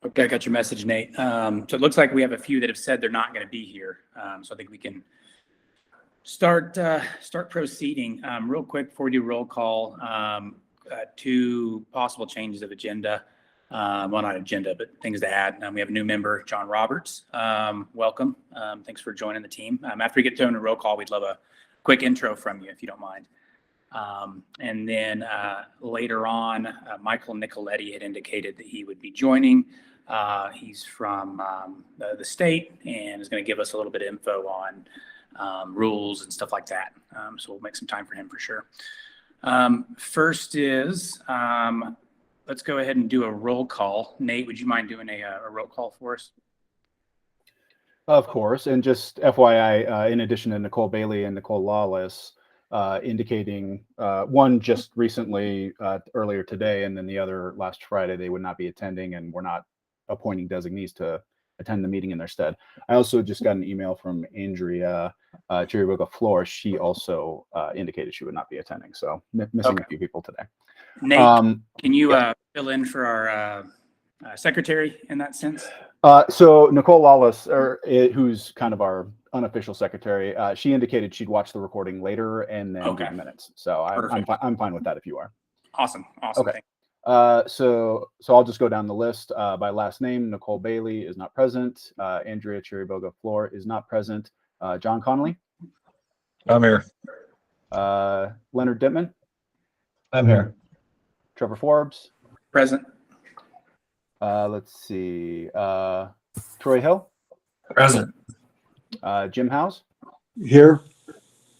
Okay, I got your message, Nate. So it looks like we have a few that have said they're not going to be here. So I think we can start proceeding. Real quick before we do roll call, two possible changes of agenda. Well, not agenda, but things to add. We have a new member, John Roberts. Welcome. Thanks for joining the team. After we get to a roll call, we'd love a quick intro from you, if you don't mind. And then later on, Michael Nicoletti had indicated that he would be joining. He's from the state and is going to give us a little bit of info on rules and stuff like that. So we'll make some time for him for sure. First is, let's go ahead and do a roll call. Nate, would you mind doing a roll call for us? Of course. And just FYI, in addition to Nicole Bailey and Nicole Lawless, indicating one just recently earlier today, and then the other last Friday, they would not be attending, and we're not appointing designees to attend the meeting in their stead. I also just got an email from Andrea Chiriboga-Flores. She also indicated she would not be attending. So missing a few people today. Nate, can you fill in for our secretary in that sense? So Nicole Lawless, who's kind of our unofficial secretary, she indicated she'd watch the recording later and then do the minutes. So I'm fine with that if you are. Awesome. Okay. So I'll just go down the list by last name. Nicole Bailey is not present. Andrea Chiriboga-Flores is not present. John Connolly. I'm here. Leonard Dittman. I'm here. Trevor Forbes. Present. Let's see. Troy Hill. Present. Jim Howes. Here.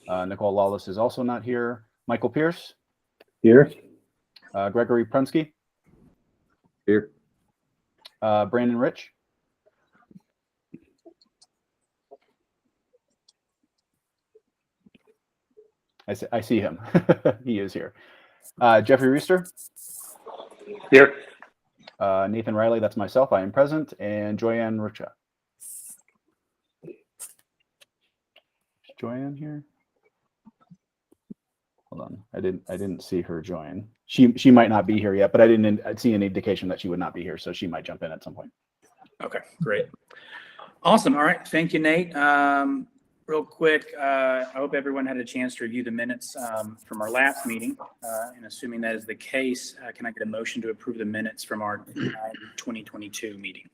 Nicole Lawless is also not here. Michael Pierce. Here. Gregory Prunski. Here. Brandon Rich. I see him. He is here. Jeffrey Reister. Here. Nathan Riley, that's myself. I am present. And Joyanne Rocha. Is Joyanne here? Hold on. I didn't see her join. She might not be here yet, but I didn't see any indication that she would not be here, so she might jump in at some point. Okay, great. Awesome. All right. Thank you, Nate. Real quick, I hope everyone had a chance to review the minutes from our last meeting. And assuming that is the case, can I get a motion to approve the minutes from our 2022 meeting?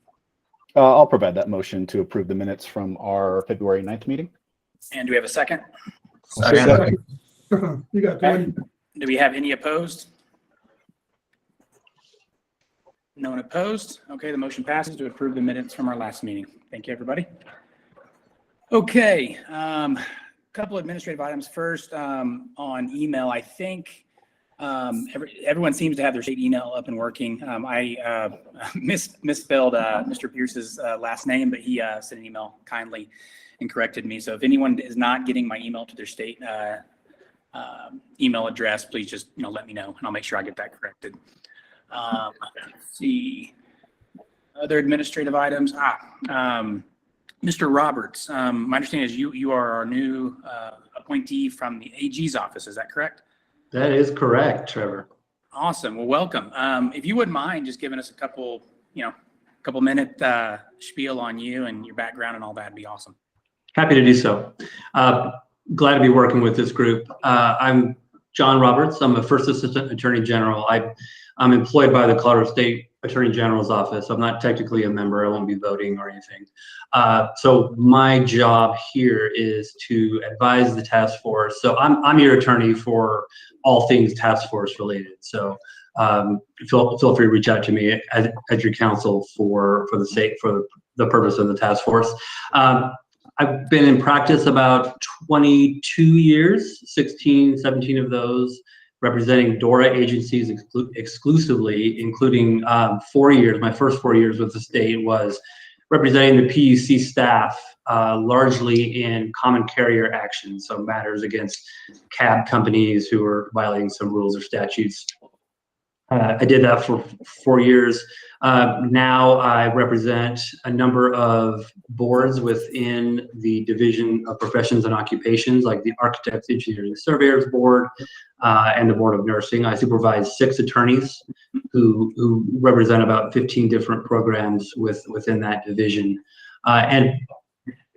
I'll provide that motion to approve the minutes from our February 9th meeting. And do we have a second? Second. You got Okay. Do we have any opposed? No one opposed? Okay, the motion passes to approve the minutes from our last meeting. Thank you, everybody. Okay, couple administrative items. First, on email, I think everyone seems to have their state email up and working. I misspelled Mr. Pierce's last name, but he sent an email kindly and corrected me. So if anyone is not getting my email to their state email address, please just let me know, and I'll make sure I get that corrected. Let's see, other administrative items. Mr. Roberts, my understanding is you are our new appointee from the AG's office. Is that correct? That is correct, Trevor. Awesome. Well, welcome. If you wouldn't mind just giving us a couple minute spiel on you and your background and all that, would be awesome. Happy to do so. Glad to be working with this group. I'm John Roberts. I'm a first assistant attorney general. I'm employed by the Colorado State Attorney General's office. I'm not technically a member. I won't be voting or anything. So my job here is to advise the task force. So I'm your attorney for all things task force related. So feel free to reach out to me as your counsel for the state, for the purpose of the task force. I've been in practice about 22 years, 17 of those representing DORA agencies exclusively, including 4 years. My first 4 years with the state was representing the PUC staff, largely in common carrier actions, so matters against cab companies who are violating some rules or statutes. I did that for 4 years. Now I represent a number of boards within the Division of Professions and Occupations, like the Architects, Engineers, and Surveyors Board, and the Board of Nursing. I supervise 6 attorneys who represent about 15 different programs within that division. And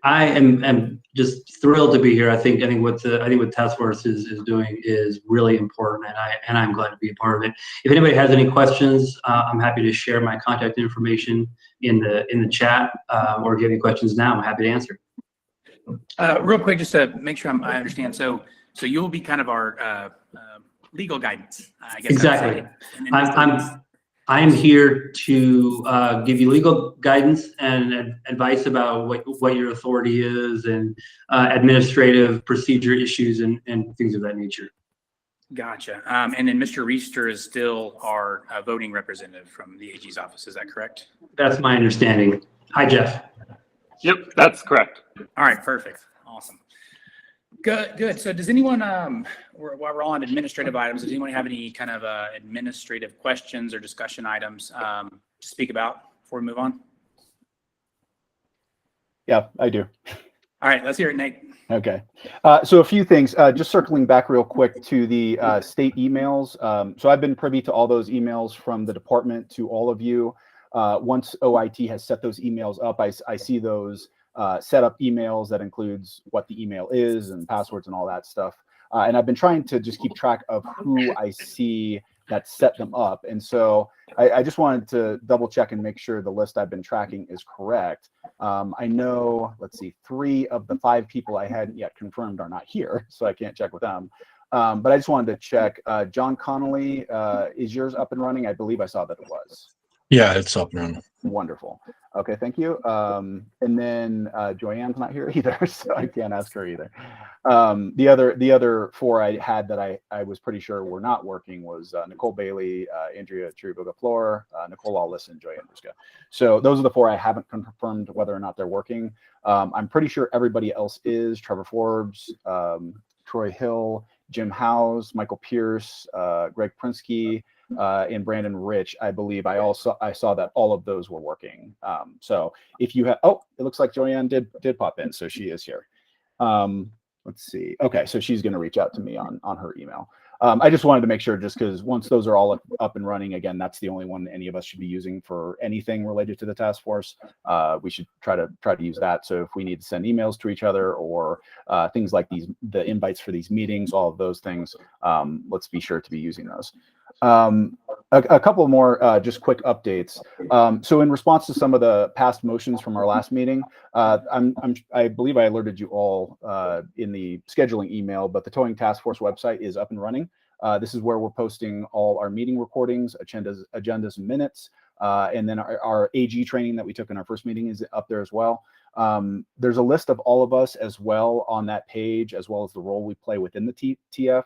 I am just thrilled to be here. I think what Task Force is doing is really important, and I'm glad to be a part of it. If anybody has any questions, I'm happy to share my contact information in the chat, or if you have any questions now, I'm happy to answer. Real quick, just to make sure I understand. So you'll be kind of our legal guidance, I guess. Exactly. I'm here to give you legal guidance and advice about what your authority is, and administrative procedure issues and things of that nature. Gotcha. And then Mr. Reister is still our voting representative from the AG's office. Is that correct? That's my understanding. Hi, Jeff. Yep, that's correct. All right, perfect. Awesome. Good. So does anyone, while we're on administrative items, does anyone have any kind of administrative questions or discussion items to speak about before we move on? Yeah, I do. All right, let's hear it, Nate. Okay. So a few things, just circling back real quick to the state emails. So I've been privy to all those emails from the department to all of you. Once OIT has set those emails up, I see those set up emails that includes what the email is and passwords and all that stuff. And I've been trying to just keep track of who I see that set them up. And so I just wanted to double check and make sure the list I've been tracking is correct. I know, let's see, 3 of the 5 people I hadn't yet confirmed are not here, so I can't check with them. But I just wanted to check. John Connolly, is yours up and running? I believe I saw that it was. Yeah, it's up and running. Wonderful. Okay, thank you. And then Joanne's not here either, so I can't ask her either. The other 4 I had that I was pretty sure were not working was Nicole Bailey, Andrea Chiriboga-Flor, Nicole Lawless, and Joy Andruska. So those are the 4 I haven't confirmed whether or not they're working. I'm pretty sure everybody else is: Trevor Forbes, Troy Hill, Jim Howes, Michael Pierce, Greg Prinsky, and Brandon Rich. I believe I saw that all of those were working. So if you have, it looks like Joanne did pop in, so she is here. Let's see. Okay, so she's going to reach out to me on her email. I just wanted to make sure, just because once those are all up and running, again, that's the only one any of us should be using for anything related to the task force. We should try to use that. So if we need to send emails to each other or things like the invites for these meetings, all of those things, let's be sure to be using those. A couple more just quick updates. So in response to some of the past motions from our last meeting, I believe I alerted you all in the scheduling email, but the Towing Task Force website is up and running. This is where we're posting all our meeting recordings, agendas, and minutes, and then our AG training that we took in our first meeting is up there as well. There's a list of all of us as well on that page, as well as the role we play within the TF.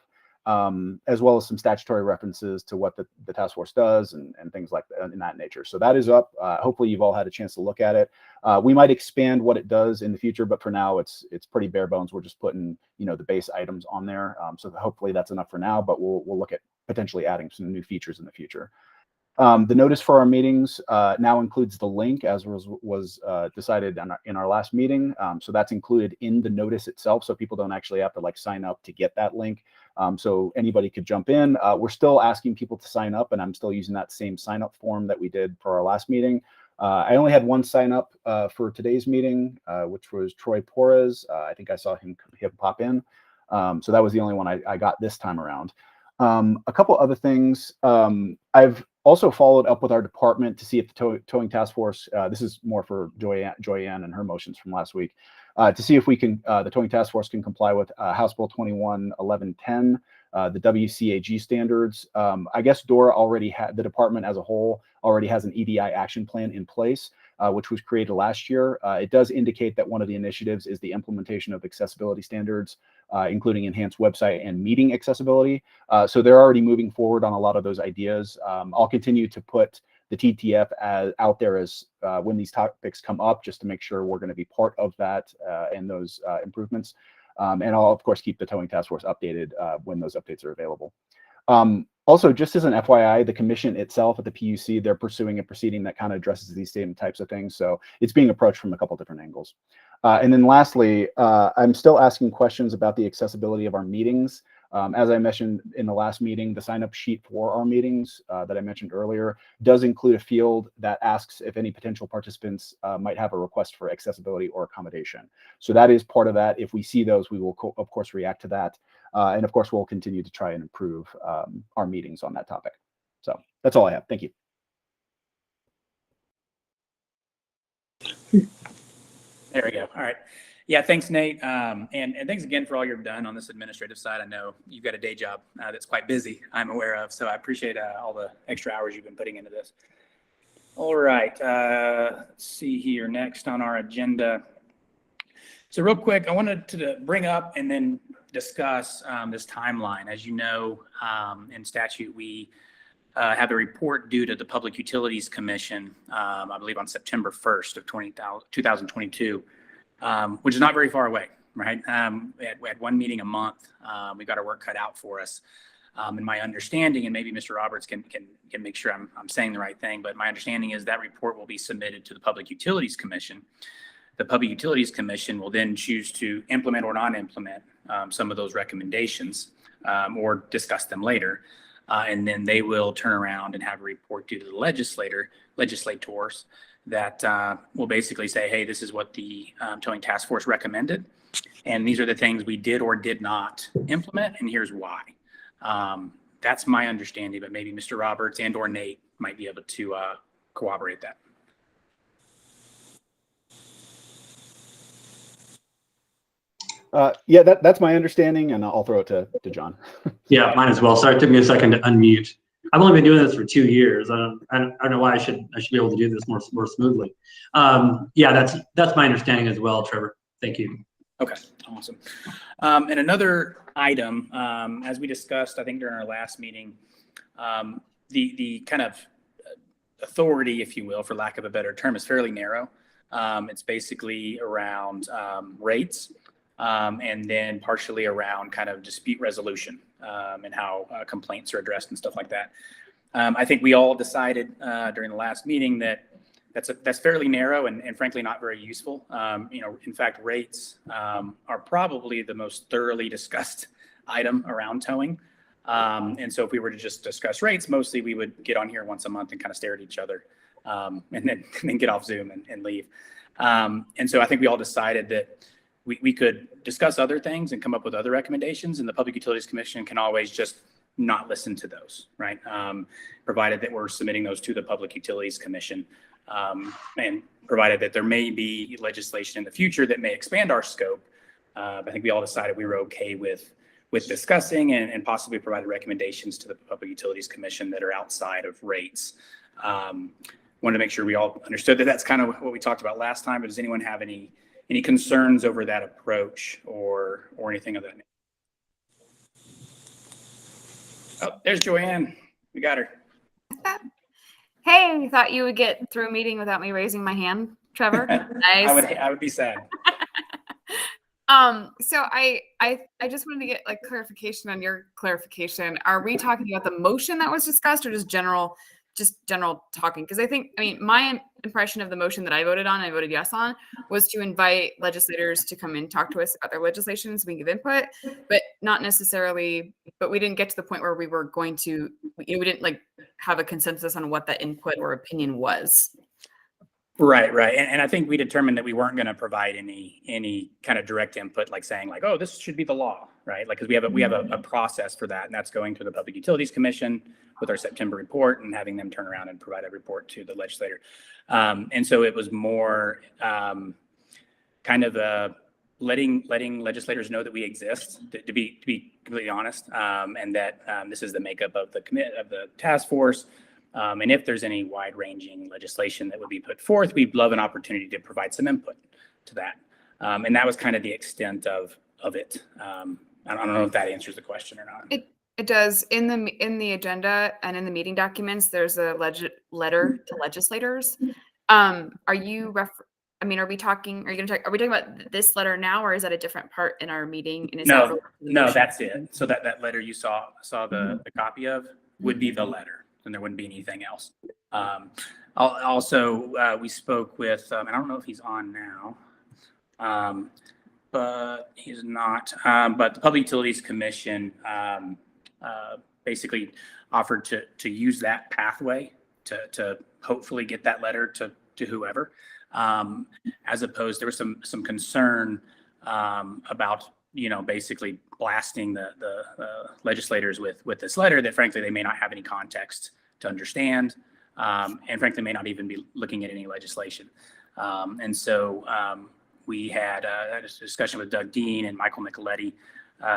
As well as some statutory references to what the task force does and things like that in that nature. So that is up. Hopefully you've all had a chance to look at it. We might expand what it does in the future, but for now it's pretty bare bones. We're just putting, the base items on there. So hopefully that's enough for now, but we'll look at potentially adding some new features in the future. The notice for our meetings now includes the link, as was decided in our last meeting. So that's included in the notice itself, so people don't actually have to sign up to get that link. So anybody could jump in. We're still asking people to sign up, and I'm still using that same sign up form that we did for our last meeting. I only had 1 sign up for today's meeting, which was Troy Porras. I think I saw him pop in. So that was the only one I got this time around. A couple other things. I've also followed up with our department to see if the towing task force, this is more for Joyanne and her motions from last week, to see if we can, the towing task force can comply with House Bill 21-1110, the WCAG standards. I guess DORA already had, the department as a whole already has an EDI action plan in place, which was created last year. It does indicate that one of the initiatives is the implementation of accessibility standards, including enhanced website and meeting accessibility. So they're already moving forward on a lot of those ideas. I'll continue to put the TTF out there as when these topics come up, just to make sure we're going to be part of that and those improvements. And I'll, of course, keep the towing task force updated when those updates are available. Also, just as an FYI, the commission itself at the PUC, they're pursuing a proceeding that kind of addresses these same types of things. So it's being approached from a couple different angles. And then lastly, I'm still asking questions about the accessibility of our meetings. As I mentioned in the last meeting, the sign-up sheet for our meetings that I mentioned earlier does include a field that asks if any potential participants might have a request for accessibility or accommodation. So that is part of that. If we see those, we will, of course, react to that. And of course, we'll continue to try and improve our meetings on that topic. So that's all I have. Thank you. There we go. All right. Yeah, thanks, Nate. And thanks again for all you've done on this administrative side. I know you've got a day job that's quite busy, I'm aware of. So I appreciate all the extra hours you've been putting into this. All right. Let's see here. Next on our agenda. So real quick, I wanted to bring up and then discuss this timeline. As you know, in statute, we have a report due to the Public Utilities Commission, I believe on September 1st of 2022, which is not very far away, right? We had one meeting a month. We got our work cut out for us. And my understanding, and maybe Mr. Roberts can make sure I'm saying the right thing, but my understanding is that report will be submitted to the Public Utilities Commission. The Public Utilities Commission will then choose to implement or not implement some of those recommendations or discuss them later. And then they will turn around and have a report due to the legislators that will basically say, hey, this is what the towing task force recommended. And these are the things we did or did not implement, and here's why. That's my understanding, but maybe Mr. Roberts and or Nate might be able to corroborate that. Yeah, that's my understanding, and I'll throw it to John. Yeah, mine as well. Sorry, it took me a second to unmute. I've only been doing this for 2 years. I don't know why I should be able to do this more smoothly. Yeah, that's my understanding as well, Trevor. Thank you. Okay, awesome. And another item, as we discussed, I think during our last meeting, the kind of authority, if you will, for lack of a better term, is fairly narrow. It's basically around rates. And then partially around kind of dispute resolution and how complaints are addressed and stuff like that. I think we all decided during the last meeting that that's fairly narrow and frankly not very useful. In fact, rates are probably the most thoroughly discussed item around towing. And so if we were to just discuss rates, mostly we would get on here once a month and kind of stare at each other and then get off Zoom and leave. And so I think we all decided that we could discuss other things and come up with other recommendations, and the Public Utilities Commission can always just not listen to those, right? Provided that we're submitting those to the Public Utilities Commission, and provided that there may be legislation in the future that may expand our scope. I think we all decided we were okay with discussing and possibly providing recommendations to the Public Utilities Commission that are outside of rates. Wanted to make sure we all understood that that's kind of what we talked about last time, but does anyone have any concerns over that approach or anything of that nature? Oh, there's Joanne. We got her. Hey, thought you would get through a meeting without me raising my hand, Trevor. Nice. I would be sad. So I just wanted to get like clarification on your clarification. Are we talking about the motion that was discussed or just general talking? Because I mean, my impression of the motion that I voted yes on, was to invite legislators to come and talk to us about their legislation so we can give input, but not necessarily, but we didn't get to the point where we were going to, we didn't like have a consensus on what that input or opinion was. Right. And I think we determined that we weren't going to provide any kind of direct input, like saying like, oh, this should be the law, right? Like, because we have a process for that, and that's going to the Public Utilities Commission with our September report and having them turn around and provide a report to the legislator. And so it was more kind of letting legislators know that we exist, to be completely honest, and that this is the makeup of the task force. And if there's any wide-ranging legislation that would be put forth, we'd love an opportunity to provide some input to that. And that was kind of the extent of it. I don't know if that answers the question or not. It does. In the agenda and in the meeting documents, there's a letter to legislators. Are you going to talk? Are we talking about this letter now, or is that a different part in our meeting? And is No, that's it. So that letter you saw the copy of. would be the letter, and there wouldn't be anything else. Also, we spoke with, and I don't know if he's on now, but he's not. But the Public Utilities Commission basically offered to use that pathway to hopefully get that letter to whoever, as opposed, there was some concern about, basically blasting the legislators with this letter that frankly they may not have any context to understand, and frankly may not even be looking at any legislation. And so we had a discussion with Doug Dean and Michael Nicoletti,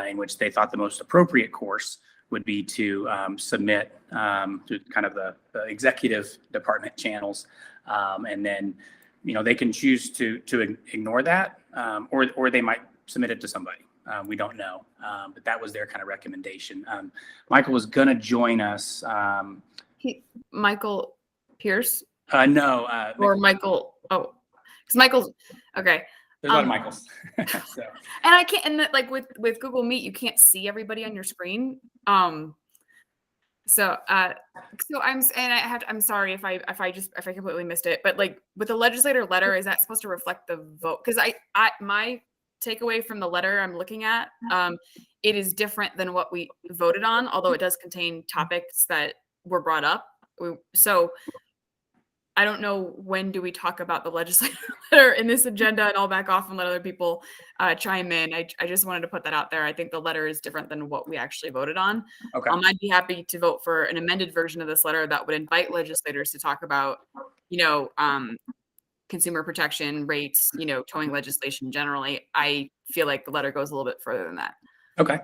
in which they thought the most appropriate course would be to submit to kind of the executive department channels, and then they can choose to ignore that, or they might submit it to somebody. We don't know, but that was their kind of recommendation. Michael was going to join us. Michael Pierce No. or Michael? Oh, because Michael's okay. There's a lot of Michaels. So. And I can't, and like with Google Meet, you can't see everybody on your screen. So I'm sorry if I completely missed it, but like with the legislator letter, is that supposed to reflect the vote? Because my takeaway from the letter I'm looking at, it is different than what we voted on, although it does contain topics that were brought up. So I don't know, when do we talk about the legislator letter in this agenda, and I'll back off and let other people chime in. I just wanted to put that out there. I think the letter is different than what we actually voted on. Okay. I'd be happy to vote for an amended version of this letter that would invite legislators to talk about, consumer protection rates, towing legislation generally. I feel like the letter goes a little bit further than that. Okay.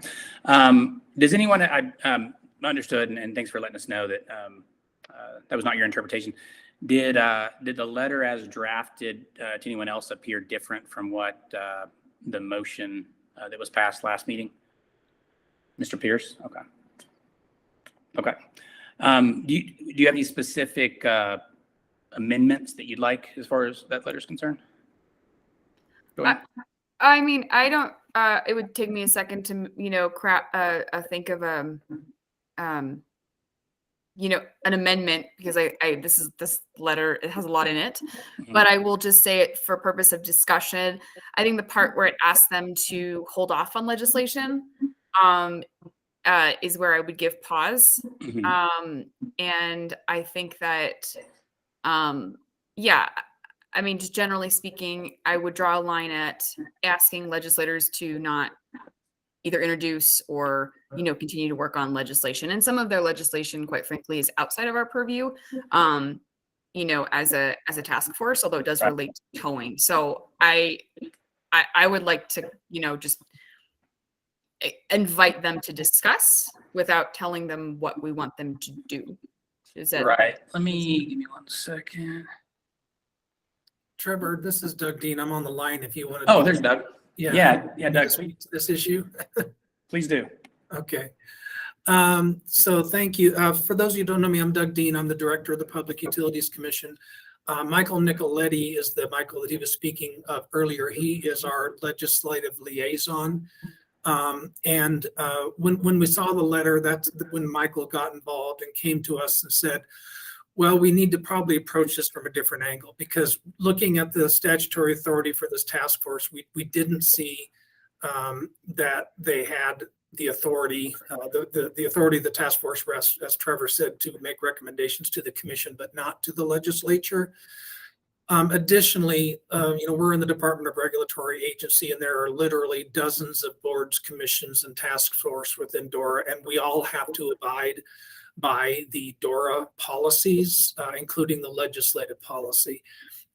Does anyone, I understood, and thanks for letting us know that that was not your interpretation. Did the letter as drafted to anyone else appear different from what the motion that was passed last meeting? Mr. Pierce? Okay. Do you have any specific amendments that you'd like as far as that letter is concerned? Go ahead. I mean, I don't. It would take me a second to think of an amendment, because this letter, it has a lot in it, but I will just say it for purpose of discussion. I think the part where it asks them to hold off on legislation is where I would give pause. And I think that, I mean, just generally speaking, I would draw a line at asking legislators to not either introduce or, continue to work on legislation. And some of their legislation, quite frankly, is outside of our purview, as a task force, although it does relate to towing. So I would like to, just invite them to discuss without telling them what we want them to do. Is that right? Give me 1 second. Trevor, this is Doug Dean. I'm on the line if you want to. Oh, there's Doug. Yeah, Doug. Speak to this issue. Please do. Okay. So thank you. For those of you who don't know me, I'm Doug Dean. I'm the director of the Public Utilities Commission. Michael Nicoletti is the Michael that he was speaking of earlier. He is our legislative liaison. And when we saw the letter, that's when Michael got involved and came to us and said, well, we need to probably approach this from a different angle, because looking at the statutory authority for this task force, we didn't see that they had the authority, the authority of the task force, as Trevor said, to make recommendations to the commission, but not to the legislature. Additionally, we're in the Department of Regulatory Agency, and there are literally dozens of boards, commissions, and task force within DORA, and we all have to abide by the DORA policies, including the legislative policy.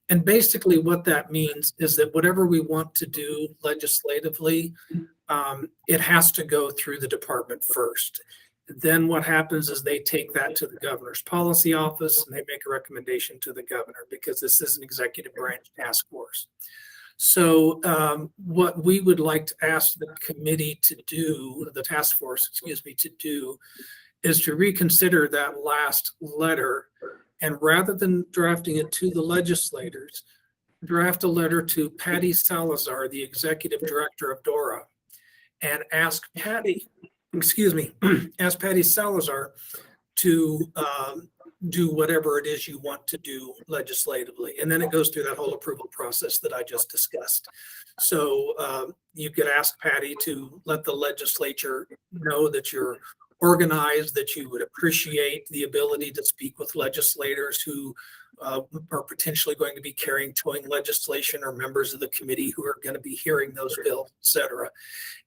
And basically what that means is that whatever we want to do legislatively, it has to go through the department first. Then what happens is they take that to the governor's policy office and they make a recommendation to the governor, because this is an executive branch task force. So what we would like to ask the committee to do, the task force, to do, is to reconsider that last letter, and rather than drafting it to the legislators, draft a letter to Patty Salazar, the executive director of DORA, and ask Patty Salazar to do whatever it is you want to do legislatively. And then it goes through that whole approval process that I just discussed. So you could ask Patty to let the legislature know that you're organized, that you would appreciate the ability to speak with legislators who are potentially going to be towing legislation, or members of the committee who are going to be hearing those bills, et cetera.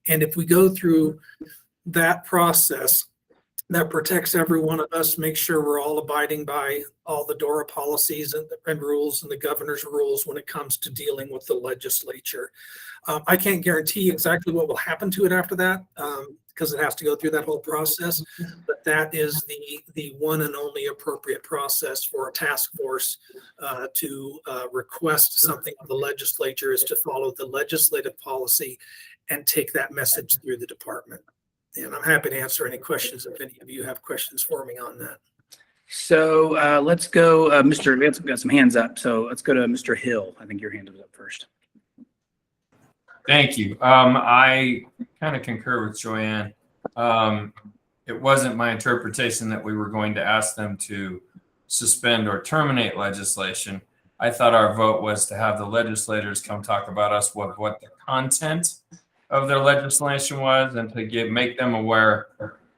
And if we go through that process, that protects every one of us, make sure we're all abiding by all the DORA policies and rules and the governor's rules when it comes to dealing with the legislature. I can't guarantee exactly what will happen to it after that, because it has to go through that whole process, but that is the one and only appropriate process for a task force to request something of the legislature, is to follow the legislative policy and take that message through the department. And I'm happy to answer any questions if any of you have questions for me on that. So let's go, we've got some hands up. So let's go to Mr. Hill. I think your hand was up first. Thank you. I kind of concur with Joanne. It wasn't my interpretation that we were going to ask them to suspend or terminate legislation. I thought our vote was to have the legislators come talk about us what the content of their legislation was, and to make them aware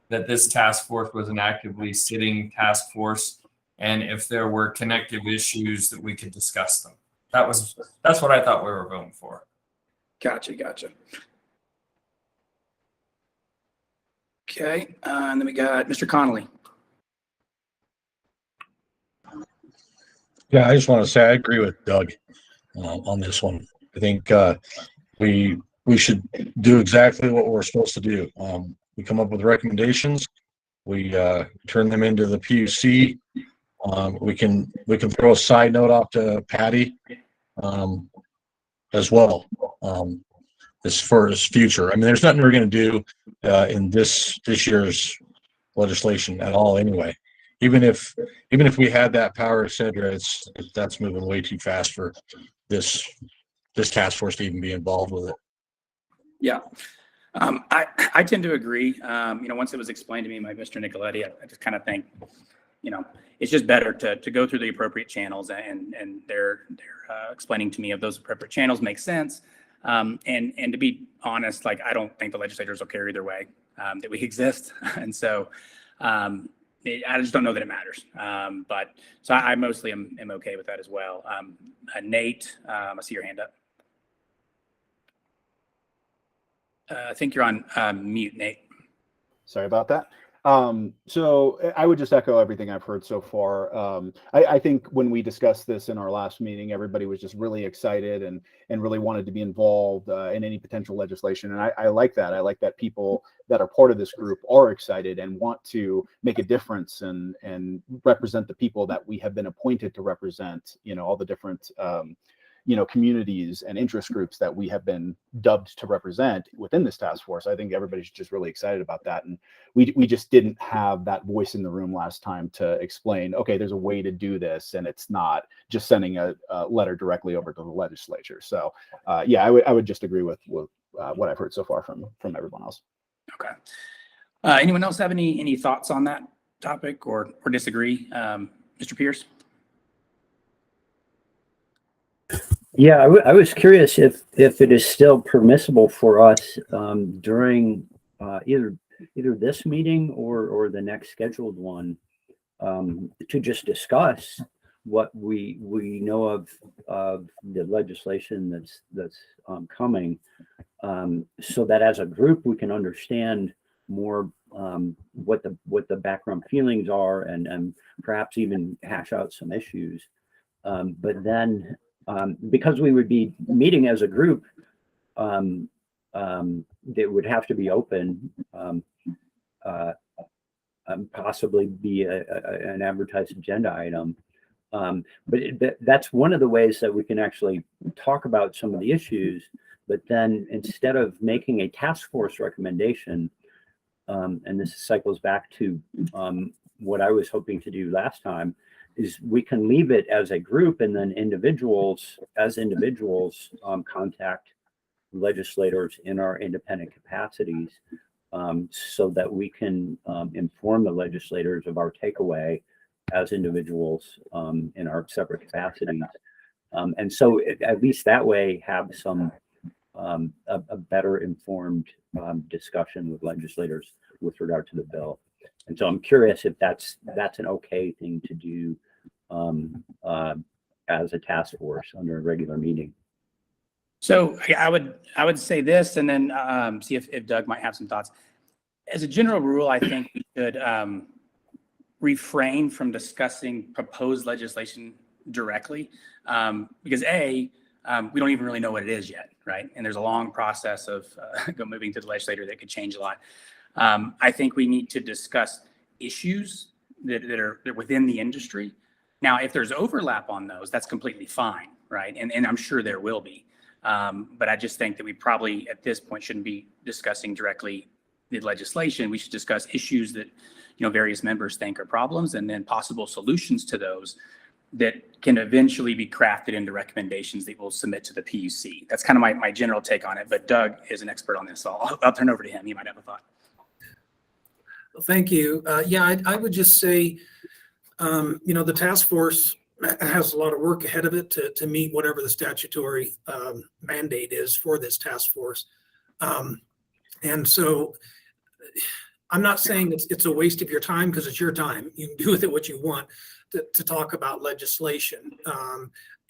that this task force was an actively sitting task force, and if there were connective issues that we could discuss them. That's what I thought we were voting for. Gotcha. Okay, and then we got Mr. Connolly. Yeah, I just want to say I agree with Doug on this one. I think we should do exactly what we're supposed to do. We come up with recommendations. We turn them into the PUC. We can throw a side note off to Patty as well. As far as future, I mean, there's nothing we're going to do in this year's legislation at all. Anyway, even if we had that power, etc., that's moving way too fast for this task force to even be involved with it. Yeah, I tend to agree. Once it was explained to me by Mr. Nicoletti, I just kind of think, it's just better to go through the appropriate channels, and they're explaining to me if those appropriate channels make sense. And to be honest, like, I don't think the legislators will care either way that we exist, and so I just don't know that it matters. But so I mostly am okay with that as well. Nate, I see your hand up. I think you're on mute, Nate. Sorry about that. So I would just echo everything I've heard so far. I think when we discussed this in our last meeting, everybody was just really excited and really wanted to be involved in any potential legislation. And I like that. I like that people that are part of this group are excited and want to make a difference and represent the people that we have been appointed to represent, all the different communities and interest groups that we have been dubbed to represent within this task force. I think everybody's just really excited about that. And we just didn't have that voice in the room last time to explain, okay, there's a way to do this, and it's not just sending a letter directly over to the legislature. So yeah, I would just agree with what I've heard so far from everyone else. Okay. Anyone else have any thoughts on that topic or disagree? Mr. Pierce? Yeah, I was curious if it is still permissible for us during either this meeting or the next scheduled one to just discuss what we know of the legislation that's coming, so that as a group we can understand more what the background feelings are and perhaps even hash out some issues. But then because we would be meeting as a group, that would have to be open, possibly be an advertised agenda item. But that's one of the ways that we can actually talk about some of the issues. But then instead of making a task force recommendation, and this cycles back to what I was hoping to do last time, is we can leave it as a group, and then individuals contact legislators in our independent capacities so that we can inform the legislators of our takeaway as individuals in our separate capacities. And so at least that way have some a better informed discussion with legislators with regard to the bill. And so I'm curious if that's an okay thing to do as a task force under a regular meeting. So yeah, I would say this, and then see if Doug might have some thoughts. As a general rule, I think we should refrain from discussing proposed legislation directly, because we don't even really know what it is yet, right? And there's a long process of moving to the legislator that could change a lot. I think we need to discuss issues that are within the industry. Now, if there's overlap on those, that's completely fine, right? And I'm sure there will be. But I just think that we probably at this point shouldn't be discussing directly the legislation. We should discuss issues that various members think are problems, and then possible solutions to those that can eventually be crafted into recommendations that we'll submit to the PUC. That's kind of my general take on it. But Doug is an expert on this, so I'll turn over to him. He might have a thought. Well, thank you. I would just say, the task force has a lot of work ahead of it to meet whatever the statutory mandate is for this task force. And so I'm not saying it's a waste of your time, because it's your time. You can do with it what you want to talk about legislation.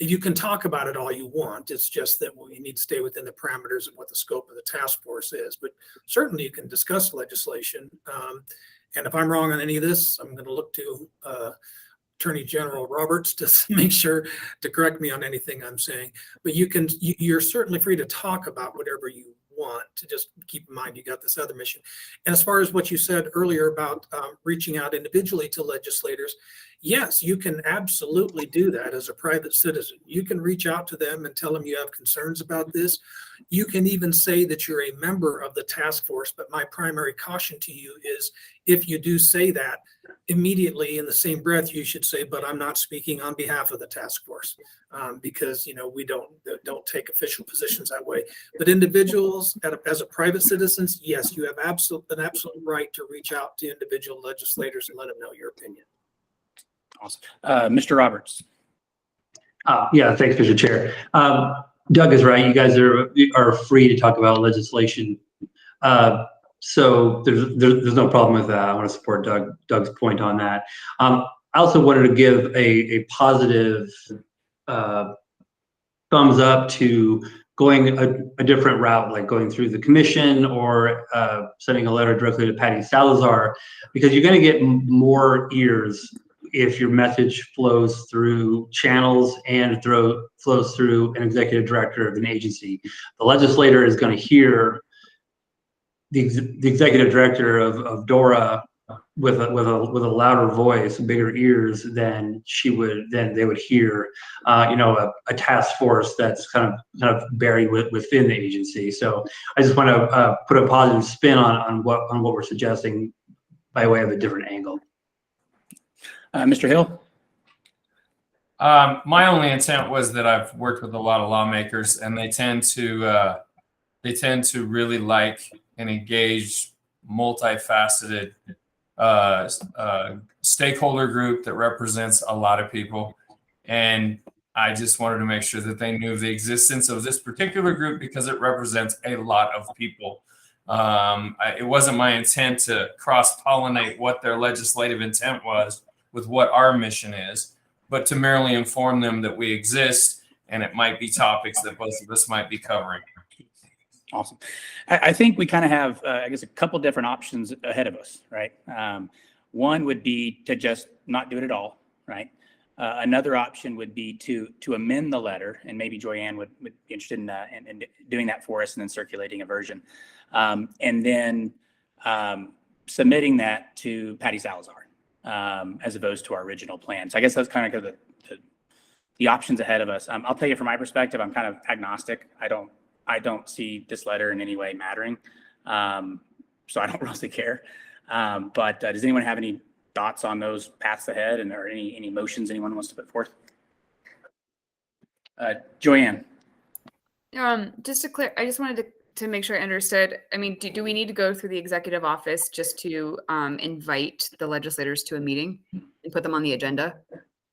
You can talk about it all you want. It's just that you need to stay within the parameters of what the scope of the task force is. But certainly you can discuss legislation. And if I'm wrong on any of this, I'm going to look to Attorney General Roberts to make sure to correct me on anything I'm saying. But you're certainly free to talk about whatever you want, to just keep in mind you got this other mission. And as far as what you said earlier about reaching out individually to legislators, yes, you can absolutely do that as a private citizen. You can reach out to them and tell them you have concerns about this. You can even say that you're a member of the task force, but my primary caution to you is, if you do say that, immediately in the same breath you should say, but I'm not speaking on behalf of the task force, because we don't take official positions that way. But individuals as a private citizens, yes, you have an absolute right to reach out to individual legislators and let them know your opinion. Awesome. Mr. Roberts. Yeah, thanks, Mr. Chair. Doug is right. You guys are free to talk about legislation. So there's no problem with that. I want to support Doug's point on that. I also wanted to give a positive thumbs up to going a different route, like going through the commission or sending a letter directly to Patty Salazar, because you're going to get more ears if your message flows through channels and flows through an executive director of an agency. The legislator is going to hear the executive director of DORA with a louder voice, bigger ears than they would hear, a task force that's kind of buried within the agency. So I just want to put a positive spin on what we're suggesting by way of a different angle. Mr. Hill. My only intent was that I've worked with a lot of lawmakers, and they tend to really like an engaged, multifaceted stakeholder group that represents a lot of people. And I just wanted to make sure that they knew the existence of this particular group, because it represents a lot of people. It wasn't my intent to cross-pollinate what their legislative intent was with what our mission is, but to merely inform them that we exist, and it might be topics that both of us might be covering. Awesome. I think we kind of have, I guess, a couple different options ahead of us, right? One would be to just not do it at all, right? Another option would be to amend the letter, and maybe Joyanne would be interested in doing that for us and then circulating a version. And then submitting that to Patty Salazar, as opposed to our original plan. So I guess that's kind of the options ahead of us. I'll tell you from my perspective, I'm kind of agnostic. I don't see this letter in any way mattering. So I don't really care. But does anyone have any thoughts on those paths ahead, or any motions anyone wants to put forth? Joyanne. Just to clear, I just wanted to make sure I understood, I mean, do we need to go through the executive office just to invite the legislators to a meeting and put them on the agenda?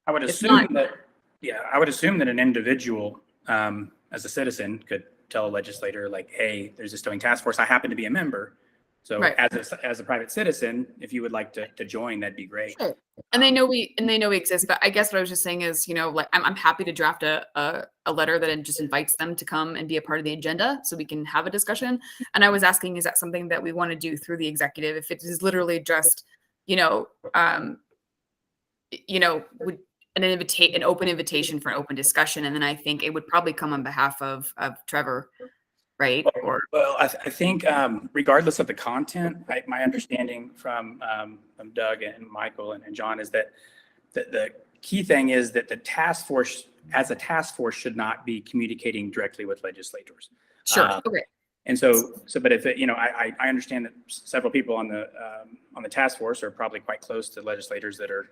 I would If assume not- that, yeah, I would assume that an individual, as a citizen, could tell a legislator like, hey, there's this doing task force. I happen to be a member. So Right. as a private citizen, if you would like to join, that'd be great. Sure. And they know we exist, but I guess what I was just saying is, like I'm happy to draft a letter that just invites them to come and be a part of the agenda so we can have a discussion. And I was asking, is that something that we want to do through the executive? If it is literally just, would an open invitation for an open discussion, and then I think it would probably come on behalf of Trevor, right? Or Well, I think regardless of the content, my understanding from Doug and Michael and John is that the key thing is that the task force, as a task force, should not be communicating directly with legislators. sure, okay, And but if it, I understand that several people on the task force are probably quite close to legislators that are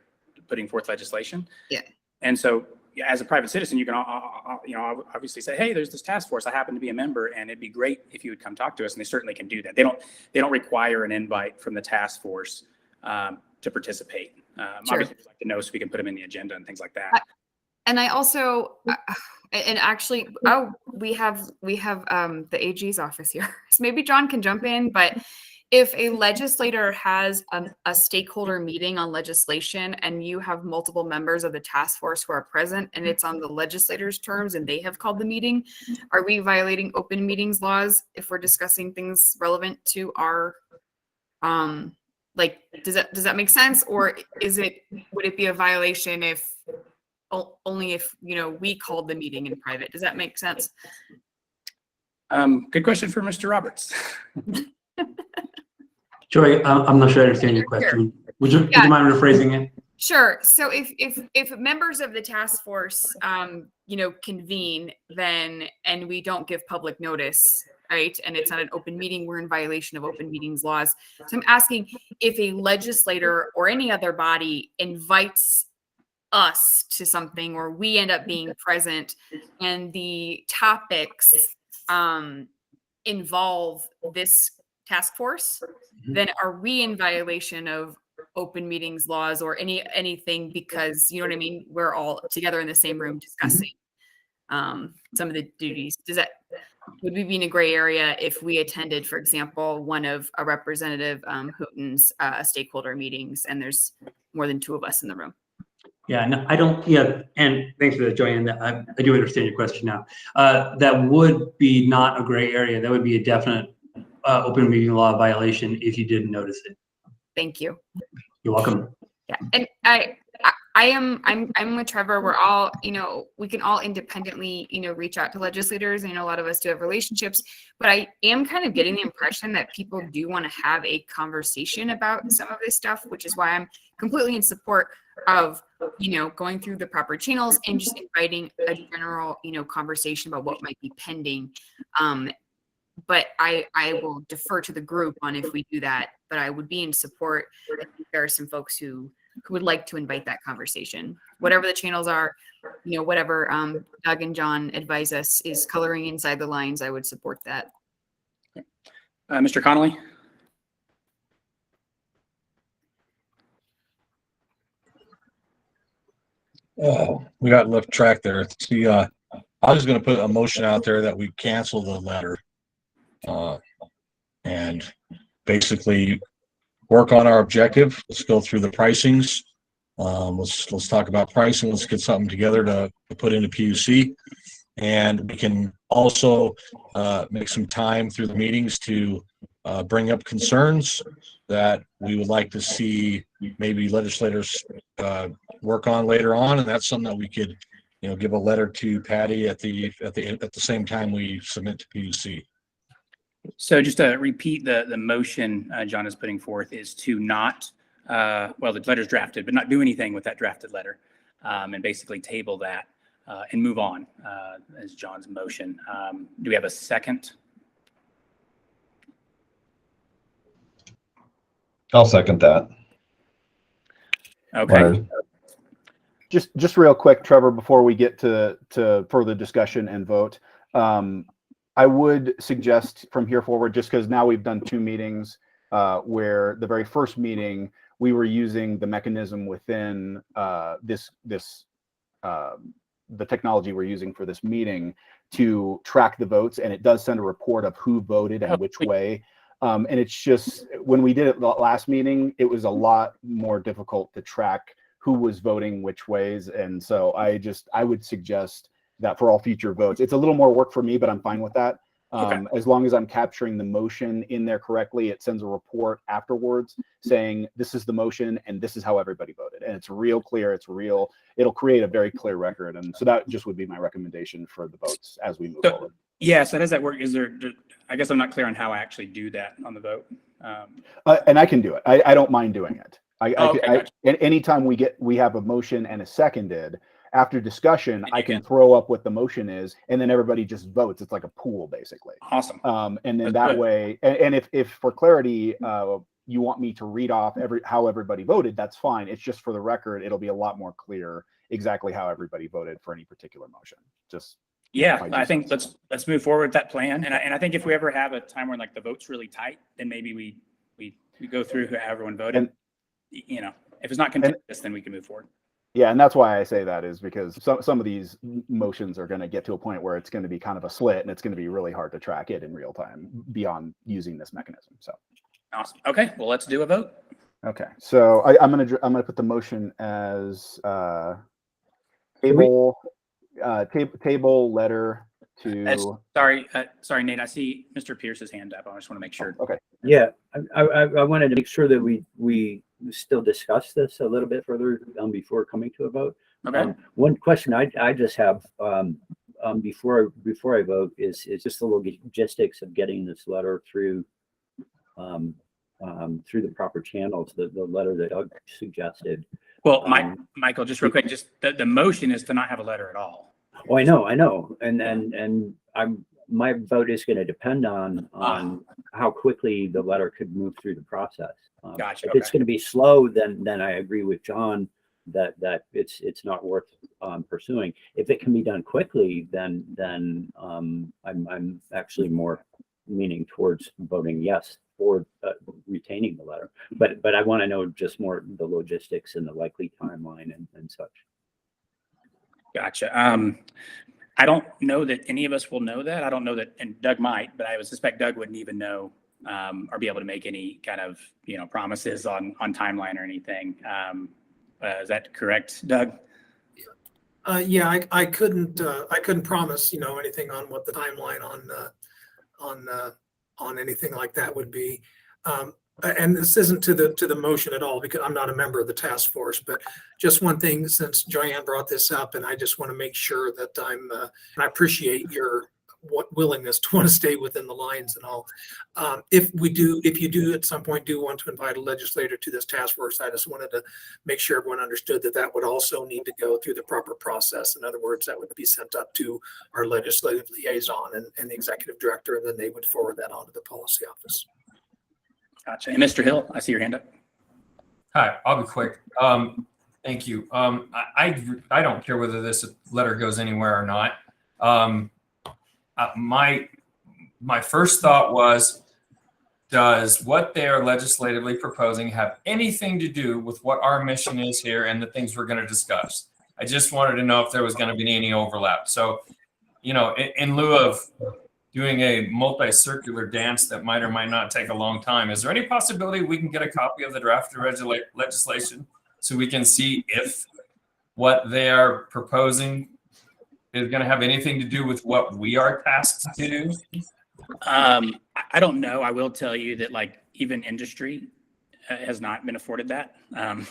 putting forth legislation. Yeah. And so, yeah, as a private citizen, you can, obviously say, hey, there's this task force. I happen to be a member, and it'd be great if you would come talk to us. And they certainly can do that. They don't require an invite from the task force to participate. Sure. Obviously, we'd like to know so we can put them in the agenda and things like that. And I also, and actually, we have the AG's office here, so maybe John can jump in. But if a legislator has a stakeholder meeting on legislation, and you have multiple members of the task force who are present, and it's on the legislator's terms, and they have called the meeting, are we violating open meetings laws if we're discussing things relevant to our, does that make sense, or would it be a violation if only if we called the meeting in private? Does that make sense? Good question for Mr. Roberts. Joy, I'm not sure I understand your question. Would you mind rephrasing it? Sure. So if members of the task force, convene, then, and we don't give public notice, right, and it's not an open meeting, we're in violation of open meetings laws. So I'm asking if a legislator or any other body invites us to something, or we end up being present, and the topics involve this task force, then are we in violation of open meetings laws or anything, because you know what I mean? We're all together in the same room discussing some of the duties. Would we be in a gray area if we attended, for example, one of a representative Houghton's stakeholder meetings, and there's more than two of us in the room? Yeah, no, I don't. Yeah, and thanks for that, Joanne. I do understand your question now. That would be not a gray area. That would be a definite open meeting law violation if you didn't notice it. Thank you. You're welcome. Yeah, and I'm with Trevor. We're all, we can all independently, reach out to legislators. A lot of us do have relationships, but I am kind of getting the impression that people do want to have a conversation about some of this stuff, which is why I'm completely in support of, going through the proper channels and just inviting a general, conversation about what might be pending. But I will defer to the group on if we do that, but I would be in support. I think there are some folks who would like to invite that conversation. Whatever the channels are, whatever Doug and John advise us is coloring inside the lines, I would support that. Mr. Connolly? We got left track there. See, I was going to put a motion out there that we cancel the letter and basically work on our objective. Let's go through the pricings. Let's talk about pricing. Let's get something together to put into PUC, and we can also make some time through the meetings to bring up concerns that we would like to see maybe legislators work on later on, and that's something that we could, give a letter to Patty at the same time we submit to PUC. So just to repeat, the motion John is putting forth is to not, the letter's drafted, but not do anything with that drafted letter, and basically table that and move on as John's motion. Do we have a second? I'll second that. Okay. Just real quick, Trevor, before we get to further discussion and vote, I would suggest from here forward, just because now we've done 2 meetings, where the very first meeting we were using the mechanism within the technology we're using for this meeting to track the votes, and it does send a report of who voted and which way. And it's just, when we did it last meeting, it was a lot more difficult to track who was voting which ways. And so I would suggest that for all future votes, it's a little more work for me, but I'm fine with that. As long as I'm capturing the motion in there correctly, it sends a report afterwards saying this is the motion and this is how everybody voted. And it's real clear, it'll create a very clear record. And so that just would be my recommendation for the votes as we move forward. Yeah, so how does that work? I guess I'm not clear on how I actually do that on the vote. And I can do it. I don't mind doing it. Gotcha. Anytime we have a motion and a seconded, after discussion, I can throw up what the motion is, and then everybody just votes. It's like a pool, basically. Awesome. And then That's that good. way, and if for clarity, you want me to read off how everybody voted, that's fine. It's just for the record, it'll be a lot more clear exactly how everybody voted for any particular motion. Yeah, I think let's move forward with that plan. And I think if we ever have a time where like the vote's really tight, then maybe we go through who everyone voted. And, if it's not contentious, then we can move forward. Yeah, and that's why I say that is because some of these motions are going to get to a point where it's going to be kind of a split, and it's going to be really hard to track it in real time beyond using this mechanism. So Awesome. Okay, well, let's do a vote. okay, so I'm gonna put the motion as table letter to. Sorry, Nate. I see Mr. Pierce's hand up. I just want to make sure. Okay. Yeah, I wanted to make sure that we still discuss this a little bit further before coming to a vote. Okay. One question I just have before I vote is just the logistics of getting this letter through the proper channels, the letter that Doug suggested. Well, Michael, just real quick, just the motion is to not have a letter at all. Oh, I know, and my vote is going to depend on how quickly the letter could move through the process. Gotcha. If it's going to be slow, then I agree with John that it's not worth pursuing. If it can be done quickly, then I'm actually more leaning towards voting yes for retaining the letter. But I want to know just more the logistics and the likely timeline and such. Gotcha. I don't know that any of us will know that. I don't know that, and Doug might, but I would suspect Doug wouldn't even know or be able to make any kind of promises on timeline or anything. Is that correct, Doug? Yeah, I couldn't promise anything on what the timeline on anything like that would be. And this isn't to the motion at all, because I'm not a member of the task force, but just one thing, since Joanne brought this up, and I just want to make sure that I appreciate your willingness to want to stay within the lines and all. If you do at some point want to invite a legislator to this task force, I just wanted to make sure everyone understood that would also need to go through the proper process. In other words, that would be sent up to our legislative liaison and the executive director, and then they would forward that on to the policy office. Gotcha. And Mr. Hill, I see your hand up. Hi, I'll be quick. Thank you. I don't care whether this letter goes anywhere or not. My first thought was, does what they are legislatively proposing have anything to do with what our mission is here and the things we're going to discuss? I just wanted to know if there was going to be any overlap. So, in lieu of doing a multi-circular dance that might or might not take a long time, is there any possibility we can get a copy of the draft legislation so we can see if what they are proposing is going to have anything to do with what we are tasked to do? I don't know. I will tell you that even industry has not been afforded that.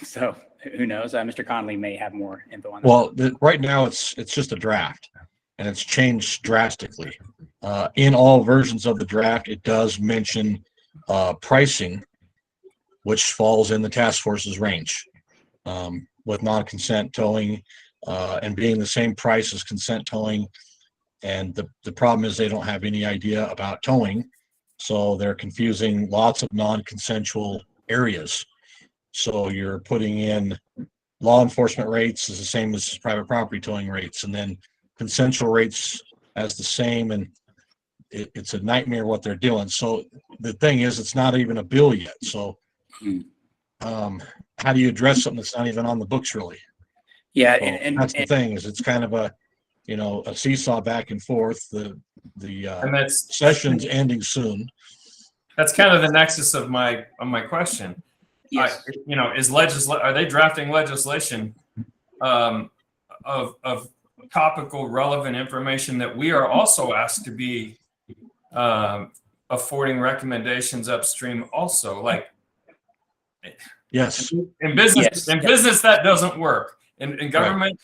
So who knows? Mr. Connolly may have more info on that. Well, right now it's just a draft, and it's changed drastically. In all versions of the draft, it does mention pricing, which falls in the task force's range, with non-consent towing and being the same price as consent towing. And the problem is they don't have any idea about towing, so they're confusing lots of non-consensual areas. So you're putting in law enforcement rates is the same as private property towing rates, and then consensual rates as the same. And it's a nightmare what they're doing. So the thing is, it's not even a bill yet. So how do you address something that's not even on the books really? Yeah, So and that's the thing, is it's kind of a, you know, a seesaw back and forth. The And that's session's ending soon. that's kind of the nexus of my question. yes. You know, are they drafting legislation of topical relevant information that we are also asked to be affording recommendations upstream also? Like, Yes. in business, Yes. business that doesn't work. In government,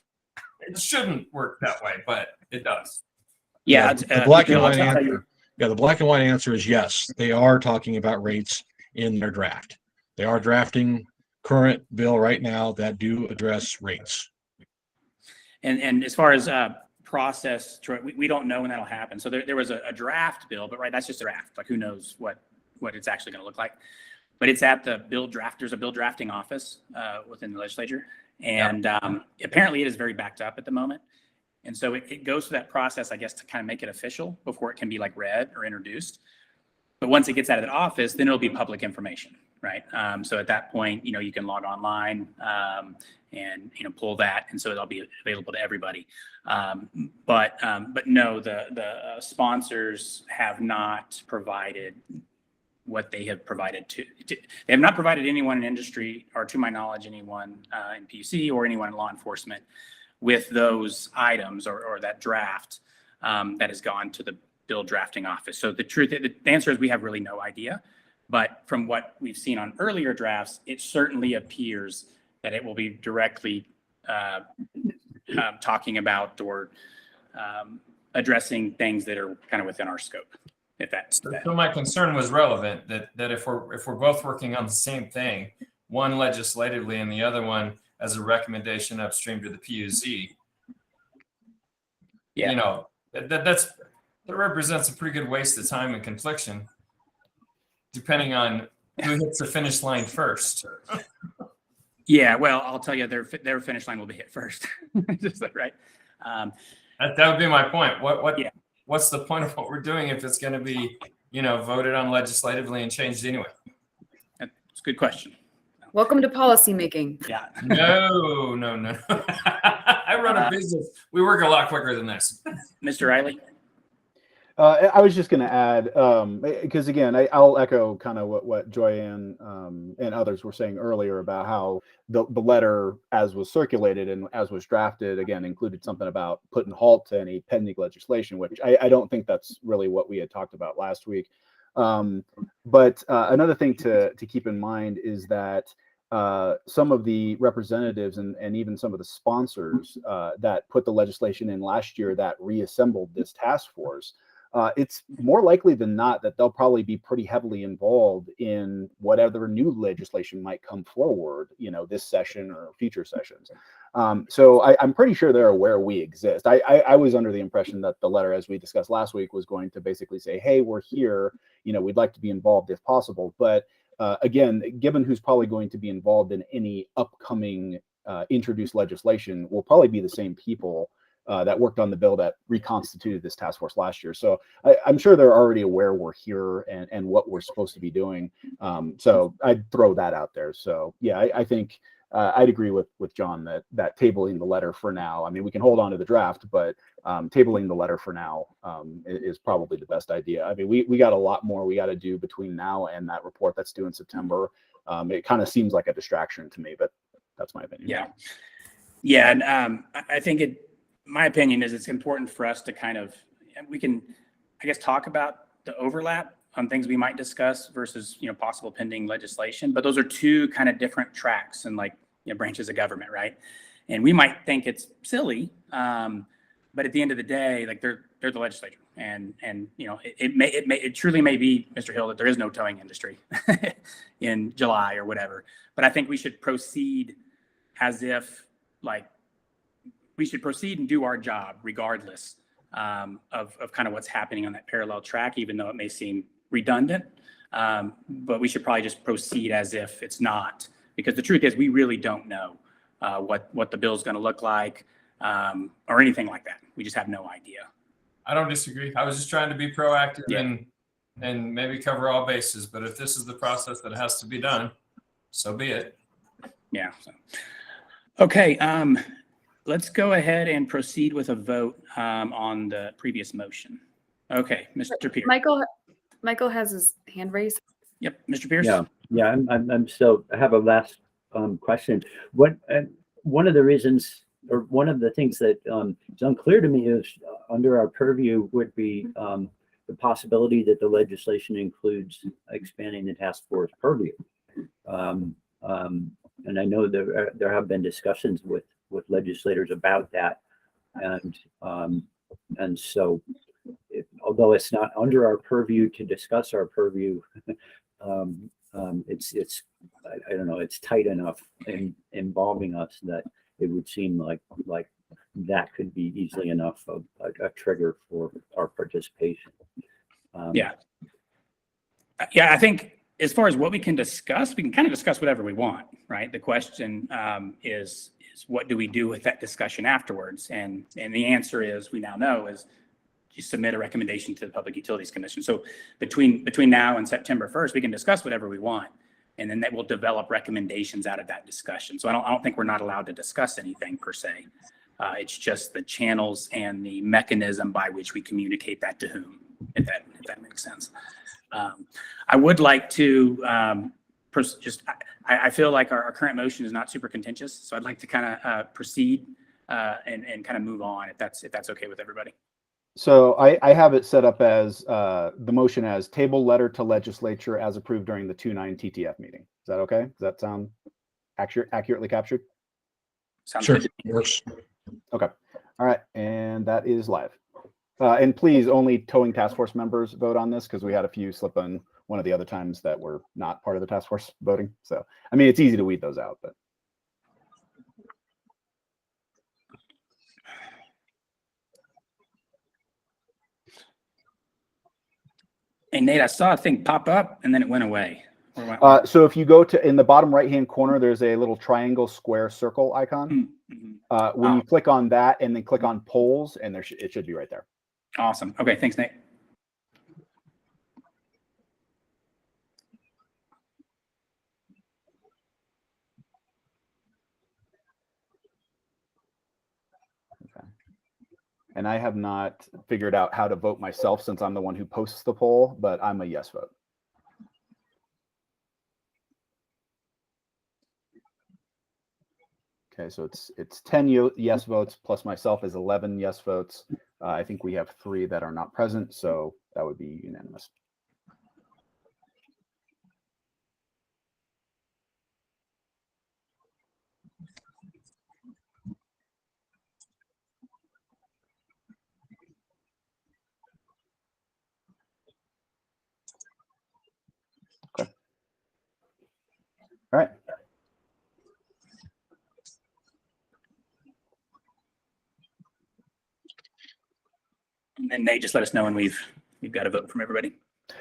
it shouldn't work that way, but it does. Yeah, The black and Bill, I'll white tell you- answer. Yeah, the black and white answer is yes. They are talking about rates in their draft. They are drafting current bill right now that do address rates. And as far as process, Troy, we don't know when that'll happen. So there was a draft bill, but right, that's just a draft. Like, who knows what it's actually going to look like? But it's at the bill draft. There's a bill drafting office within the legislature, and apparently it is very backed up at the moment. And so it goes through that process, I guess, to kind of make it official before it can be like read or introduced. But once it gets out of the office, then it'll be public information, right? So at that point, you know, you can log online and, you know, pull that, and so it'll be available to everybody. But no, the sponsors have not provided what they have provided to they have not provided anyone in industry, or to my knowledge, anyone in PUC or anyone in law enforcement with those items or that draft that has gone to the bill drafting office. So the answer is we have really no idea. But from what we've seen on earlier drafts, it certainly appears that it will be directly talking about or addressing things that are kind of within our scope. If that's So my concern was relevant, that if we're both working on the same thing, one legislatively and the other one as a recommendation upstream to the PUC, Yeah. you know, that represents a pretty good waste of time and confliction, depending on who hits the finish line first. Yeah, well, I'll tell you, their finish line will be hit first. Just right. That would be my point. Yeah. What's the point of what we're doing if it's going to be, you know, voted on legislatively and changed anyway? That's a good question. Welcome to policymaking. Yeah. No. I run a business. We work a lot quicker than this. Mr. Riley? I was just going to add, because again, I'll echo kind of what Joyanne and others were saying earlier about how the letter, as was circulated and as was drafted, again, included something about putting halt to any pending legislation, which I don't think that's really what we had talked about last week. But another thing to keep in mind is that some of the representatives and even some of the sponsors that put the legislation in last year that reassembled this task force, it's more likely than not that they'll probably be pretty heavily involved in whatever new legislation might come forward, you know, this session or future sessions. So I'm pretty sure they're aware we exist. I was under the impression that the letter, as we discussed last week, was going to basically say, hey, we're here, you know, we'd like to be involved if possible. But again, given who's probably going to be involved in any upcoming introduced legislation, will probably be the same people that worked on the bill that reconstituted this task force last year. So I'm sure they're already aware we're here and what we're supposed to be doing. So I'd throw that out there. So yeah, I think I'd agree with John that tabling the letter for now, I mean, we can hold on to the draft, but tabling the letter for now is probably the best idea. I mean, we got a lot more we got to do between now and that report that's due in September. It kind of seems like a distraction to me, but that's my opinion. Yeah. And I think my opinion is it's important for us to we can, I guess, talk about the overlap on things we might discuss versus, you know, possible pending legislation. But those are two kind of different tracks and, like, you know, branches of government, right? And we might think it's silly, but at the end of the day, like, they're the legislature, and you know, it truly may be, Mr. Hill, that there is no towing industry in July or whatever. But I think we should proceed as if, like, we should proceed and do our job regardless of kind of what's happening on that parallel track, even though it may seem redundant. But we should probably just proceed as if it's not, because the truth is we really don't know what the bill is going to look like or anything like that. We just have no idea. I don't disagree. I was just trying to be proactive Yeah. and maybe cover all bases. But if this is the process that has to be done, so be it. Yeah. So. Okay. Let's go ahead and proceed with a vote on the previous motion. Okay, Mr. Pierce. Michael has his hand raised. Yep, Mr. Pierce. Yeah. I'm still. I have a last question. What one of the reasons, or one of the things that is unclear to me is under our purview would be the possibility that the legislation includes expanding the task force purview. And I know there have been discussions with legislators about that, and so although it's not under our purview to discuss our purview, it's I don't know, it's tight enough in involving us that it would seem like that could be easily enough of a trigger for our participation. Yeah, I think as far as what we can discuss, we can kind of discuss whatever we want, right? The question is what do we do with that discussion afterwards? And the answer is, we now know, is you submit a recommendation to the Public Utilities Commission. So between now and September 1st, we can discuss whatever we want, and then that will develop recommendations out of that discussion. So I don't think we're not allowed to discuss anything per se. It's just the channels and the mechanism by which we communicate that to whom, if that makes sense. I would like to I feel like our current motion is not super contentious, so I'd like to kind of proceed and kind of move on if that's okay with everybody. So I have it set up as the motion as table letter to legislature as approved during the 2/9 TTF meeting. Is that okay? Does that sound accurately captured? Sounds Sure, good. works. Okay. All right. And that is live. And please, only towing task force members vote on this, because we had a few slip on one of the other times that were not part of the task force voting. So, I mean, it's easy to weed those out, but. Hey, Nate, I saw a thing pop up and then it went away. So if you go to, in the bottom right-hand corner, there's a little triangle square circle icon. When you click on that and then click on polls, and it should be right there. Awesome. Okay, thanks, Nate. Okay. And I have not figured out how to vote myself, since I'm the one who posts the poll, but I'm a yes vote. Okay, so it's 10 yes votes plus myself is 11 yes votes. I think we have 3 that are not present, so that would be unanimous. Okay. All right. And then Nate, just let us know when we've got a vote from everybody.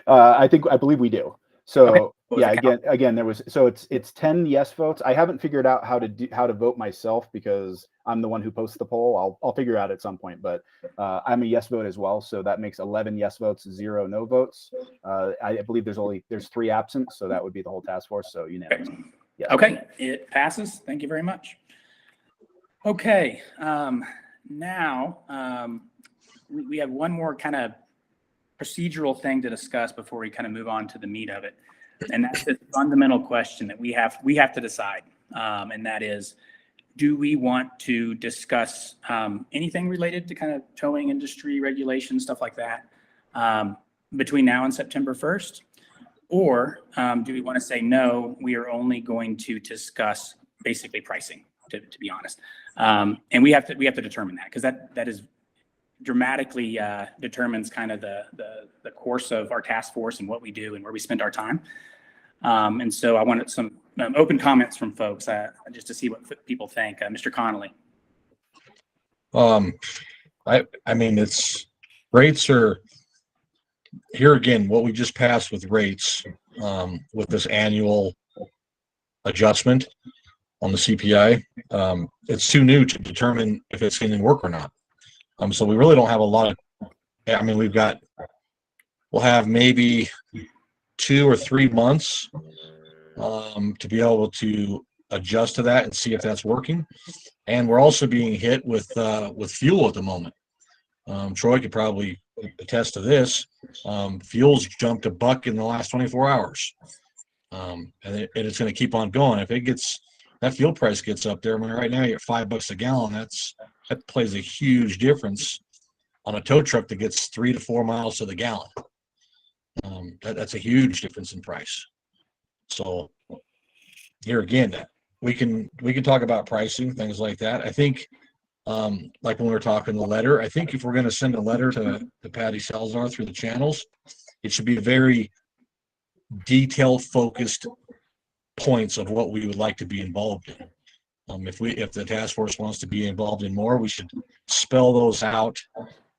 I believe we do. So Okay. What was yeah, the count? again, there was, so it's 10 yes votes. I haven't figured out how to vote myself, because I'm the one who posts the poll. I'll figure out at some point, but I'm a yes vote as well. So that makes 11 yes votes, 0 no votes. I believe there's 3 absent, so that would be the whole task force. So unanimous. Yes. Okay, it passes. Thank you very much. Okay, now we have one more kind of procedural thing to discuss before we kind of move on to the meat of it. And that's the fundamental question that we have to decide. And that is, do we want to discuss anything related to kind of towing industry regulation, stuff like that, between now and September 1st? Or do we want to say, no, we are only going to discuss basically pricing, to be honest? And we have to determine that, because that is dramatically determines kind of the course of our task force and what we do and where we spend our time. And so I wanted some open comments from folks just to see what people think. Mr. Connolly. I mean, rates are here again, what we just passed with rates, with this annual adjustment on the CPI. It's too new to determine if it's going to work or not. So we really don't have a lot of I mean, we'll have maybe 2 or 3 months to be able to adjust to that and see if that's working. And we're also being hit with fuel at the moment. Troy could probably attest to this. Fuel's jumped $1 in the last 24 hours. And it's going to keep on going. If that fuel price gets up there, I mean, right now you're at $5 a gallon. That plays a huge difference on a tow truck that gets 3 to 4 miles to the gallon. That's a huge difference in price. So here again, we can talk about pricing, things like that. I think, like when we were talking the letter, I think if we're going to send a letter to Patty Salzar through the channels, it should be very detail focused points of what we would like to be involved in. If the task force wants to be involved in more, we should spell those out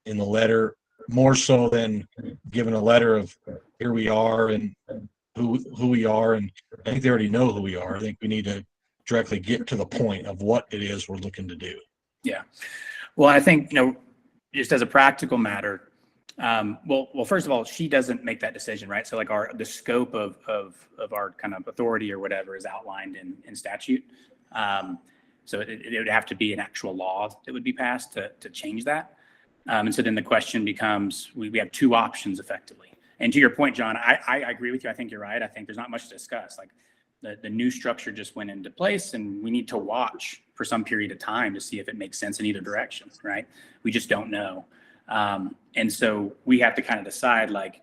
in the letter more so than giving a letter of here we are and who we are. And I think they already know who we are. I think we need to directly get to the point of what it is we're looking to do. Yeah. Well, I think, just as a practical matter, well, first of all, she doesn't make that decision, right? So like the scope of our kind of authority or whatever is outlined in statute. So it would have to be an actual law that would be passed to change that. And so then the question becomes, we have 2 options effectively. And to your point, John, I agree with you. I think you're right. I think there's not much to discuss. Like the new structure just went into place, and we need to watch for some period of time to see if it makes sense in either direction, right? We just don't know. And so we have to kind of decide, like,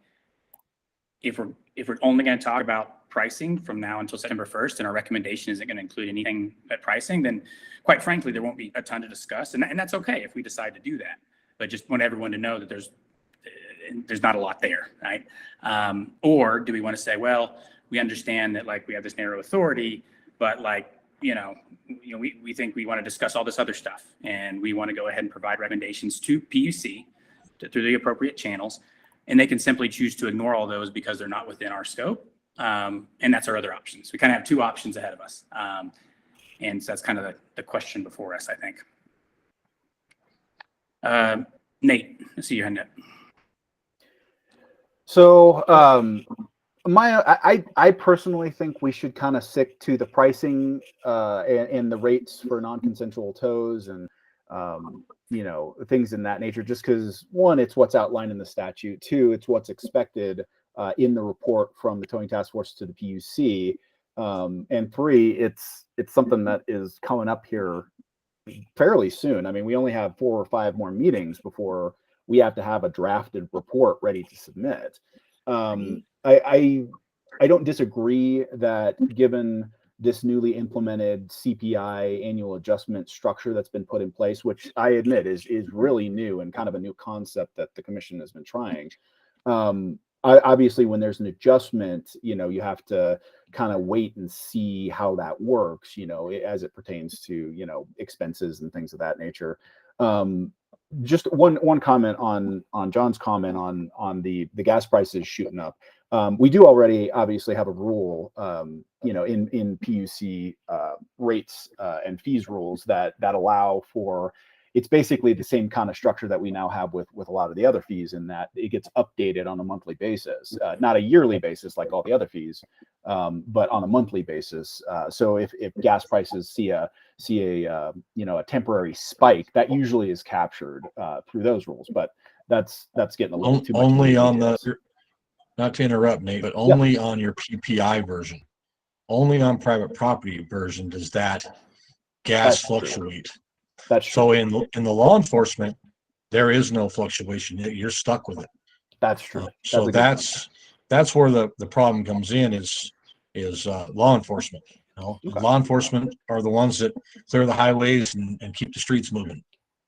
if we're only going to talk about pricing from now until September 1st, and our recommendation isn't going to include anything but pricing, then quite frankly, there won't be a ton to discuss. And that's okay if we decide to do that. But just want everyone to know that there's not a lot there, right? Or do we want to say, well, we understand that like we have this narrow authority, but like, we think we want to discuss all this other stuff, and we want to go ahead and provide recommendations to PUC through the appropriate channels, and they can simply choose to ignore all those because they're not within our scope. And that's our other options. We kind of have 2 options ahead of us. And so that's kind of the question before us, I think. Nate, I see your hand up. So I personally think we should kind of stick to the pricing and the rates for non-consensual tows and things in that nature, just because 1, it's what's outlined in the statute. 2, it's what's expected in the report from the towing task force to the PUC. And 3, it's something that is coming up here fairly soon. I mean, we only have 4 or 5 more meetings before we have to have a drafted report ready to submit. I don't disagree that given this newly implemented CPI annual adjustment structure that's been put in place, which I admit is really new and kind of a new concept that the commission has been trying. Obviously, when there's an adjustment, you have to kind of wait and see how that works, as it pertains to, expenses and things of that nature. Just one comment on John's comment on the gas prices shooting up. We do already obviously have a rule, in PUC rates and fees rules that allow for. It's basically the same kind of structure that we now have with a lot of the other fees, in that it gets updated on a monthly basis, not a yearly basis like all the other fees, but on a monthly basis. So if gas prices see a temporary spike, that usually is captured through those rules. But that's getting a little too much. Only on not to interrupt, Nate, but only on your PPI version. Only on private property version does that gas fluctuate. That's true. So in the law enforcement, there is no fluctuation. You're stuck with it. That's true. So that's where the problem comes in is law enforcement. Okay. Law enforcement are the ones that clear the highways and keep the streets moving.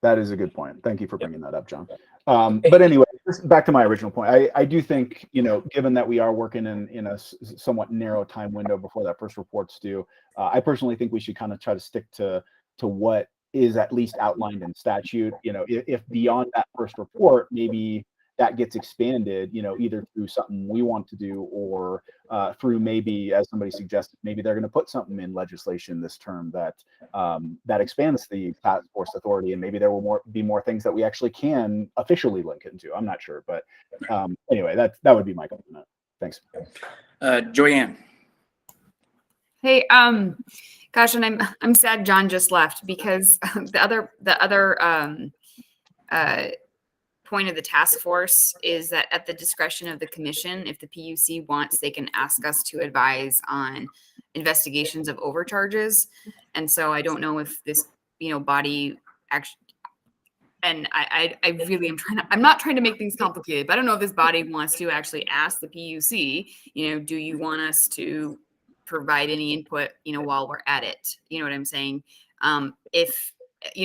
That is a good point. Thank you for bringing that up, John. But anyway, back to my original point. I do think, given that we are working in a somewhat narrow time window before that first report's due, I personally think we should kind of try to stick to what is at least outlined in statute. If beyond that first report, maybe that gets expanded, either through something we want to do or through maybe, as somebody suggested, maybe they're going to put something in legislation this term that expands the task force authority, and maybe there will be more things that we actually can officially link into. I'm not sure, but anyway, that would be my comment. Thanks. Joyanne. Hey, gosh, and I'm sad John just left, because the other point of the task force is that at the discretion of the commission, if the PUC wants, they can ask us to advise on investigations of overcharges. And so I don't know if this, body actually, and I really am I'm not trying to make things complicated, but I don't know if this body wants to actually ask the PUC, do you want us to provide any input, while we're at it? You know what I'm saying? If,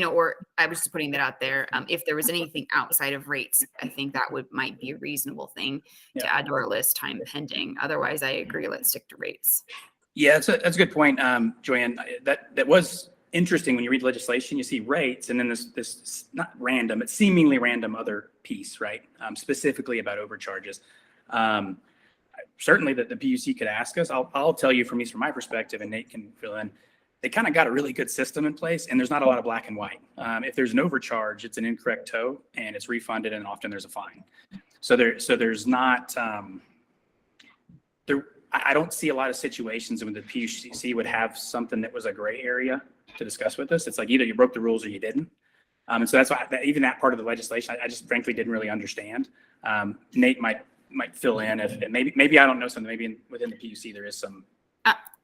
or I was just putting that out there. If there was anything outside of rates, I think that might be a reasonable thing to add to our list, time pending. Otherwise, I agree. Let's stick to rates. Yeah, that's a good point, Joanne. That was interesting. When you read legislation, you see rates, and then this not random, it's seemingly random other piece, right? Specifically about overcharges. Certainly that the PUC could ask us. I'll tell you from my perspective, and Nate can fill in. They kind of got a really good system in place, and there's not a lot of black and white. If there's an overcharge, it's an incorrect tow, and it's refunded, and often there's a fine. So there's not I don't see a lot of situations when the PUC would have something that was a gray area to discuss with us. It's like either you broke the rules or you didn't. And so that's why even that part of the legislation, I just frankly didn't really understand. Nate might fill in if maybe I don't know something. Maybe within the PUC there is some.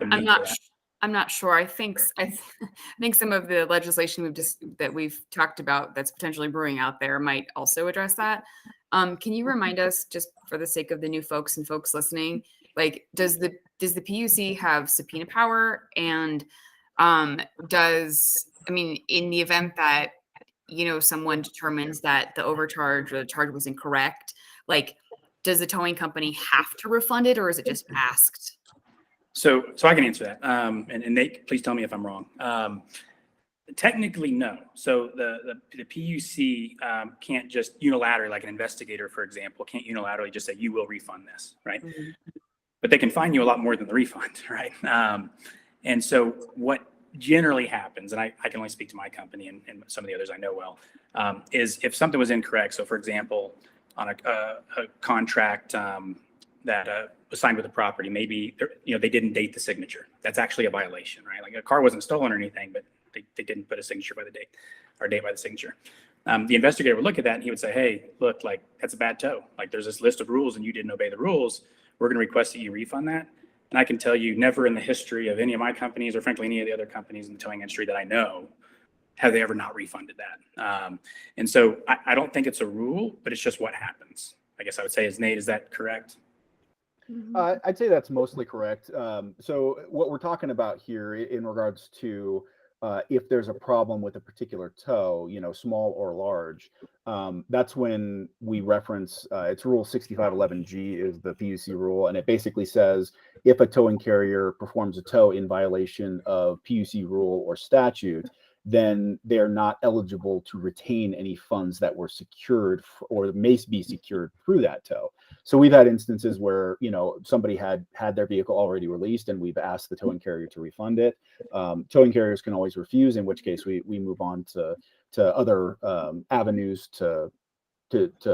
I'm not sure. I think some of the legislation we've talked about that's potentially brewing out there might also address that. Can you remind us, just for the sake of the new folks and folks listening, like does the PUC have subpoena power? And in the event that someone determines that the overcharge or the charge was incorrect, like does the towing company have to refund it, or is it just asked? So I can answer that. And Nate, please tell me if I'm wrong. Technically, no. So the PUC can't just unilaterally, like an investigator, for example, can't unilaterally just say, you will refund this, right? Mm-hmm. But they can fine you a lot more than the refund, right? And so what generally happens, and I can only speak to my company and some of the others I know well, is if something was incorrect. So for example, on a contract that was signed with the property, maybe they didn't date the signature. That's actually a violation, right? Like a car wasn't stolen or anything, but they didn't put a signature by the date or date by the signature. The investigator would look at that and he would say, hey, look, like that's a bad tow. Like there's this list of rules and you didn't obey the rules. We're going to request that you refund that. And I can tell you, never in the history of any of my companies, or frankly any of the other companies in the towing industry that I know, have they ever not refunded that. And so I don't think it's a rule, but it's just what happens. I guess I would say, is that correct? I'd say that's mostly correct. So what we're talking about here in regards to if there's a problem with a particular tow, small or large, that's when we reference, it's Rule 6511G is the PUC rule. And it basically says if a towing carrier performs a tow in violation of PUC rule or statute, then they're not eligible to retain any funds that were secured or may be secured through that tow. So we've had instances where, somebody had their vehicle already released and we've asked the towing carrier to refund it. Towing carriers can always refuse, in which case we move on to other avenues to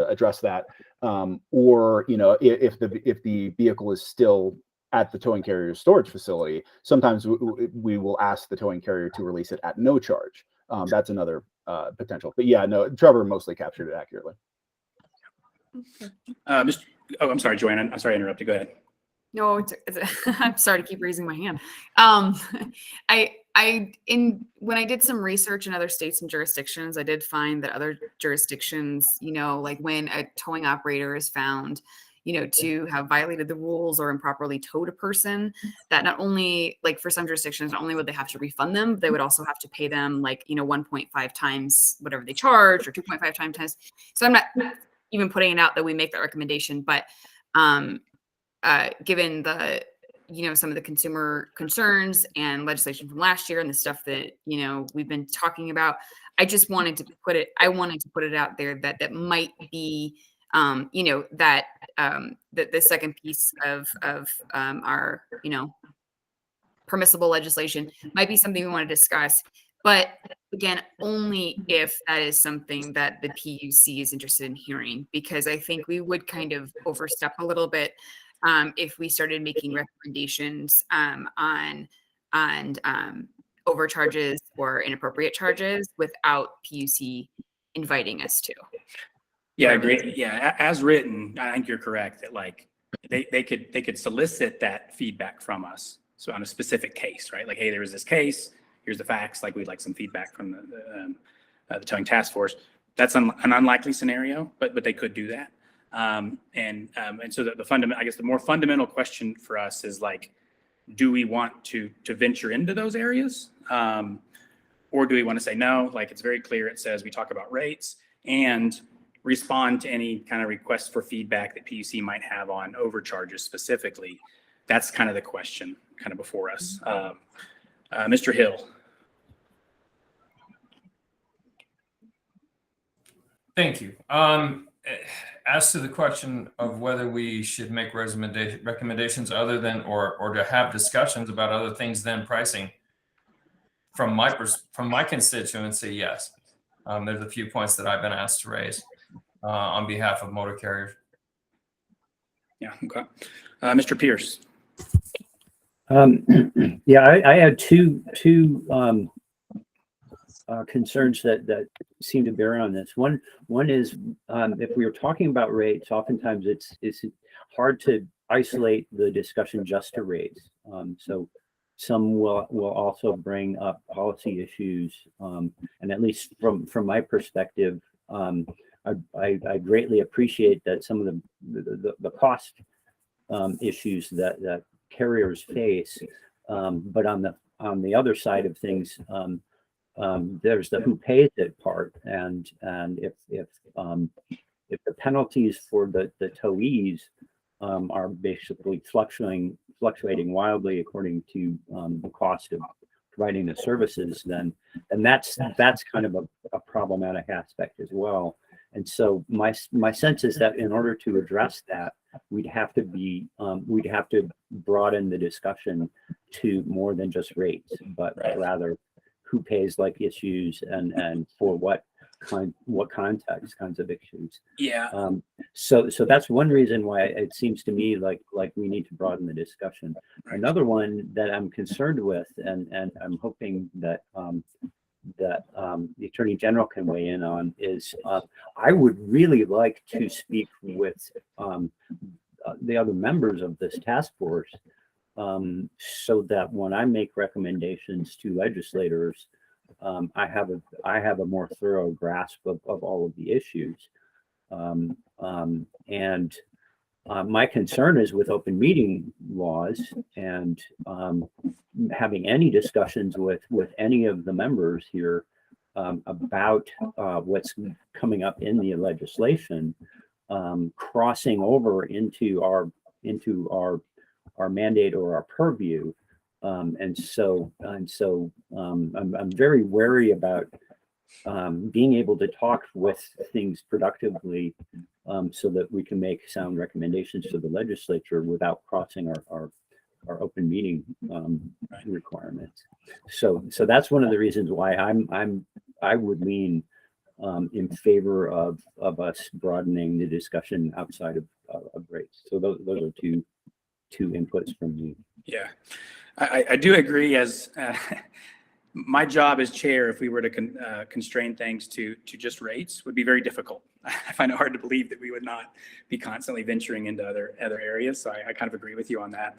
address that. Or, if the vehicle is still at the towing carrier's storage facility, sometimes we will ask the towing carrier to release it at no charge. That's another potential. But yeah, no, Trevor mostly captured it accurately. I'm sorry, Joanne. I'm sorry I interrupted. Go ahead. No, I'm sorry to keep raising my hand. When I did some research in other states and jurisdictions, I did find that other jurisdictions, like when a towing operator is found, to have violated the rules or improperly towed a person, that not only, like for some jurisdictions, not only would they have to refund them, they would also have to pay them 1.5 times whatever they charge, or 2.5 times. So I'm not even putting it out that we make that recommendation, but given the some of the consumer concerns and legislation from last year and the stuff that we've been talking about, I just wanted to put it out there that might be that the second piece of our permissible legislation might be something we want to discuss. But again, only if that is something that the PUC is interested in hearing, because I think we would kind of overstep a little bit if we started making recommendations on overcharges or inappropriate charges without PUC inviting us to. Yeah, I agree. Yeah, as written, I think you're correct that like they could solicit that feedback from us. So on a specific case, right? Like, hey, there was this case. Here's the facts. Like, we'd like some feedback from the towing task force. That's an unlikely scenario, but they could do that. And so the fundamental, I guess, the more fundamental question for us is like, do we want to venture into those areas, or do we want to say no? Like, it's very clear. It says we talk about rates and respond to any kind of requests for feedback that PUC might have on overcharges specifically. That's kind of the question kind of before us. Mr. Hill. Thank you. As to the question of whether we should make recommendations other than or to have discussions about other things than pricing, from my constituency, yes. There's a few points that I've been asked to raise on behalf of motor carriers. Yeah. Okay. Mr. Pierce. Yeah, I had two concerns that seem to bear on this. One is if we are talking about rates, oftentimes it's hard to isolate the discussion just to rates. So some will also bring up policy issues, and at least from my perspective, I greatly appreciate that some of the cost issues that carriers face, but on the other side of things, there's the who pays it part, and if the penalties for the towees are basically fluctuating wildly according to the cost of providing the services, then that's kind of a problematic aspect as well. And so my sense is that in order to address that, we'd have to broaden the discussion to more than just rates, but rather who pays like issues and for what context kinds of issues. Yeah. So that's one reason why it seems to me like we need to broaden the discussion. Right. Another one that I'm concerned with, and I'm hoping that the Attorney General can weigh in on, is I would really like to speak with the other members of this task force, so that when I make recommendations to legislators, I have a more thorough grasp of all of the issues. My concern is with open meeting laws and having any discussions with any of the members here about what's coming up in the legislation, crossing over into our mandate or our purview. And so I'm very wary about being able to talk with things productively, so that we can make sound recommendations to the legislature without crossing our open meeting requirements. So that's one of the reasons why I would lean in favor of us broadening the discussion outside of rates. So those are two inputs from me. Yeah, I do agree. As my job as chair, if we were to constrain things to just rates, would be very difficult. I find it hard to believe that we would not be constantly venturing into other areas. So I kind of agree with you on that.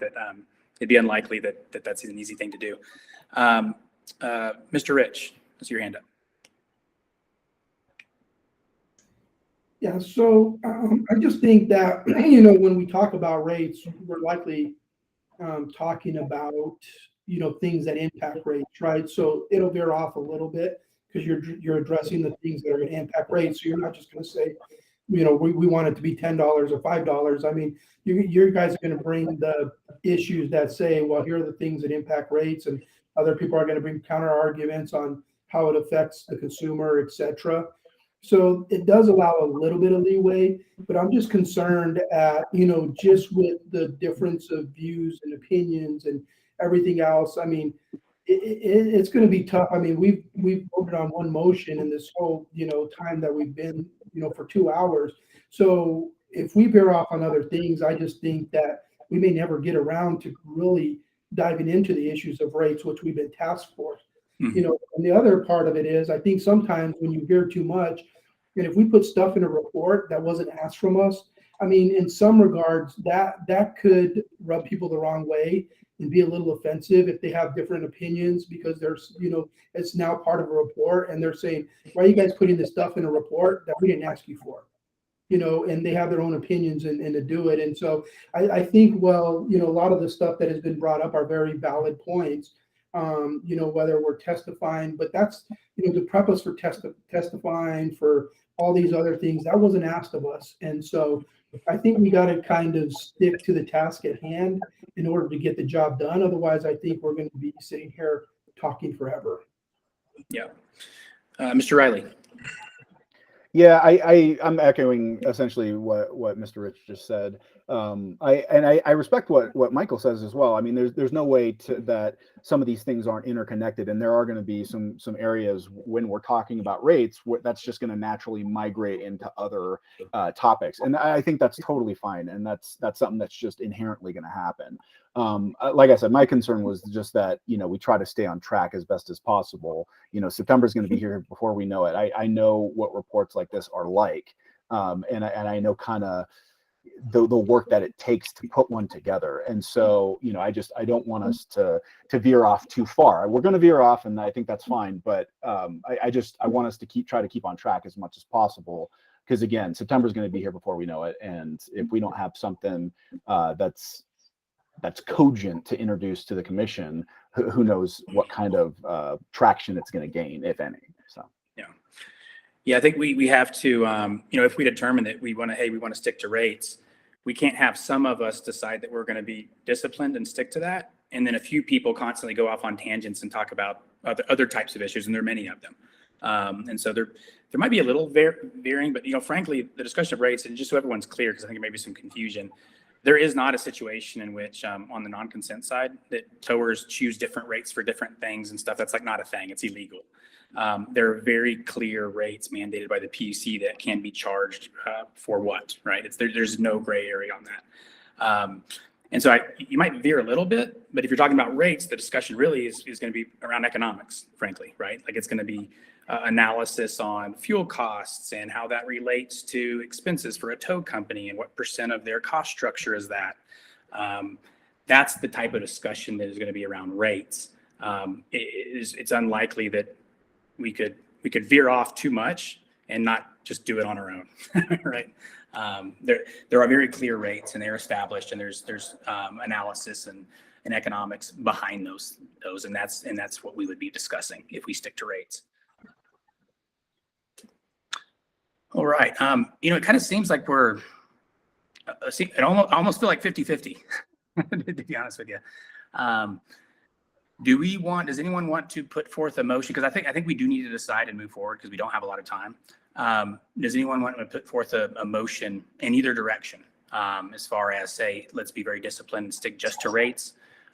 It'd be unlikely that that's an easy thing to do. Mr. Rich, that's your hand up. Yeah, so I just think that, when we talk about rates, we're likely talking about, things that impact rates, right? So it'll veer off a little bit because you're addressing the things that are going to impact rates. So you're not just going to say, we want it to be $10 or $5. I mean, you guys are going to bring the issues that say, well, here are the things that impact rates, and other people are going to bring counter arguments on how it affects the consumer, et cetera. So it does allow a little bit of leeway, but I'm just concerned at, just with the difference of views and opinions and everything else. I mean, it's going to be tough. I mean, we've voted on one motion in this whole, time that we've been, for 2 hours. So if we veer off on other things, I just think that we may never get around to really diving into the issues of rates, which we've been tasked for. Mhm. And the other part of it is, I think sometimes when you veer too much, and if we put stuff in a report that wasn't asked from us, I mean, in some regards, that could rub people the wrong way and be a little offensive if they have different opinions, because there's, it's now part of a report and they're saying, why are you guys putting this stuff in a report that we didn't ask you for? And they have their own opinions and to do it. And so I think, well, a lot of the stuff that has been brought up are very valid points. Whether we're testifying, but that's, to prep us for testifying for all these other things, that wasn't asked of us. And so I think we got to kind of stick to the task at hand in order to get the job done. Otherwise, I think we're going to be sitting here talking forever. Yeah. Mr. Riley. Yeah, I'm echoing essentially what Mr. Rich just said. I respect what Michael says as well. I mean, there's no way that some of these things aren't interconnected, and there are going to be some areas when we're talking about rates that's just going to naturally migrate into other topics, and I think that's totally fine, and that's something that's just inherently going to happen. Like I said, my concern was just that, we try to stay on track as best as possible. September is going to be here before we know it. I know what reports like this are like. And I know kind of the work that it takes to put one together. And so, I don't want us to veer off too far. We're going to veer off, and I think that's fine. But I want us to try to keep on track as much as possible. Because again, September is going to be here before we know it. And if we don't have something that's cogent to introduce to the commission, who knows what kind of traction it's going to gain, if any. So yeah, I think we have to, if we determine that we want to stick to rates, we can't have some of us decide that we're going to be disciplined and stick to that, and then a few people constantly go off on tangents and talk about other types of issues, and there are many of them. And so there might be a little varying, but frankly, the discussion of rates, and just so everyone's clear, because I think there may be some confusion, there is not a situation in which on the non-consent side that towers choose different rates for different things and stuff. That's not a thing. It's illegal. There are very clear rates mandated by the PUC that can be charged for what, right? There's no gray area on that. And so you might veer a little bit, but if you're talking about rates, the discussion really is going to be around economics, frankly, right? It's going to be analysis on fuel costs and how that relates to expenses for a tow company and what % of their cost structure is that. That's the type of discussion that is going to be around rates. It's unlikely that we could veer off too much and not just do it on our own, right? There are very clear rates, and they're established, and there's analysis and economics behind those, and that's what we would be discussing if we stick to rates. All right. It kind of seems like we're, I almost feel like 50-50, to be honest with you. Does anyone want to put forth a motion? Because I think we do need to decide and move forward because we don't have a lot of time. Does anyone want to put forth a motion in either direction, as far as say, let's be very disciplined and stick just to rates?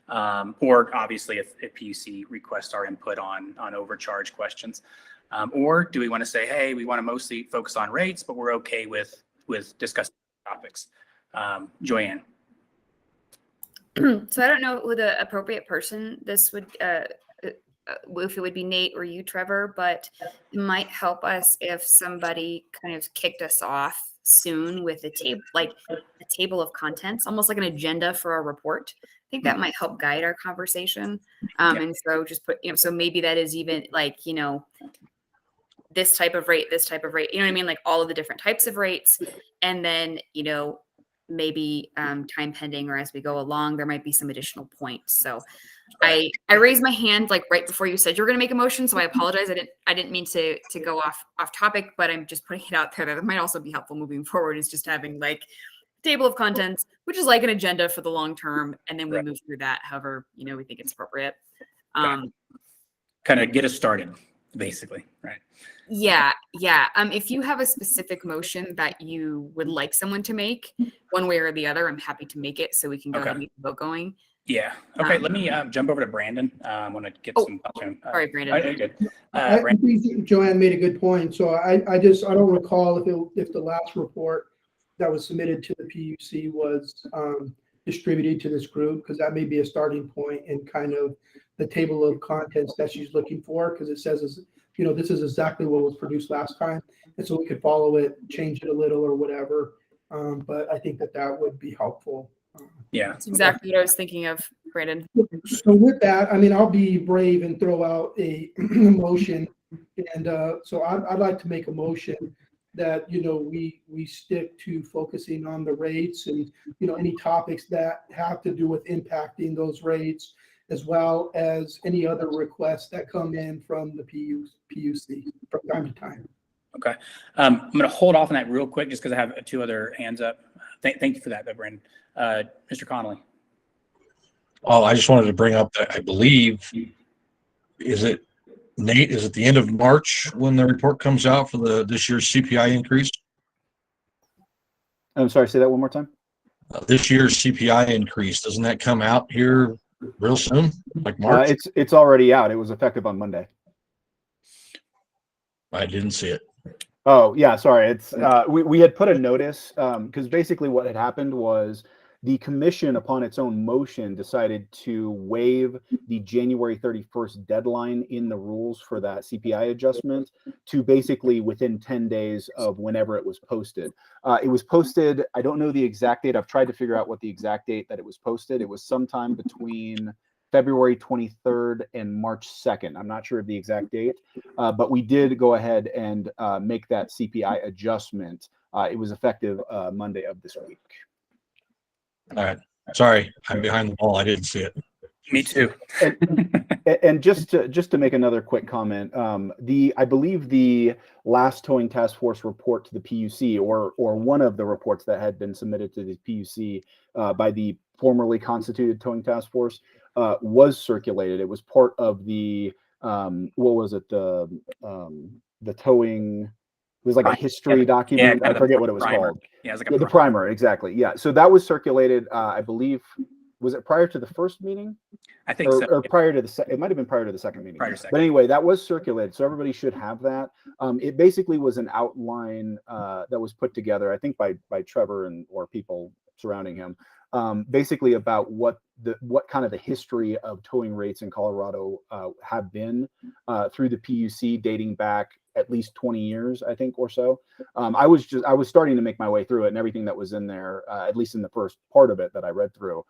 Or obviously if PUC requests our input on overcharge questions. Or do we want to say, hey, we want to mostly focus on rates, but we're okay with discussing topics? Joanne. So I don't know who the appropriate person this would, if it would be Nate or you, Trevor, but it might help us if somebody kind of kicked us off soon with a table of contents, almost like an agenda for our report. I think that might help guide our conversation. And so just put, so maybe that is even this type of rate, you know what I mean? Like all of the different types of rates. And then, maybe time pending or as we go along, there might be some additional points. So I raised my hand right before you said you were going to make a motion. So I apologize. I didn't mean to go off topic, but I'm just putting it out there that it might also be helpful moving forward is just having table of contents, which is like an agenda for the long term. And then we move through that however, we think it's appropriate. Kind of get us started. basically, right? Yeah. If you have a specific motion that you would like someone to make, one way or the other, I'm happy to make it so we can go ahead and get the vote going. Yeah. Okay. Let me jump over to Brandon. I want to get some thoughts from him. Sorry, Brandon. Good. I Brandon. think Joanne made a good point. So I don't recall if the last report that was submitted to the PUC was distributed to this group, because that may be a starting point in kind of the table of contents that she's looking for, because it says, this is exactly what was produced last time. And so we could follow it, change it a little or whatever. But I think that would be helpful. Yeah. That's exactly what I was thinking of, Brandon. So with that, I mean, I'll be brave and throw out a motion. And so I'd like to make a motion that, we stick to focusing on the rates and, any topics that have to do with impacting those rates, as well as any other requests that come in from the PUC from time to time. Okay. I'm going to hold off on that real quick just because I have two other hands up. Thank you for that, though, Brandon. Mr. Connolly. Oh, I just wanted to bring up that I believe, Nate, is it the end of March when the report comes out for this year's CPI increase? I'm sorry, say that one more time. This year's CPI increase, doesn't that come out here real soon, like March? It's already out. It was effective on Monday. I didn't see it. Oh yeah, sorry. It's we had put a notice because basically what had happened was the commission, upon its own motion, decided to waive the January 31st deadline in the rules for that CPI adjustment to basically within 10 days of whenever it was posted. It was posted, I don't know the exact date. I've tried to figure out what the exact date that it was posted. It was sometime between February 23rd and March 2nd. I'm not sure of the exact date, but we did go ahead and make that CPI adjustment. It was effective Monday of this week. All right. Sorry, I'm behind the ball. I didn't see it. Me too. And just to make another quick comment, I believe the last towing task force report to the PUC, or one of the reports that had been submitted to the PUC by the formerly constituted towing task force, was circulated. It was part of the what was it, the towing. It was like a history document. I forget what it was called. Yeah, it was like the primer, exactly. Yeah, so that was circulated. I believe, was it prior to the first meeting? I think so. Or prior to it might have been prior to the second meeting. Prior to second. But anyway, that was circulated, so everybody should have that. It basically was an outline that was put together, I think, by Trevor or people surrounding him, basically about what kind of the history of towing rates in Colorado have been through the PUC, dating back at least 20 years, I think, or so. I was starting to make my way through it, and everything that was in there, at least in the first part of it that I read through,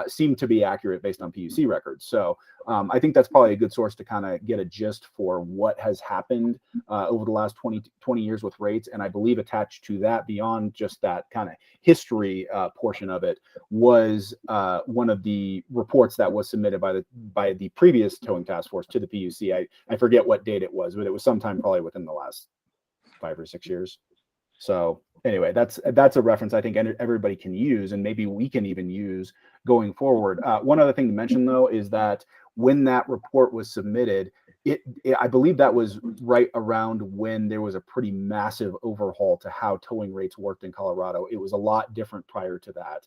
seemed to be accurate based on PUC records. So I think that's probably a good source to kind of get a gist for what has happened over the last 20 years with rates. And I believe attached to that, beyond just that kind of history portion of it, was one of the reports that was submitted by the previous towing task force to the PUC. I forget what date it was, but it was sometime probably within the last 5 or 6 years. So anyway, that's a reference I think everybody can use, and maybe we can even use going forward. One other thing to mention, though, is that when that report was submitted, I believe that was right around when there was a pretty massive overhaul to how towing rates worked in Colorado. It was a lot different prior to that.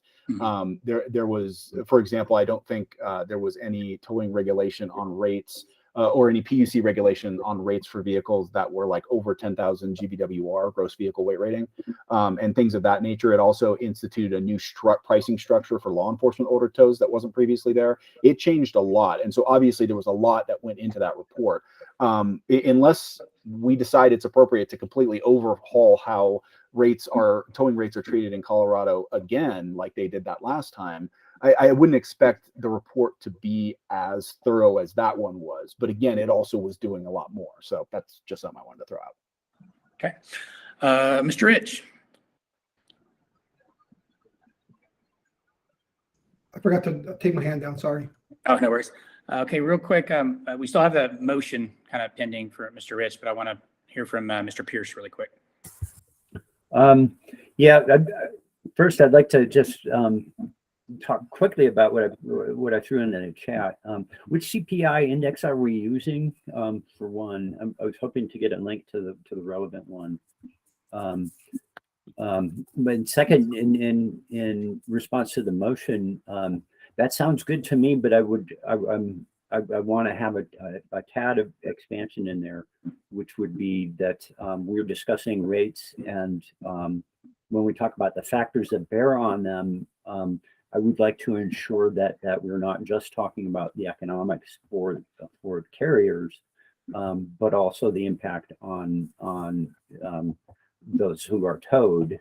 There was, for example, I don't think there was any towing regulation on rates or any PUC regulation on rates for vehicles that were like over 10,000 GVWR, gross vehicle weight rating, and things of that nature. It also instituted a new pricing structure for law enforcement order tows that wasn't previously there. It changed a lot. And so obviously there was a lot that went into that report. Unless we decide it's appropriate to completely overhaul how towing rates are treated in Colorado again, like they did that last time, I wouldn't expect the report to be as thorough as that one was. But again, it also was doing a lot more. So that's just something I wanted to throw out. Okay. Mr. Rich. I forgot to take my hand down. Sorry. Oh, no worries. Okay, real quick. We still have the motion kind of pending for Mr. Rich, but I want to hear from Mr. Pierce really quick. First, I'd like to just talk quickly about what I threw in the chat. Which CPI index are we using? For one, I was hoping to get a link to the relevant one. But second, in response to the motion, that sounds good to me. But I want to have a tad of expansion in there, which would be that we're discussing rates, and when we talk about the factors that bear on them, I would like to ensure that we're not just talking about the economics for carriers, but also the impact on those who are towed,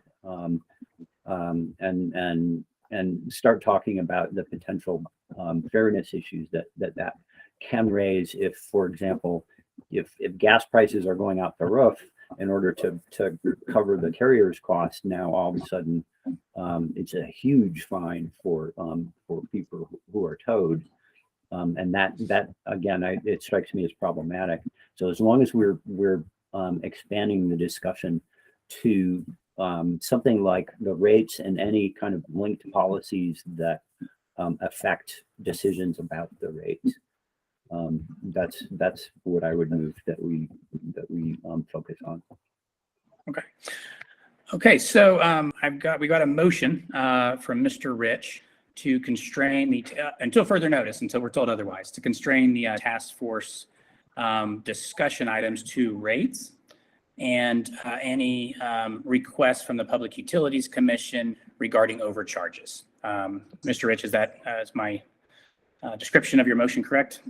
and start talking about the potential fairness issues that can raise if, for example, if gas prices are going out the roof in order to cover the carrier's costs. Now all of a sudden it's a huge fine for people who are towed, and that again, it strikes me as problematic. So as long as we're expanding the discussion to something like the rates and any kind of linked policies that affect decisions about the rates, that's what I would move that we focus on. Okay. So we got a motion from Mr. Rich to constrain the until further notice, until we're told otherwise, to constrain the task force discussion items to rates and any requests from the Public Utilities Commission regarding overcharges. Mr. Rich, is my description of your motion correct?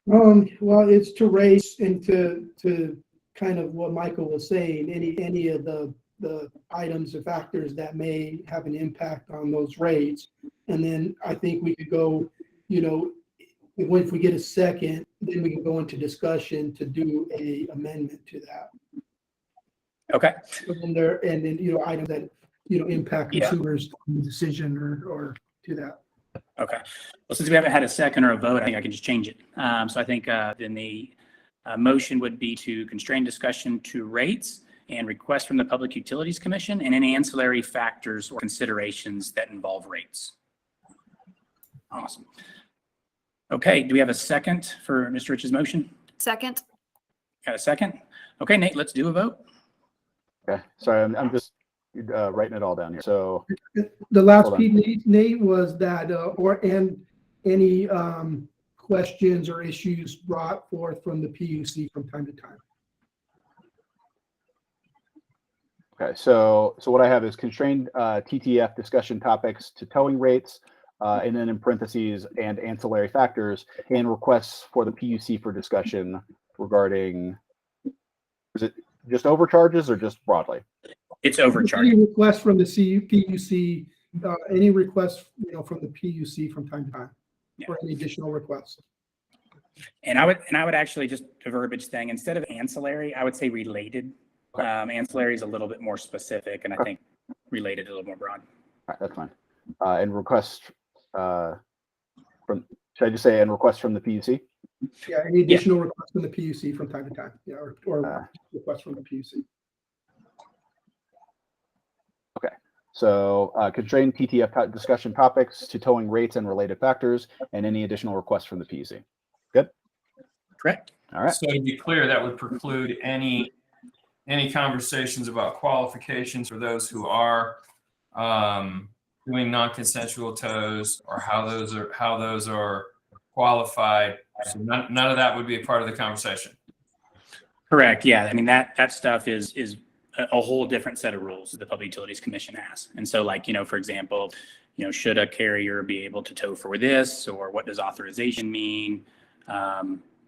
Well, it's to raise and to kind of what Michael was saying, any of the items or factors that may have an impact on those rates. And then I think we could go, if we get a second, then we can go into discussion to do a amendment to that. Okay. And then items that, impact consumers' decision or do that. Okay. Well, since we haven't had a second or a vote, I think I can just change it. So I think then the motion would be to constrain discussion to rates and requests from the Public Utilities Commission and any ancillary factors or considerations that involve rates. Awesome. Okay. Do we have a second for Mr. Rich's motion? Second. Got a second? Okay, Nate, let's do a vote. Okay, sorry, I'm just writing it all down here. So The last Hold on. piece, Nate, was that, and any questions or issues brought forth from the PUC from time to time. okay, so what I have is constrained TTF discussion topics to towing rates, and then in parentheses and ancillary factors and requests for the PUC for discussion regarding, is it just overcharges or just broadly? It's overcharged. Any requests from the PUC, any requests, from the PUC from time to time, for any additional requests. And I would actually, just a verbiage thing, instead of ancillary, I would say related. Ancillary is a little bit more specific, and I think related is a little more broad. All right, that's fine. And request should I just say and request from the PUC? Yeah, any additional requests from the PUC from time to time, or requests from the PUC. Okay, so constrain TTF discussion topics to towing rates and related factors and any additional requests from the PUC. Good? Correct. All right. So to be clear, that would preclude any conversations about qualifications for those who are doing non-consensual tows, or how those are qualified. So none of that would be a part of the conversation. Correct. Yeah. I mean, that stuff is a whole different set of rules that the Public Utilities Commission has. And so, like, for example, should a carrier be able to tow for this, or what does authorization mean?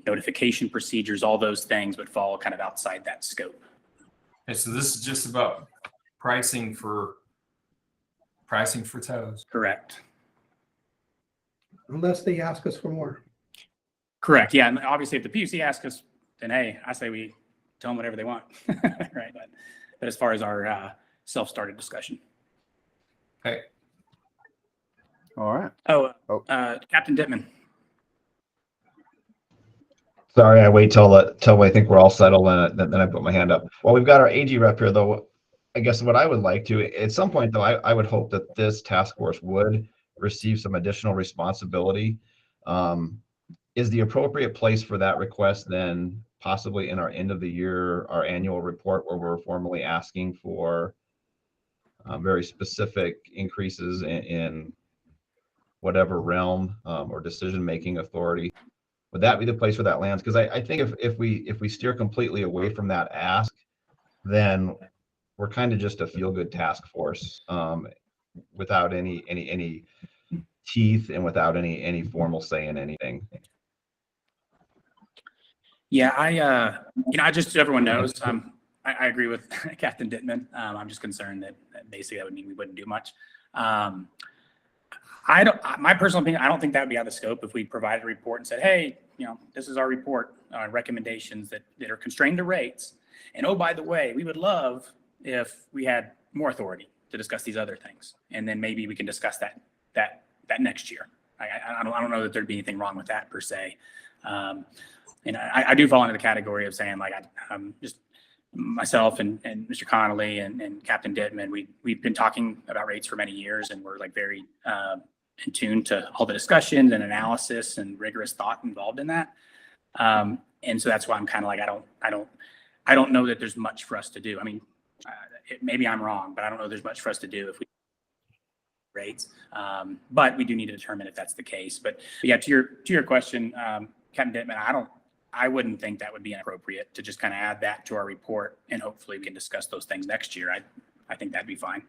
Notification procedures, all those things would fall kind of outside that scope. Okay, so this is just about pricing for tows. Correct. Unless they ask us for more. Correct. Yeah. And obviously, if the PUC asks us, then hey, I say we tell them whatever they want. Right. But as far as our self-started discussion. Okay. All right. Captain Dittman. Sorry, I wait till I think we're all settled, and then I put my hand up. Well, we've got our AG rep here, though. I guess what I would like to, at some point, though, I would hope that this task force would receive some additional responsibility. Is the appropriate place for that request then possibly in our end of the year, our annual report, where we're formally asking for very specific increases in whatever realm or decision-making authority? Would that be the place where that lands? Because I think if we steer completely away from that ask, then we're kind of just a feel-good task force without any teeth and without any formal say in anything. Yeah, I just, so everyone knows, I agree with Captain Dittman. I'm just concerned that basically that would mean we wouldn't do much. My personal opinion, I don't think that would be out of scope if we provided a report and said, hey, this is our report on recommendations that are constrained to rates. And oh, by the way, we would love if we had more authority to discuss these other things. And then maybe we can discuss that next year. I don't know that there'd be anything wrong with that per se. And I do fall into the category of saying, like, just myself and Mr. Connolly and Captain Dittman, we've been talking about rates for many years, and we're like very in tune to all the discussions and analysis and rigorous thought involved in that. And so that's why I'm kind of like, I don't know that there's much for us to do. I mean, maybe I'm wrong, but I don't know there's much for us to do if we rates. But we do need to determine if that's the case. But yeah, to your question, Captain Dittman, I wouldn't think that would be inappropriate to just kind of add that to our report, and hopefully we can discuss those things next year. I think that'd be fine.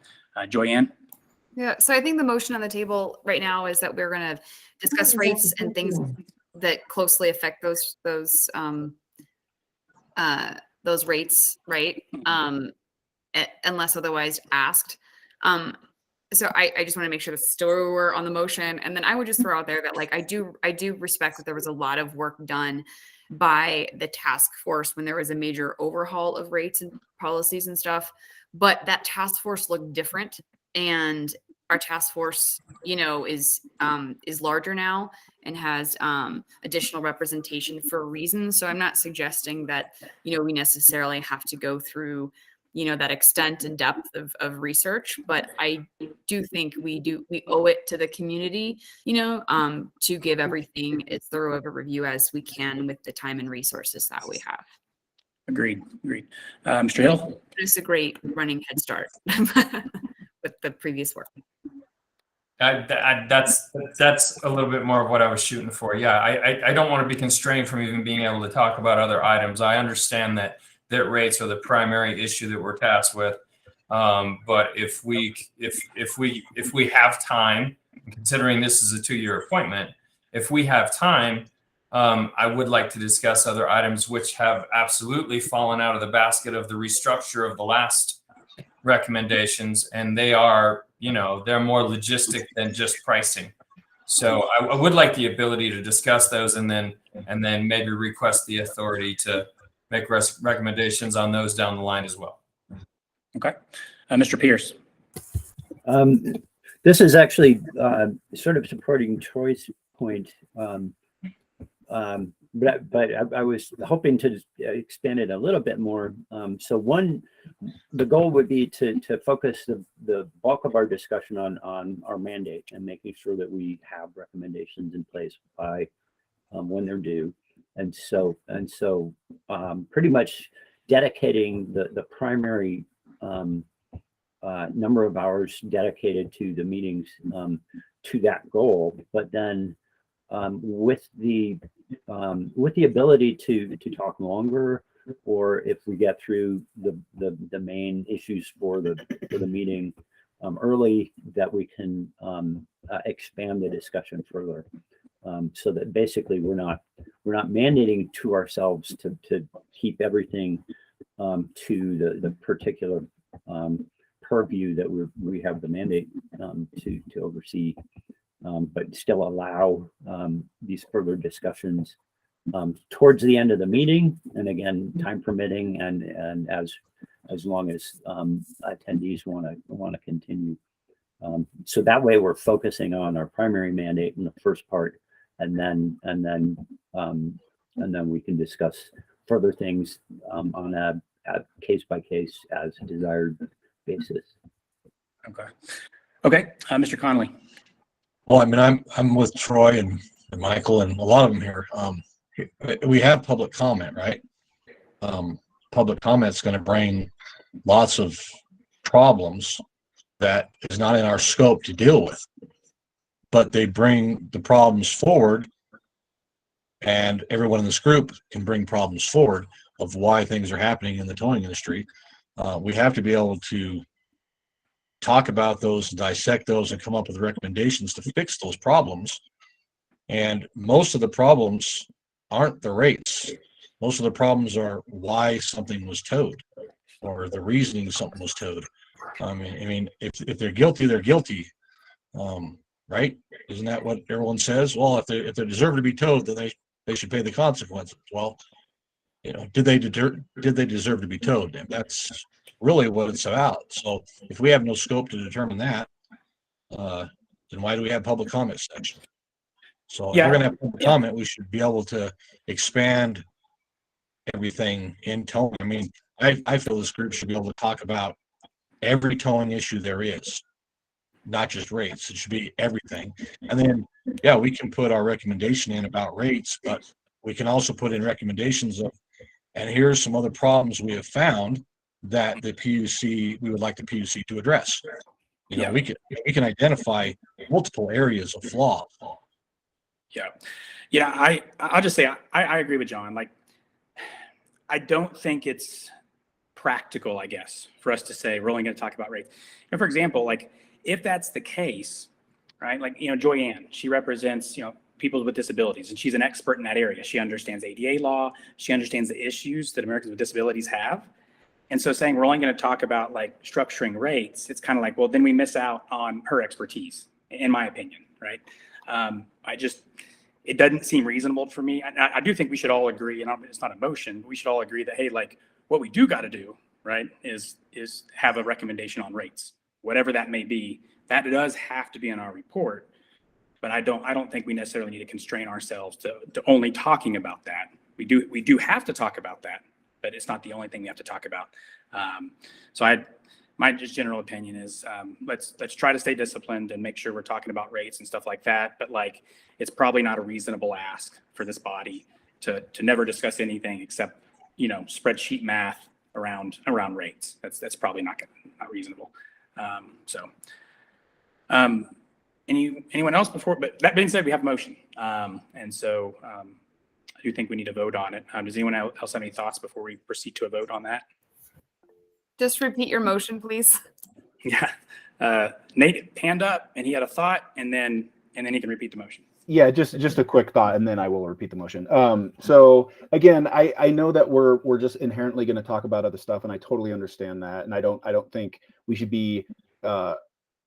Joyanne? Yeah, so I think the motion on the table right now is that we're going to discuss rates and things that closely affect those rates, right? Unless otherwise asked. So I just want to make sure that's still where we're on the motion. And then I would just throw out there that, like, I do respect that there was a lot of work done by the task force when there was a major overhaul of rates and policies and stuff, but that task force looked different, and our task force, is larger now and has additional representation for a reason. So I'm not suggesting that, we necessarily have to go through that extent and depth of research, but I do think we owe it to the community, to give everything as thorough of a review as we can with the time and resources that we have. Agreed. Mr. Hill? It's a great running head start with the previous work. That's a little bit more of what I was shooting for. Yeah, I don't want to be constrained from even being able to talk about other items. I understand that rates are the primary issue that we're tasked with. But if we have time, considering this is a 2-year appointment, if we have time, I would like to discuss other items which have absolutely fallen out of the basket of the restructure of the last recommendations. And they are, they're more logistic than just pricing. So I would like the ability to discuss those and then maybe request the authority to make recommendations on those down the line as well. Okay. Mr. Pierce. This is actually sort of supporting Troy's point, but I was hoping to expand it a little bit more. So the goal would be to focus the bulk of our discussion on our mandate and making sure that we have recommendations in place by when they're due. And so pretty much dedicating the primary number of hours dedicated to the meetings to that goal, but then with the ability to talk longer, or if we get through the main issues for the meeting early, that we can expand the discussion further. So that basically we're not mandating to ourselves to keep everything to the particular purview that we have the mandate to oversee, but still allow these further discussions towards the end of the meeting, and again, time permitting, and as long as attendees want to continue. So that way we're focusing on our primary mandate in the first part, and then we can discuss further things on a case by case as desired basis. Okay. Mr. Connolly. Well, I mean, I'm with Troy and Michael and a lot of them here. We have public comment, right? Public comment's going to bring lots of problems that is not in our scope to deal with, but they bring the problems forward, and everyone in this group can bring problems forward of why things are happening in the towing industry. We have to be able to talk about those, dissect those, and come up with recommendations to fix those problems. And most of the problems aren't the rates. Most of the problems are why something was towed or the reasoning something was towed. I mean, if they're guilty, they're guilty. Right? Isn't that what everyone says? Well, if they deserve to be towed, then they should pay the consequences. Well, you know, did they deserve to be towed? And that's really what it's about. So if we have no scope to determine that, then why do we have public comment section? So if we're going to have public comment, we should be able to expand everything in towing. I mean, I feel this group should be able to talk about every towing issue there is, not just rates. It should be everything. And then, yeah, we can put our recommendation in about rates, but we can also put in recommendations of, and here's some other problems we have found that the PUC, we would like the PUC to address. You know, we can identify multiple areas of flaw. Yeah. I'll just say, I agree with John. Like, I don't think it's practical, I guess, for us to say we're only going to talk about rates. And for example, like if that's the case, right? Like, you know, Joyanne, she represents, you know, people with disabilities, and she's an expert in that area. She understands ADA law. She understands the issues that Americans with disabilities have. And so saying we're only going to talk about like structuring rates, it's kind of like, well, then we miss out on her expertise, in my opinion, right? It doesn't seem reasonable for me. I do think we should all agree, and it's not a motion, but we should all agree that, hey, like what we do got to do, right, is have a recommendation on rates, whatever that may be. That does have to be in our report, but I don't think we necessarily need to constrain ourselves to only talking about that. We do have to talk about that, but it's not the only thing we have to talk about. My just general opinion is let's try to stay disciplined and make sure we're talking about rates and stuff like that. But like, it's probably not a reasonable ask for this body to never discuss anything except, you know, spreadsheet math around rates. That's probably not reasonable. Anyone else before? But that being said, we have a motion, and so I do think we need to vote on it. Does anyone else have any thoughts before we proceed to a vote on that? Just repeat your motion, please. Yeah. Nate hand up and he had a thought, and then he can repeat the motion. Yeah, just a quick thought, and then I will repeat the motion. So again, I know that we're just inherently going to talk about other stuff, and I totally understand that, and I don't think we should be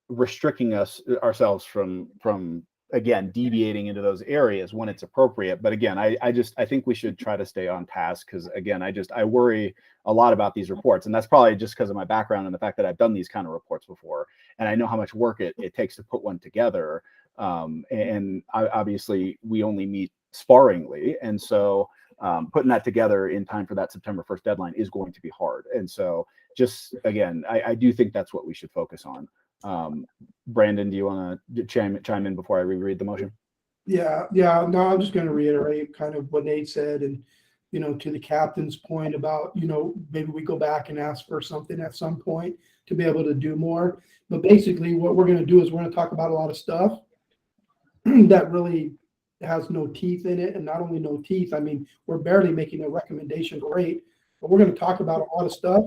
restricting ourselves from again deviating into those areas when it's appropriate. But again, I think we should try to stay on task, because again, I worry a lot about these reports, and that's probably just because of my background and the fact that I've done these kind of reports before, and I know how much work it takes to put one together. And obviously we only meet sparingly, and so putting that together in time for that September 1st deadline is going to be hard. And so just again, I do think that's what we should focus on. Brandon, do you want to chime in before I reread the motion? Yeah. No, I'm just going to reiterate kind of what Nate said, and you know, to the captain's point about, you know, maybe we go back and ask for something at some point to be able to do more. But basically, what we're going to do is we're going to talk about a lot of stuff that really has no teeth in it, and not only no teeth. I mean, we're barely making a recommendation rate, but we're going to talk about a lot of stuff.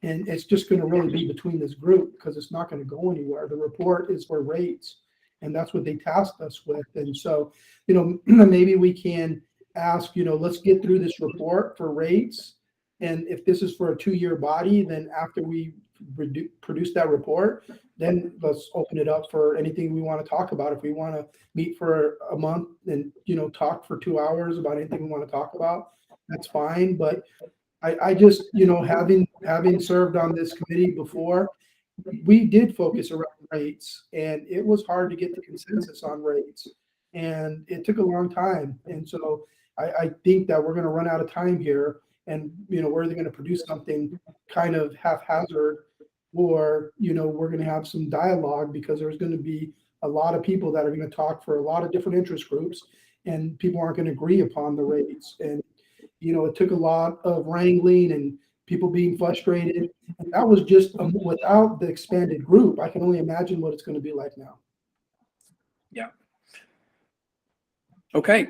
And it's just going to really be between this group, because it's not going to go anywhere. The report is for rates, and that's what they tasked us with. And so, you know, maybe we can ask, you know, let's get through this report for rates. And if this is for a 2-year body, then after we produce that report, then let's open it up for anything we want to talk about. If we want to meet for a month and, you know, talk for 2 hours about anything we want to talk about, that's fine. But I just, you know, having served on this committee before, we did focus around rates, and it was hard to get the consensus on rates, and it took a long time. And so I think that we're going to run out of time here, and, you know, we're either going to produce something kind of haphazard, or, you know, we're going to have some dialogue, because there's going to be a lot of people that are going to talk for a lot of different interest groups, and people aren't going to agree upon the rates. And, it took a lot of wrangling and people being frustrated. And that was just without the expanded group. I can only imagine what it's going to be like now. Yeah. Okay.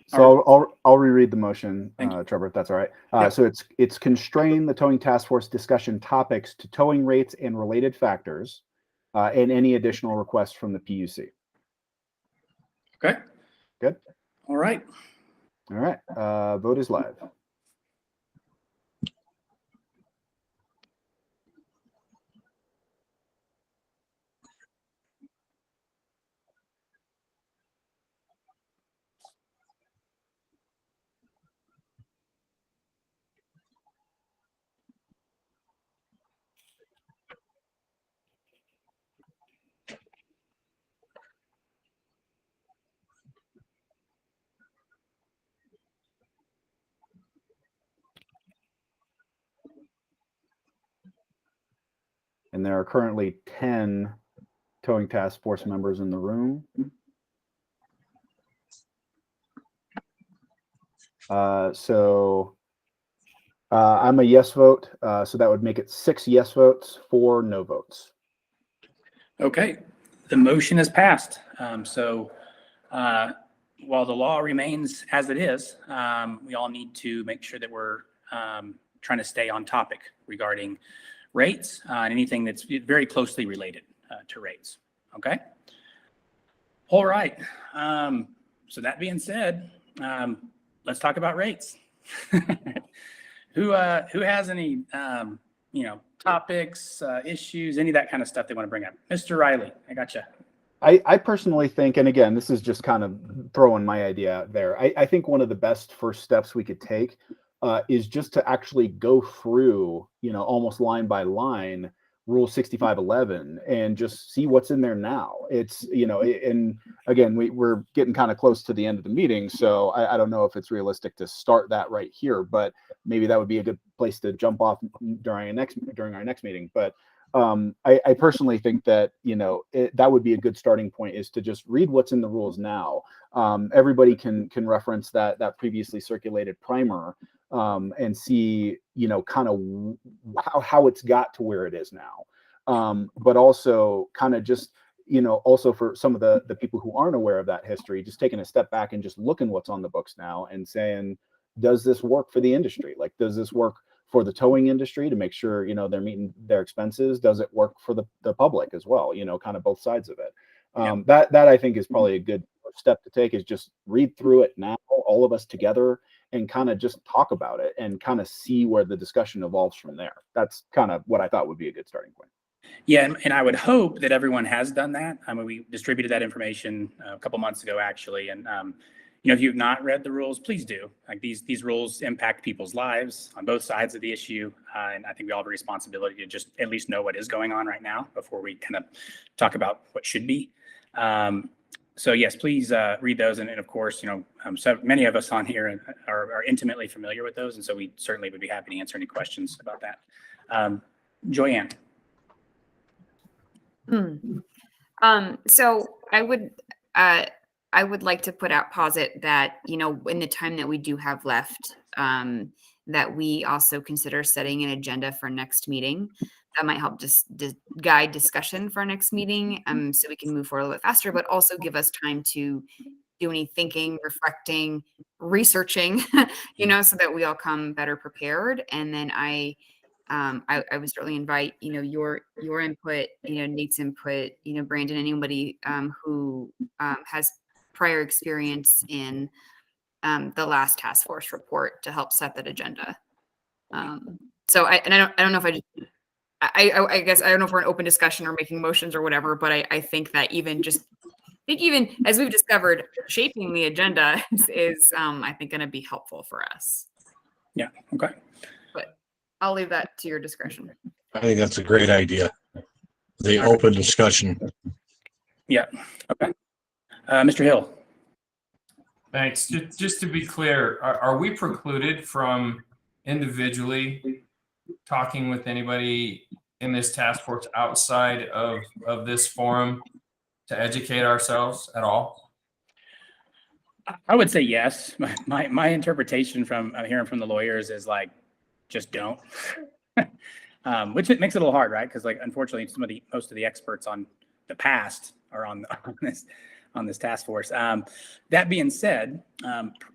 So I'll reread the motion, Thank you. Trevor, if that's all right. Yeah. So it's constrain the towing task force discussion topics to towing rates and related factors, and any additional requests from the PUC. Okay. Good. All right. All right. Vote is live. And there are currently 10 towing task force members in the room. I'm a yes vote. So that would make it 6 yes votes, 4 no votes. Okay. The motion is passed. While the law remains as it is, we all need to make sure that we're trying to stay on topic regarding rates and anything that's very closely related to rates. Okay. All right. So that being said, let's talk about rates. Who has any topics, issues, any of that kind of stuff they want to bring up? Mr. Riley, I gotcha. I personally think, and again, this is just kind of throwing my idea out there. I think one of the best first steps we could take is just to actually go through, almost line by line, Rule 6511 and just see what's in there now. It's, and again, we're getting kind of close to the end of the meeting, so I don't know if it's realistic to start that right here, but maybe that would be a good place to jump off during our next meeting. But I personally think that, that would be a good starting point, is to just read what's in the rules now. Everybody can reference that previously circulated primer and see, kind of how it's got to where it is now. But also kind of just, also for some of the people who aren't aware of that history, just taking a step back and just looking what's on the books now and saying, does this work for the industry? Like, does this work for the towing industry to make sure, they're meeting their expenses? Does it work for the public as well? Kind of both sides of it. That I think is probably a good step to take, is just read through it now, all of us together, and kind of just talk about it and kind of see where the discussion evolves from there. That's kind of what I thought would be a good starting point. Yeah, and I would hope that everyone has done that. I mean, we distributed that information a couple months ago, actually. And, if you've not read the rules, please do. Like, these rules impact people's lives on both sides of the issue. And I think we all have a responsibility to just at least know what is going on right now before we kind of talk about what should be. So yes, please read those. And of course, so many of us on here are intimately familiar with those. And so we certainly would be happy to answer any questions about that. Joyanne. So I would like to posit that, in the time that we do have left, that we also consider setting an agenda for next meeting. That might help just guide discussion for our next meeting, so we can move forward a little bit faster, but also give us time to do any thinking, reflecting, researching, so that we all come better prepared. And then I would certainly invite, your input, Nate's input, Brandon, anybody who has prior experience in the last task force report to help set that agenda. So I don't know if I guess I don't know if we're in open discussion or making motions or whatever, but I think that even as we've discovered, shaping the agenda is I think going to be helpful for us. Yeah. Okay. But I'll leave that to your discretion. I think that's a great idea. The open discussion. Yeah. Okay. Mr. Hill. Thanks. Just to be clear, are we precluded from individually talking with anybody in this task force outside of this forum to educate ourselves at all? I would say yes. My interpretation from I'm hearing from the lawyers is like, just don't, which it makes it a little hard, right? Because like unfortunately, most of the experts on the past are on this task force. That being said,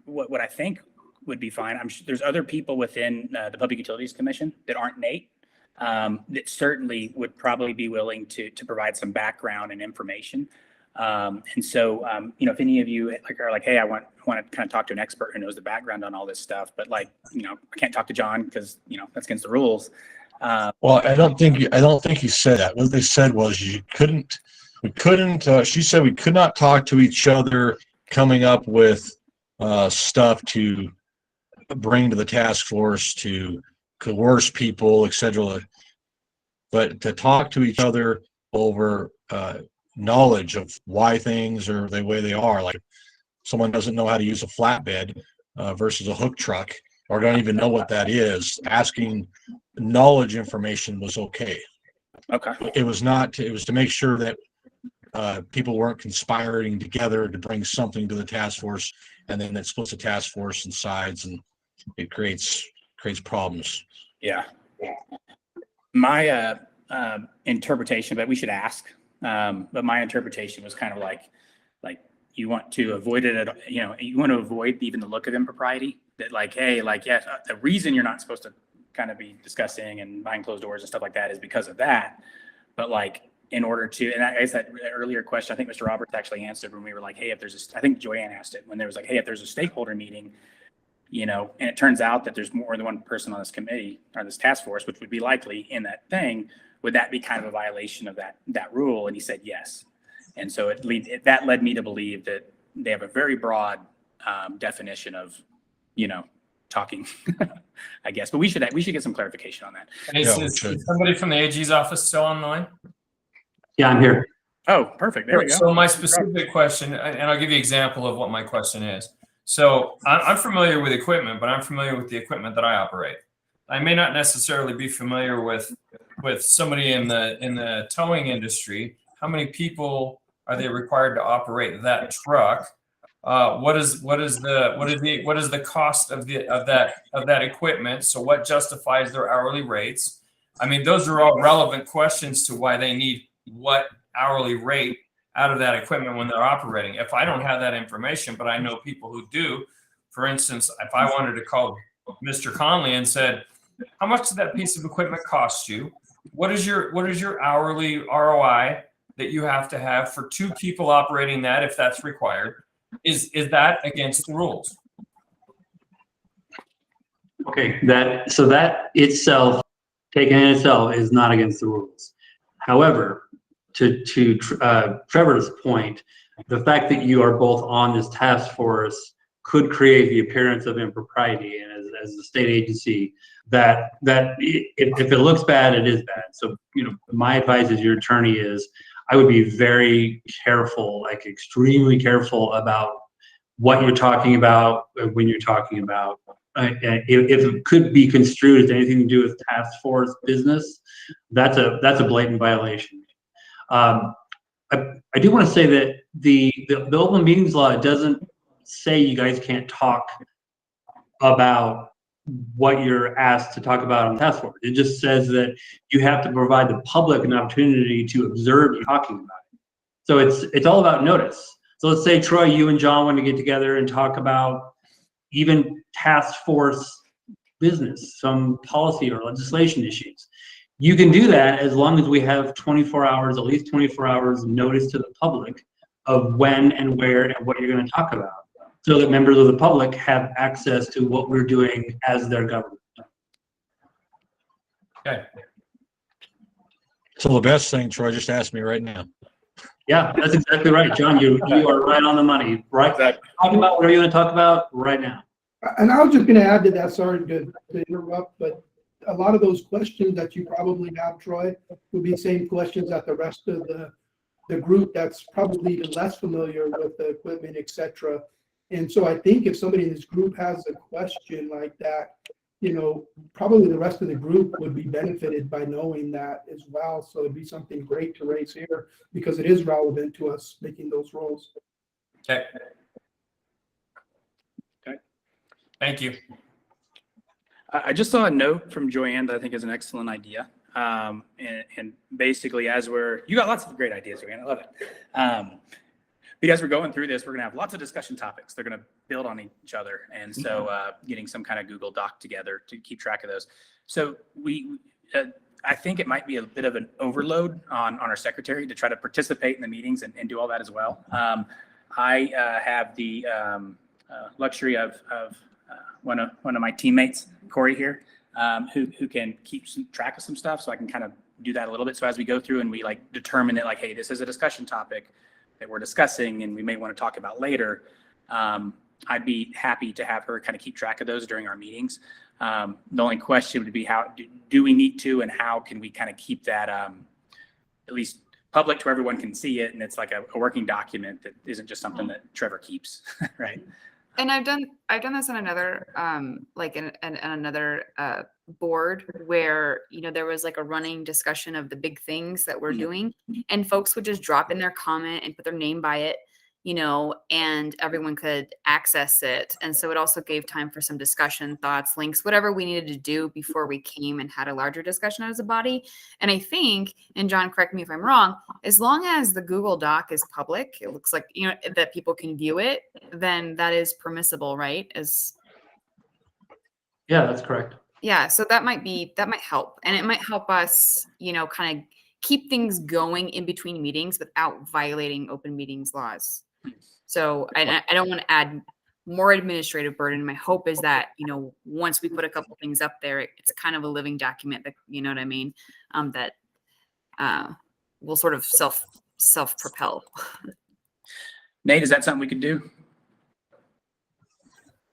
what I think would be fine. I'm sure there's other people within the Public Utilities Commission that aren't Nate that certainly would probably be willing to provide some background and information. And so, if any of you are like, hey, I want to kind of talk to an expert who knows the background on all this stuff, but like, I can't talk to John because, that's against the rules. Well, I don't think he said that. What they said was she said we could not talk to each other coming up with stuff to bring to the task force to coerce people, etc. But to talk to each other over knowledge of why things are the way they are, like someone doesn't know how to use a flatbed versus a hook truck, or don't even know what that is, asking knowledge information was okay. Okay. It was not. It was to make sure that people weren't conspiring together to bring something to the task force, and then it splits the task force in sides, and it creates problems. Yeah. My interpretation, but we should ask. But my interpretation was kind of like you want to avoid it you want to avoid even the look of impropriety. That like, hey, like, yes, the reason you're not supposed to kind of be discussing and behind closed doors and stuff like that is because of that. But like, in order to, and I guess that earlier question, I think Mr. Roberts actually answered when we were like, hey, if there's I think Joanne asked it when there was like, hey, if there's a stakeholder meeting, and it turns out that there's more than one person on this committee or this task force, which would be likely in that thing, would that be kind of a violation of that rule? And he said yes. And so that led me to believe that they have a very broad definition of, talking, I guess. But we should get some clarification on that. Is somebody from the AG's office still online? Yeah, I'm here. Oh, perfect. There we go. So my specific question, and I'll give you an example of what my question is. So I'm familiar with equipment, but I'm familiar with the equipment that I operate. I may not necessarily be familiar with somebody in the towing industry. How many people are they required to operate that truck? What is the cost of that equipment? So what justifies their hourly rates? I mean, those are all relevant questions to why they need what hourly rate out of that equipment when they're operating. If I don't have that information, but I know people who do, for instance, if I wanted to call Mr. Conley and said, how much did that piece of equipment cost you? What is your hourly ROI that you have to have for 2 people operating that, if that's required? Is that against the rules? Okay, that itself, taken in itself, is not against the rules. However, to Trevor's point, the fact that you are both on this task force could create the appearance of impropriety, and as a state agency, that if it looks bad, it is bad. So my advice as your attorney is, I would be very careful, like extremely careful about what you're talking about when you're talking about. If it could be construed as anything to do with task force business, that's a blatant violation. I do want to say that the open meetings law doesn't say you guys can't talk about what you're asked to talk about on task force. It just says that you have to provide the public an opportunity to observe you talking about it. So it's all about notice. So let's say, Troy, you and John want to get together and talk about even task force business, some policy or legislation issues. You can do that as long as we have 24 hours, at least 24 hours notice to the public of when and where and what you're going to talk about, so that members of the public have access to what we're doing as their government. Okay. So the best thing, Troy, just ask me right now. Yeah, that's exactly right, John. You are right on the money. Right. Talk about whatever you want to talk about right now. And I was just going to add to that, sorry to interrupt, but a lot of those questions that you probably have, Troy, would be the same questions that the rest of the group that's probably even less familiar with the equipment, et cetera. And so I think if somebody in this group has a question like that, probably the rest of the group would be benefited by knowing that as well. So it'd be something great to raise here because it is relevant to us making those roles. Okay. Okay. Thank you. I just saw a note from Joanne that I think is an excellent idea. And basically, you got lots of great ideas, Joanne. I love it. Because we're going through this, we're going to have lots of discussion topics. They're going to build on each other. And so getting some kind of Google Doc together to keep track of those. So I think it might be a bit of an overload on our secretary to try to participate in the meetings and do all that as well. I have the luxury of one of my teammates, Corey here, who can keep some track of some stuff. So I can kind of do that a little bit. So as we go through and we like determine that like, hey, this is a discussion topic that we're discussing and we may want to talk about later, I'd be happy to have her kind of keep track of those during our meetings. The only question would be how do we need to, and how can we kind of keep that at least public to where everyone can see it, and it's like a working document that isn't just something that Trevor keeps, right? And I've done this on another in another board where there was like a running discussion of the big things that we're doing, and folks would just drop in their comment and put their name by it, and everyone could access it. And so it also gave time for some discussion, thoughts, links, whatever we needed to do before we came and had a larger discussion as a body. And I think, and John, correct me if I'm wrong, as long as the Google Doc is public, it looks like, that people can view it, then that is permissible, right? Yeah, that's correct. Yeah. So that might help. And it might help us, kind of keep things going in between meetings without violating open meetings laws. So I don't want to add more administrative burden. My hope is that, once we put a couple things up there, it's kind of a living document that, you know what I mean? That will sort of self-propel. Nate, is that something we could do?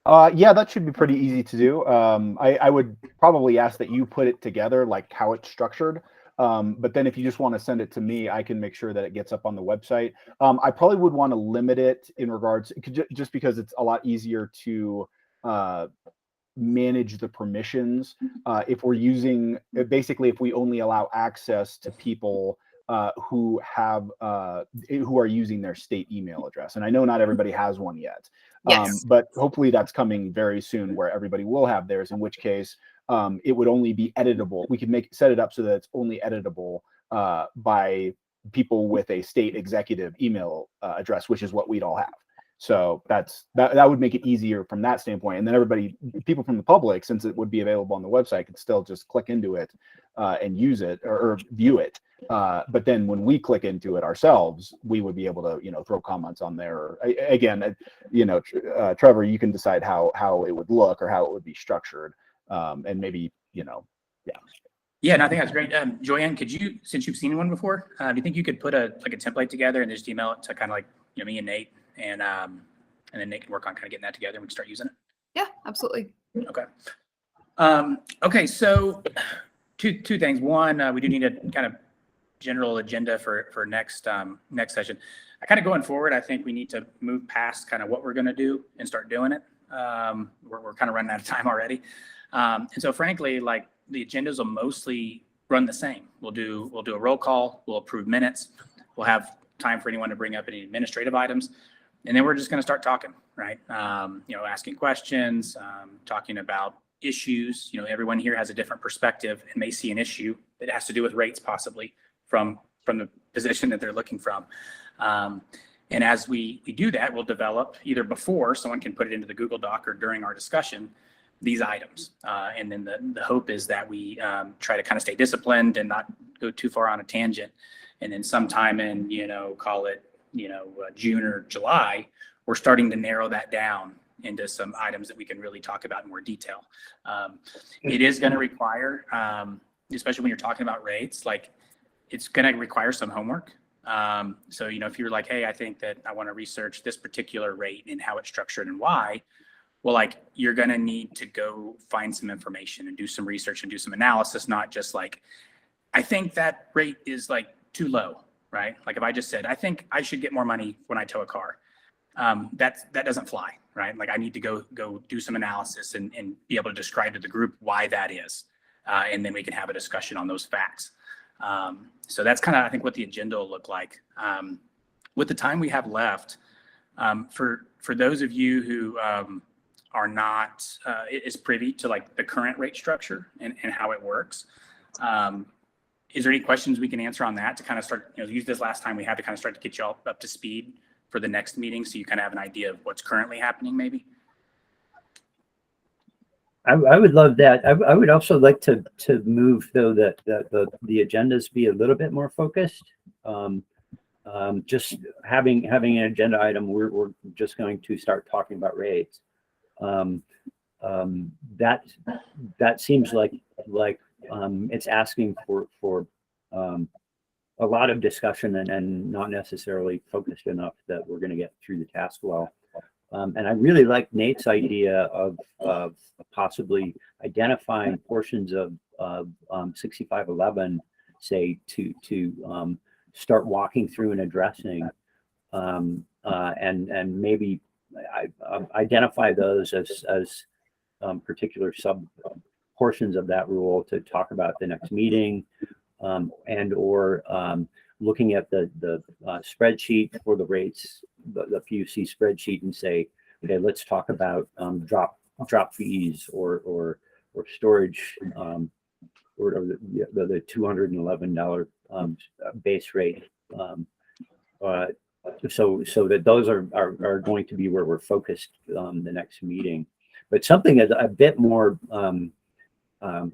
Yeah, that should be pretty easy to do. I would probably ask that you put it together, like how it's structured. But then if you just want to send it to me, I can make sure that it gets up on the website. I probably would want to limit it in regards, just because it's a lot easier to manage the permissions. If we're using, basically, if we only allow access to people who are using their state email address. And I know not everybody has one yet. Yes. But hopefully that's coming very soon where everybody will have theirs, in which case it would only be editable. We could set it up so that it's only editable by people with a state executive email address, which is what we'd all have. So that would make it easier from that standpoint. And then people from the public, since it would be available on the website, could still just click into it and use it or view it. But then when we click into it ourselves, we would be able to, throw comments on there. Again, Trevor, you can decide how it would look or how it would be structured. And maybe, yeah. Yeah, and I think that's great. Joanne, could you, since you've seen one before, do you think you could put a template together and just email it to kind of like me and Nate, and then Nate can work on kind of getting that together and we can start using it? Yeah, absolutely. Okay. Okay, so two things. One, we do need a kind of general agenda for next session. Kind of going forward, I think we need to move past kind of what we're going to do and start doing it. We're kind of running out of time already. And so frankly, like the agendas will mostly run the same. We'll do a roll call, we'll approve minutes, we'll have time for anyone to bring up any administrative items. And then we're just going to start talking, right? Asking questions, talking about issues. Everyone here has a different perspective and may see an issue that has to do with rates possibly from the position that they're looking from. And as we do that, we'll develop either before someone can put it into the Google Doc or during our discussion, these items. And then the hope is that we try to kind of stay disciplined and not go too far on a tangent. And then sometime in, call it, June or July, we're starting to narrow that down into some items that we can really talk about in more detail. It is going to require, especially when you're talking about rates, like it's going to require some homework. So, if you're like, hey, I think that I want to research this particular rate and how it's structured and why, well, like you're going to need to go find some information and do some research and do some analysis, not just like, I think that rate is like too low, right? Like if I just said, I think I should get more money when I tow a car, that doesn't fly, right? Like I need to go do some analysis and be able to describe to the group why that is. And then we can have a discussion on those facts. So that's kind of, I think, what the agenda will look like. With the time we have left, for those of you who are not is privy to like the current rate structure and how it works, is there any questions we can answer on that to kind of start, use this last time we had to kind of start to get you all up to speed for the next meeting, so you kind of have an idea of what's currently happening, maybe? I would love that. I would also like to move though that the agendas be a little bit more focused. Just having an agenda item, we're just going to start talking about rates. That seems like it's asking for a lot of discussion and not necessarily focused enough that we're going to get through the task well. And I really like Nate's idea of possibly identifying portions of 6511, say to start walking through and addressing, and maybe identify those as particular sub portions of that rule to talk about the next meeting, and or looking at the spreadsheet for the rates, the PUC spreadsheet, and say, okay, let's talk about drop fees or storage, or the $211 base rate. So that those are going to be where we're focused the next meeting, but something a bit more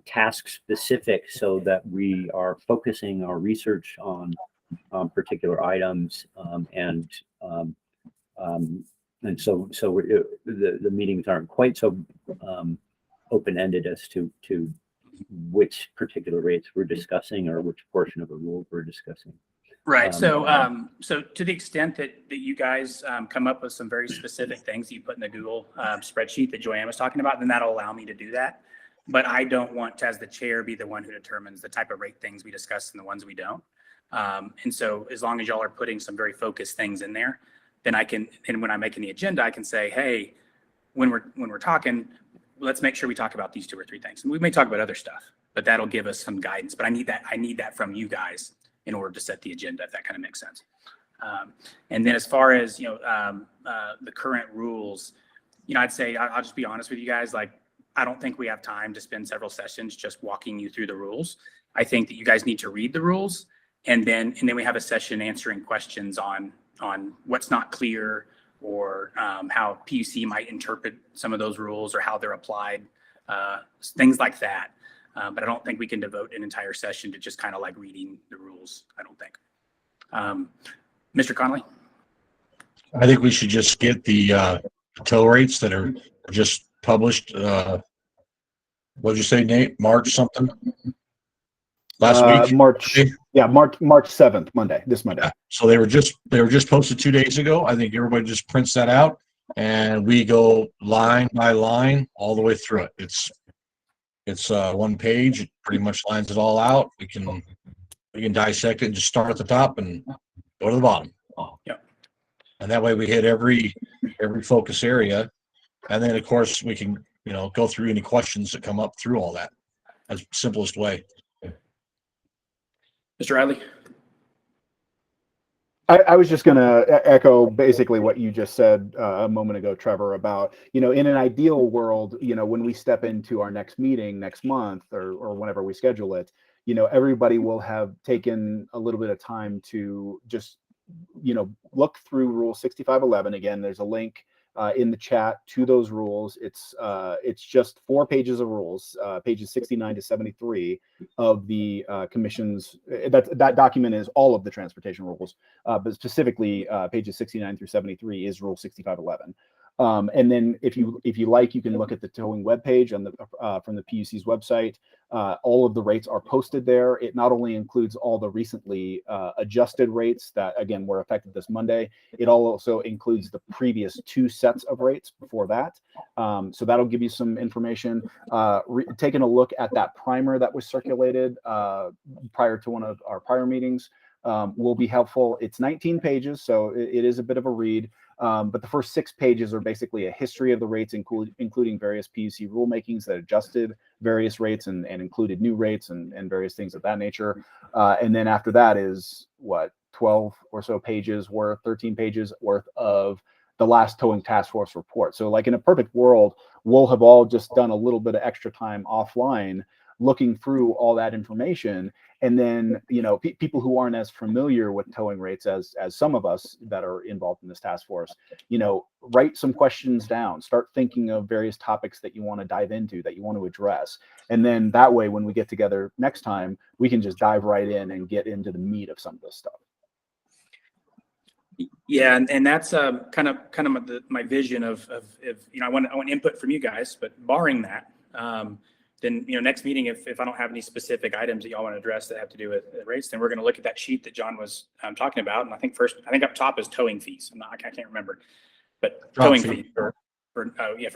task specific, so that we are focusing our research on particular items, and so the meetings aren't quite so open-ended as to which particular rates we're discussing or which portion of a rule we're discussing. Right. So to the extent that you guys come up with some very specific things that you put in the Google spreadsheet that Joanne was talking about, then that'll allow me to do that. But I don't want to, as the chair, be the one who determines the type of rate things we discuss and the ones we don't. And so as long as y'all are putting some very focused things in there, then and when I'm making the agenda, I can say, hey, when we're talking, let's make sure we talk about these 2 or 3 things. And we may talk about other stuff, but that'll give us some guidance. But I need that from you guys in order to set the agenda, if that kind of makes sense. And then as far as, the current rules, I'd say, I'll just be honest with you guys, like, I don't think we have time to spend several sessions just walking you through the rules. I think that you guys need to read the rules, and then we have a session answering questions on what's not clear, or how PUC might interpret some of those rules or how they're applied, things like that. But I don't think we can devote an entire session to just kind of like reading the rules, I don't think. Mr. Connolly? I think we should just get the tow rates that are just published. What did you say, Nate? March something? Last week? March 7th, Monday, this Monday. Yeah. So they were just posted 2 days ago. I think everybody just prints that out and we go line by line all the way through it. It's 1 page. It pretty much lines it all out. We can dissect it and just start at the top and go to the bottom. Yeah. And that way we hit every focus area. And then of course we can, go through any questions that come up through all that. That's the simplest way. Mr. Riley? I was just going to echo basically what you just said a moment ago, Trevor, about, in an ideal world, when we step into our next meeting next month or whenever we schedule it, everybody will have taken a little bit of time to just, look through Rule 6511. Again, there's a link in the chat to those rules. It's just 4 pages of rules, pages 69 to 73 of the commission's. That document is all of the transportation rules, but specifically pages 69 through 73 is Rule 6511. And then if you like, you can look at the towing webpage on from the PUC's website. All of the rates are posted there. It not only includes all the recently adjusted rates that, again, were effective this Monday, it also includes the previous 2 sets of rates before that. So that'll give you some information. Taking a look at that primer that was circulated prior to one of our prior meetings, will be helpful. It's 19 pages, so it is a bit of a read. But the first 6 pages are basically a history of the rates, including various PUC rulemakings that adjusted various rates and included new rates and various things of that nature. And then after that is 12 or so pages worth, 13 pages worth of the last towing task force report. So like in a perfect world, we'll have all just done a little bit of extra time offline looking through all that information. And then, people who aren't as familiar with towing rates as some of us that are involved in this task force, write some questions down, start thinking of various topics that you want to dive into, that you want to address. And then that way, when we get together next time, we can just dive right in and get into the meat of some of this stuff. Yeah, and that's kind of my vision of I want input from you guys, but barring that, then next meeting, if I don't have any specific items that y'all want to address that have to do with rates, then we're going to look at that sheet that John was talking about, and I think up top is towing fees. I can't remember, but towing fees for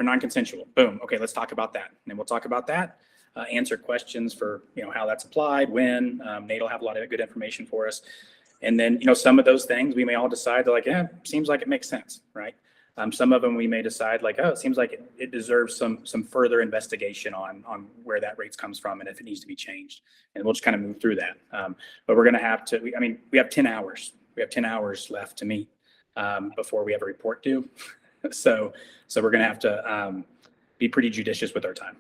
non-consensual. Boom. Okay, let's talk about that, and then we'll talk about that. Answer questions for how that's applied, when. Nate will have a lot of good information for us. And then, some of those things we may all decide that seems like it makes sense, right? Some of them we may decide it seems like it deserves some further investigation on where that rates comes from and if it needs to be changed. And we'll just kind of move through that. But we're going to have to, we have 10 hours. We have 10 hours left to meet before we have a report due. So we're going to have to be pretty judicious with our time.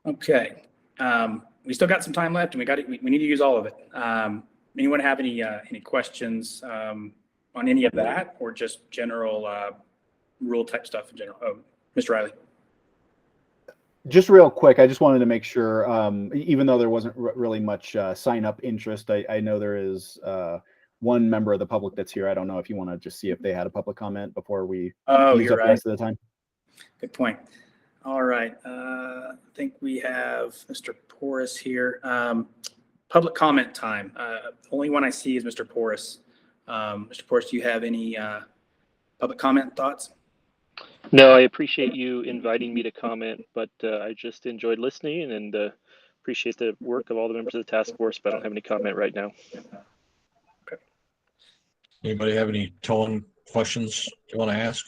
Okay. We still got some time left, and we need to use all of it. Anyone have any questions on any of that, or just general rule type stuff in general? Oh, Mr. Riley. Just real quick, I just wanted to make sure, even though there wasn't really much sign up interest, I know there is one member of the public that's here. I don't know if you want to just see if they had a public comment before we use up the rest of the time. Good point. All right. I think we have Mr. Porras here. Public comment time. Only one I see is Mr. Porras. Mr. Porras, do you have any public comment thoughts? No, I appreciate you inviting me to comment, but I just enjoyed listening and appreciate the work of all the members of the task force, but I don't have any comment right now. Okay. Anybody have any towing questions you want to ask?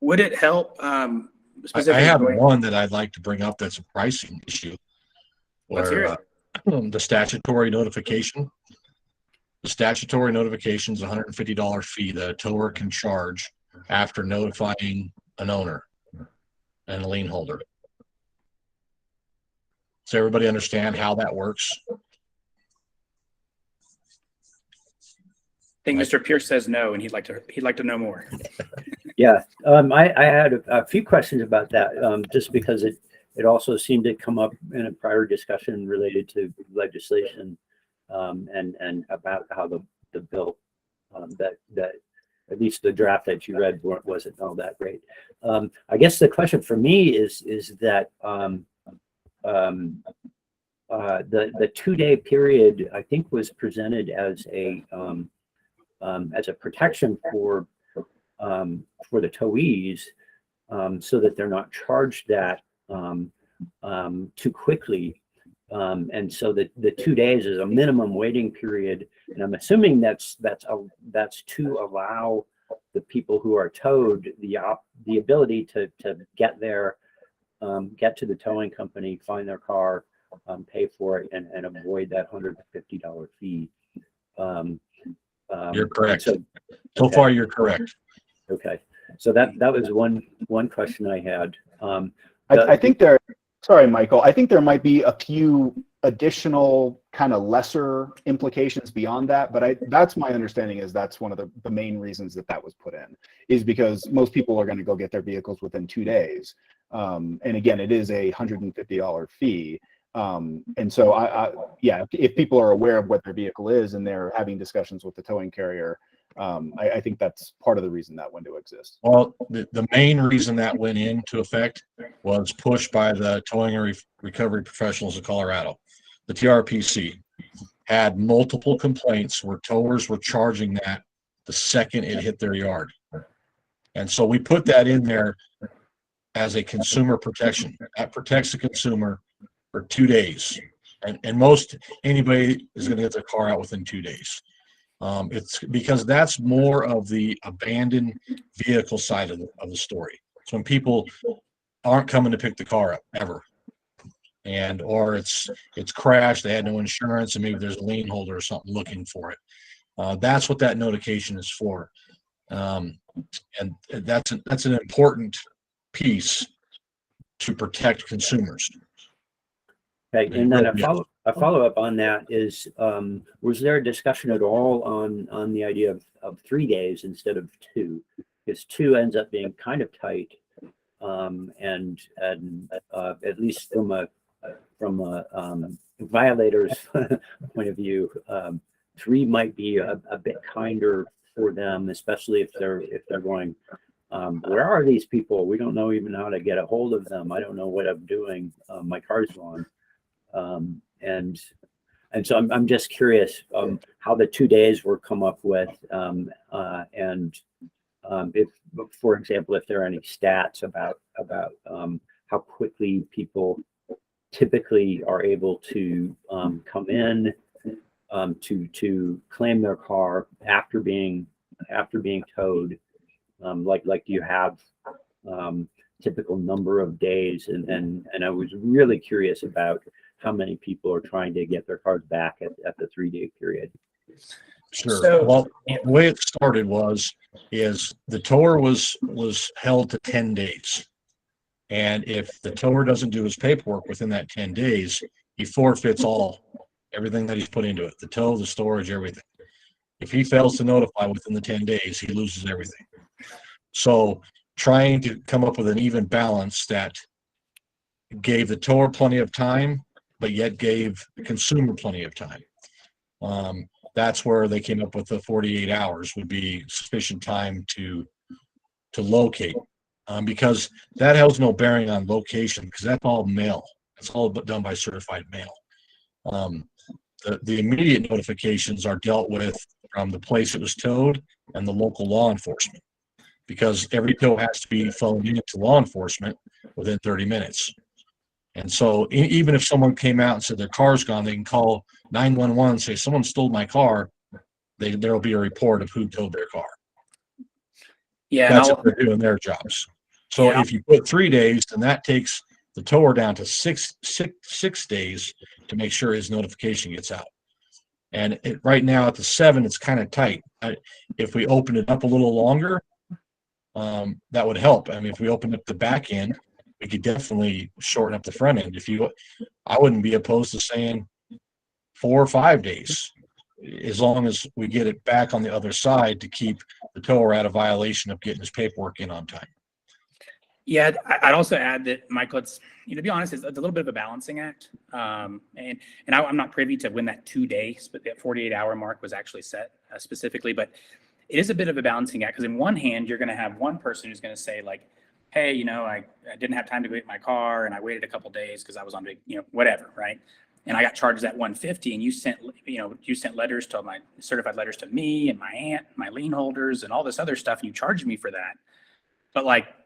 Would it help? I have one that I'd like to bring up that's a pricing issue. Let's hear it. The statutory notification. The statutory notification is $150 fee that a tower can charge after notifying an owner and a lien holder. Does everybody understand how that works? I think Mr. Pierce says no, and he'd like to know more. Yeah, I had a few questions about that, just because it also seemed to come up in a prior discussion related to legislation, and about how the bill that at least the draft that you read wasn't all that great. I guess the question for me is that the 2-day period, I think, was presented as a protection for the towees, so that they're not charged that too quickly, and so the 2 days is a minimum waiting period, and I'm assuming that's to allow the people who are towed the ability to get there, get to the towing company, find their car, pay for it, and avoid that $150 fee. You're correct. So far, you're correct. Okay, so that was one question I had. I think sorry, Michael, I think there might be a few additional kind of lesser implications beyond that, but that's my understanding is that's one of the main reasons that was put in, is because most people are going to go get their vehicles within 2 days. And again, it is a $150 fee. And so if people are aware of what their vehicle is and they're having discussions with the towing carrier, I think that's part of the reason that window exists. Well, the main reason that went into effect was pushed by the Towing and Recovery Professionals of Colorado. The TRPC had multiple complaints where towers were charging that the second it hit their yard. And so we put that in there as a consumer protection. That protects the consumer for 2 days. And most anybody is going to get their car out within 2 days. It's because that's more of the abandoned vehicle side of the story. So when people aren't coming to pick the car up ever, and or it's crashed, they had no insurance, and maybe there's a lien holder or something looking for it. That's what that notification is for, and that's an important piece to protect consumers. Okay, and then a follow up on that is, was there a discussion at all on the idea of 3 days instead of 2? Because 2 ends up being kind of tight, and at least from a violators point of view, 3 might be a bit kinder for them, especially if they're going, where are these people? We don't know even how to get a hold of them. I don't know what I'm doing. My car's gone. And so I'm just curious how the 2 days were come up with, and if, for example, if there are any stats about how quickly people typically are able to come in to claim their car after being towed. Like do you have typical number of days? And I was really curious about how many people are trying to get their cars back at the 3-day period. Sure. So- Well, the way it started is the tower was held to 10 days. And if the tower doesn't do his paperwork within that 10 days, he forfeits everything that he's put into it, the tow, the storage, everything. If he fails to notify within the 10 days, he loses everything. So trying to come up with an even balance that gave the tower plenty of time, but yet gave the consumer plenty of time. That's where they came up with the 48 hours would be sufficient time to locate, because that has no bearing on location, because that's all mail. It's all done by certified mail. The immediate notifications are dealt with from the place it was towed and the local law enforcement, because every tow has to be phoned into law enforcement within 30 minutes. And so even if someone came out and said their car's gone, they can call 911 and say, someone stole my car. There'll be a report of who towed their car. Yeah. That's if they're doing their jobs. So if you put 3 days, then that takes the tower down to six days to make sure his notification gets out. And right now at the 7, it's kind of tight. If we open it up a little longer, that would help. I mean, if we open up the back end, we could definitely shorten up the front end. I wouldn't be opposed to saying 4 or 5 days, as long as we get it back on the other side to keep the tower out of violation of getting his paperwork in on time. Yeah, I'd also add that, Michael, it's, to be honest, it's a little bit of a balancing act. And I'm not privy to when that 2 days, but that 48-hour mark was actually set specifically. But it is a bit of a balancing act, because in one hand, you're going to have one person who's going to say, like, hey, I didn't have time to get my car, and I waited a couple days because I was on whatever, right? And I got charged that $150, and you sent letters to certified letters to me and my aunt, my lien holders, and all this other stuff, and you charged me for that. But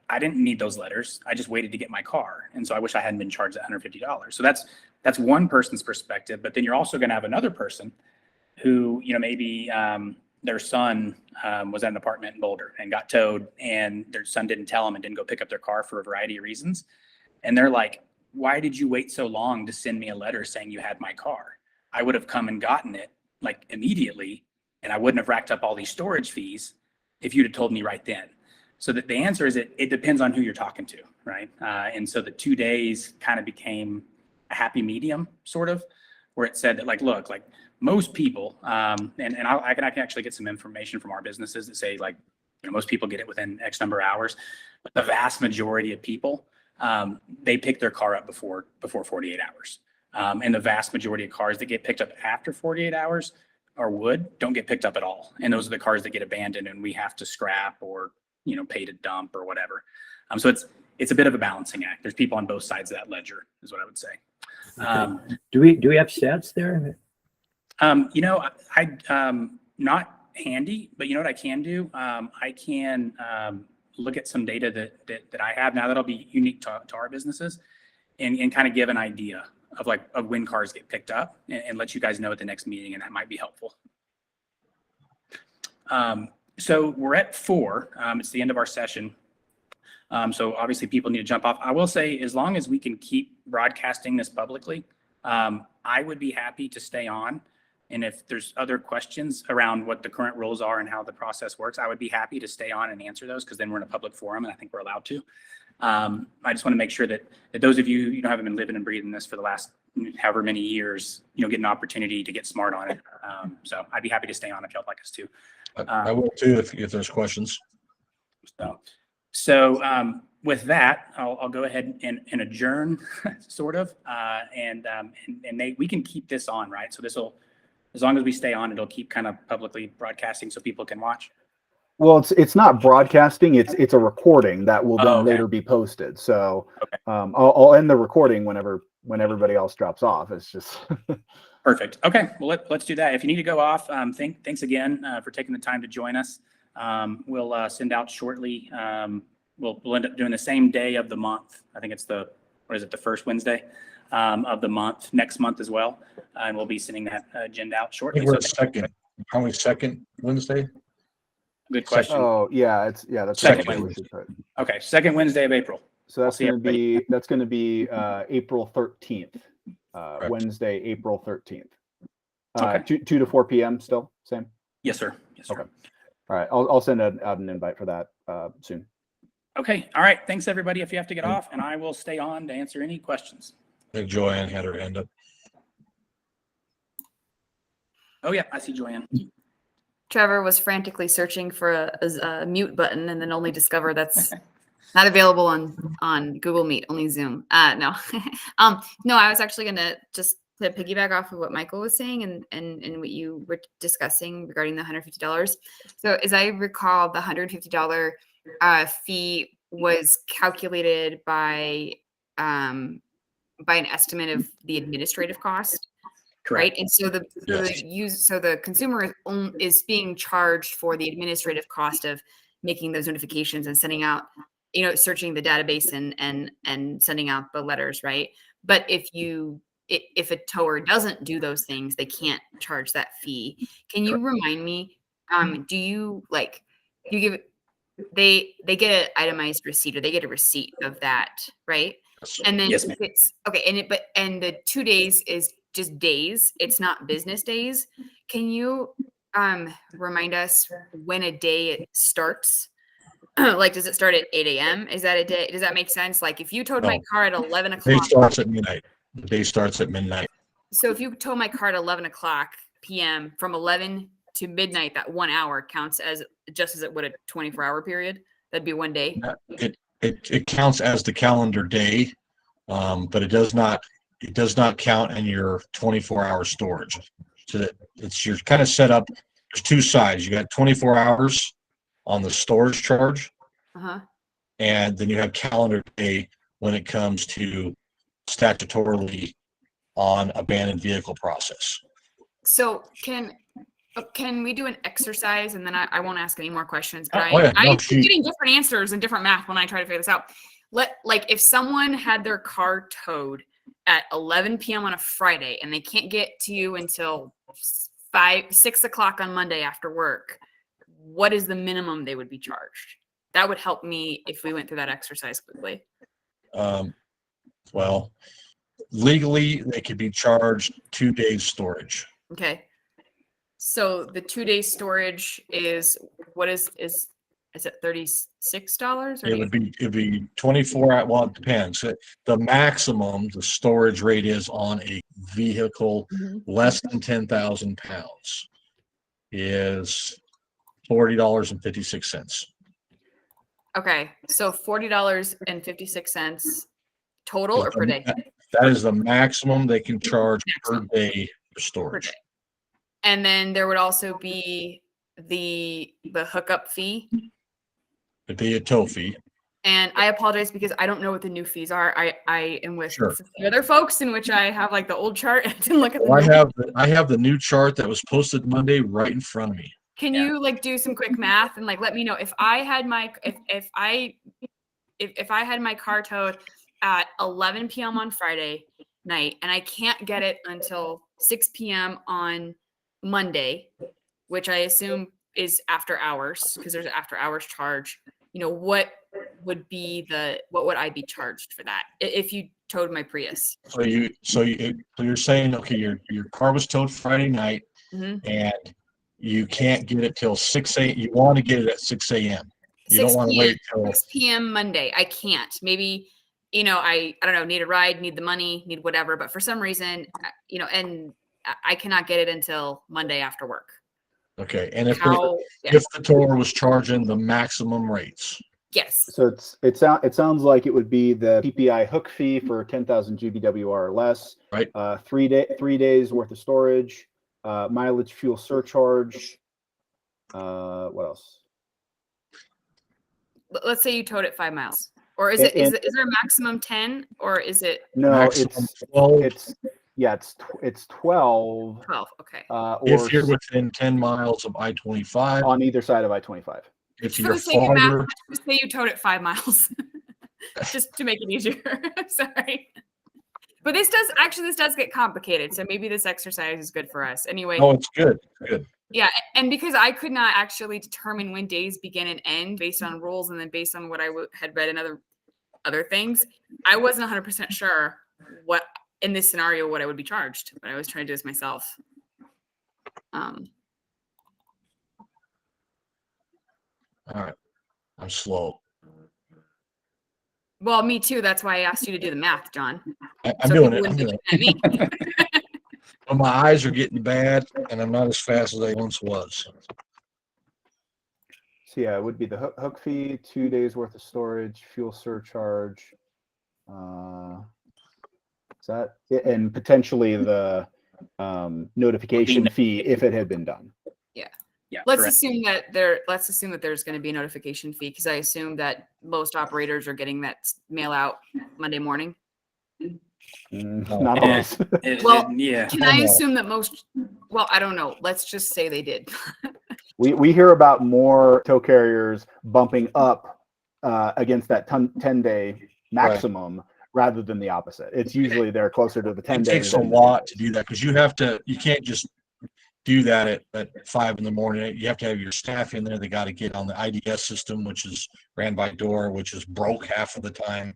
I didn't need those letters. I just waited to get my car. And so I wish I hadn't been charged that $150. So that's one person's perspective. But then you're also going to have another person who, maybe their son was at an apartment in Boulder and got towed, and their son didn't tell them and didn't go pick up their car for a variety of reasons. And they're like, why did you wait so long to send me a letter saying you had my car? I would have come and gotten it immediately, and I wouldn't have racked up all these storage fees if you'd have told me right then. So that the answer is it depends on who you're talking to, right? And so the 2 days kind of became a happy medium, sort of, where it said that look, most people, and I can actually get some information from our businesses that say most people get it within X number of hours, but the vast majority of people, they pick their car up before 48 hours. And the vast majority of cars that get picked up after 48 hours don't get picked up at all. And those are the cars that get abandoned and we have to scrap or pay to dump or whatever. So it's a bit of a balancing act. There's people on both sides of that ledger, is what I would say. Do we have stats there? I not handy, but you know what I can do? I can look at some data that I have now that'll be unique to our businesses and kind of give an idea of when cars get picked up and let you guys know at the next meeting, and that might be helpful. So we're at 4. It's the end of our session. So obviously people need to jump off. I will say, as long as we can keep broadcasting this publicly, I would be happy to stay on. And if there's other questions around what the current rules are and how the process works, I would be happy to stay on and answer those, because then we're in a public forum and I think we're allowed to. I just want to make sure that those of you, haven't been living and breathing this for the last however many years, get an opportunity to get smart on it. So I'd be happy to stay on if y'all like us to. I will too if there's questions. So with that, I'll go ahead and adjourn, sort of, and we can keep this on, right? So this will, as long as we stay on, it'll keep kind of publicly broadcasting so people can watch. Well, it's not broadcasting. It's a recording that will then Oh, okay. later be posted. So Okay. I'll end the recording when everybody else drops off. It's just Perfect. Okay. Well, let's do that. If you need to go off, thanks again for taking the time to join us. We'll send out shortly. We'll end up doing the same day of the month. I think it's the first Wednesday of the month, next month as well. And we'll be sending that agenda out I shortly. think we're So second. How many second Wednesday? good question. oh yeah, that's Second what we Wednesday. should put. Okay. Second Wednesday of April. So that's see going to everybody. be April 13th, Wednesday, April 13th. Okay. 2 to 4 p.m. Still same. Yes, sir. Yes, sir. Okay. All right, I'll send out an invite for that soon. Okay. All right. Thanks everybody. If you have to get off, and I will stay on to answer any questions. I think Joanne had her hand up. Oh yeah. I see Joanne. Trevor was frantically searching for a mute button and then only discovered that's not available on Google Meet, only Zoom. No, no, I was actually gonna just to piggyback off of what Michael was saying and what you were discussing regarding the $150. So as I recall, the $150 fee was calculated by an estimate of the administrative cost. Correct. Right. And so the consumer is being charged for the administrative cost of making those notifications and sending out, searching the database and sending out the letters. Right. But if a tower doesn't do those things, they can't charge that fee. Can you remind me, do you give they get an itemized receipt, or they get a receipt of that, right? And then Yes, if it's okay, and the 2 days is just days, it's not business days. Can you remind us when a day it starts? Does it start at 8 a.m.? Is that a day? Does that make sense? Like if you towed my car at 11 Day o'clock. starts at midnight. The day starts at midnight. So if you tow my car at 11 o'clock p.m. from 11 to midnight, that 1 hour counts as just as it would a 24-hour period. That'd be one day. It counts as the calendar day, but it does not count in your 24-hour storage. So that you're kind of set up. There's two sides. You got 24 hours on the storage charge, and then you have calendar day when it comes to statutorily on abandoned vehicle process. So can we do an exercise, and then I won't ask any more questions, but Oh, yeah. No, I keep getting different answers and different math when I try to figure this out. If someone had their car towed at 11 p.m. on a Friday and they can't get to you until 6 o'clock on Monday after work, what is the minimum they would be charged? That would help me if we went through that exercise quickly. Well, legally, they could be charged 2 days storage. Okay. So the 2 day storage is what is it $36? It'd be 24 hours. Well, it depends. The maximum the storage rate is on a vehicle less than 10,000 pounds is $40.56. Okay, so $40.56 total or per day? That is the maximum they can charge per day for storage. And then there would also be the hookup fee. It'd be a tow fee. And I apologize because I don't know what the new fees are. I am with Sure. a few other folks in which I have the old chart. I didn't look at the Well, new. I have the new chart that was posted Monday right in front of me. Can Yeah. you like do some quick math and like let me know if I had my if I had my car towed at 11 p.m. on Friday night and I can't get it until 6 p.m. on Monday, which I assume is after hours because there's an after hours charge. You know, what would I be charged for that if you towed my Prius? So you're saying, okay, your car was towed Friday night Mhm. and you can't get it till 6 a.m. You want to get it at 6 a.m. You 6 don't want to p.m. wait till 6 p.m. Monday. I can't. Maybe, you know, I don't know, need a ride, need the money, need whatever. But for some reason, you know, and I cannot get it until Monday after work. okay. And if How? if the tower was charging the maximum rates, Yes. So it sounds like it would be the PPI hook fee for 10,000 GBWR or less. Right. 3 days worth of storage, mileage fuel surcharge. What else? Let's say you towed it 5 miles, or is there a maximum 10, or is it No, maximum 12. it's 12. 12? Okay. Or If you're within 10 miles of I-25, on either side of I-25. if For you're the sake of math, farther, let's just say you towed it 5 miles, just to make it easier. Sorry. But this does get complicated. So maybe this exercise is good for us. Anyway. oh, it's good. Good. Yeah, and because I could not actually determine when days begin and end based on rules, and then based on what I had read in other things, I wasn't 100% sure what in this scenario what I would be charged. But I was trying to do this myself. All right. I'm slow. Well, me too. That's why I asked you to do the math, John. I'm So doing people it. I'm wouldn't doing be looking at me. But my eyes are getting bad, and I'm not as fast as I once was. So yeah, it would be the hook fee, 2 days worth of storage, fuel surcharge. Is that it? And potentially the notification fee if it had been done. Yeah. Let's correct. assume that there's going to be a notification fee because I assume that most operators are getting that mail out Monday morning. Not Yeah. always. Well, Yeah. Can I assume that most? Well, I don't know. Let's just say they did. We hear about more tow carriers bumping up against that 10-day maximum rather than the opposite. It's usually they're closer to the 10 It days. takes a lot to do that because you can't just do that at 5 in the morning. You have to have your staff in there. They got to get on the IDS system, which is ran by DORA, which is broke half of the time.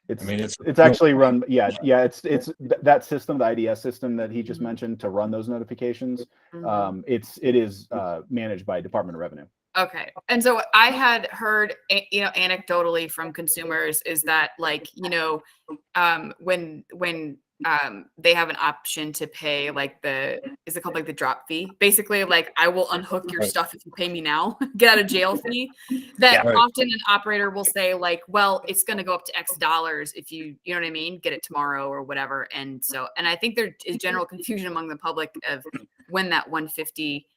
It's actually run. Yeah. It's that system, the IDS system that he just mentioned to run those notifications. It is managed by Department of Revenue. Okay. And so I had heard, anecdotally from consumers is that when they have an option to pay is it called the drop fee? Basically, I will unhook your stuff if you pay me now, get out of jail fee. That often an operator will say well, it's going to go up to X dollars if you know what I mean, get it tomorrow or whatever. And I think there is general confusion among the public of when that 150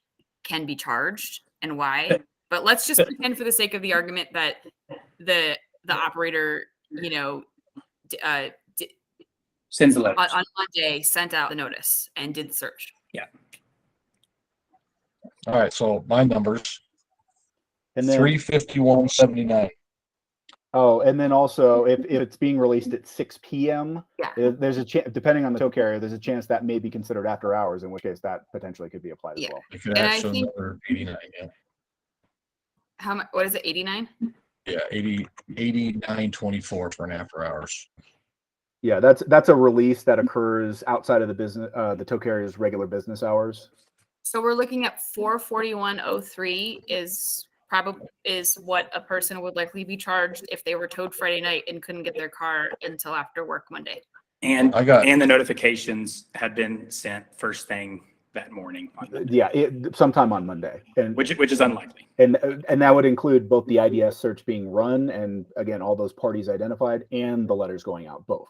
can be charged and why. But let's just pretend for the sake of the argument that the operator, Sends the letter. on Monday sent out the notice and did the search. Yeah. All right. So my numbers, And then 351.79. Oh, and then also if it's being released at 6 p.m., Yeah. there's a chance, depending on the tow carrier, there's a chance that may be considered after hours, in which case that potentially could be applied as Yeah. well. I could And add I some think- another 89. Yeah. How much? What is it? 89? Yeah. 89.24 for an after hours. Yeah, that's a release that occurs outside of the tow carrier's regular business hours. So we're looking at 441.03 is what a person would likely be charged if they were towed Friday night and couldn't get their car until after work Monday. And I got- and the notifications had been sent first thing that morning, on Monday, Yeah, sometime on Monday, and which is unlikely. and that would include both the IDS search being run, and again all those parties identified, and the letters going out, both.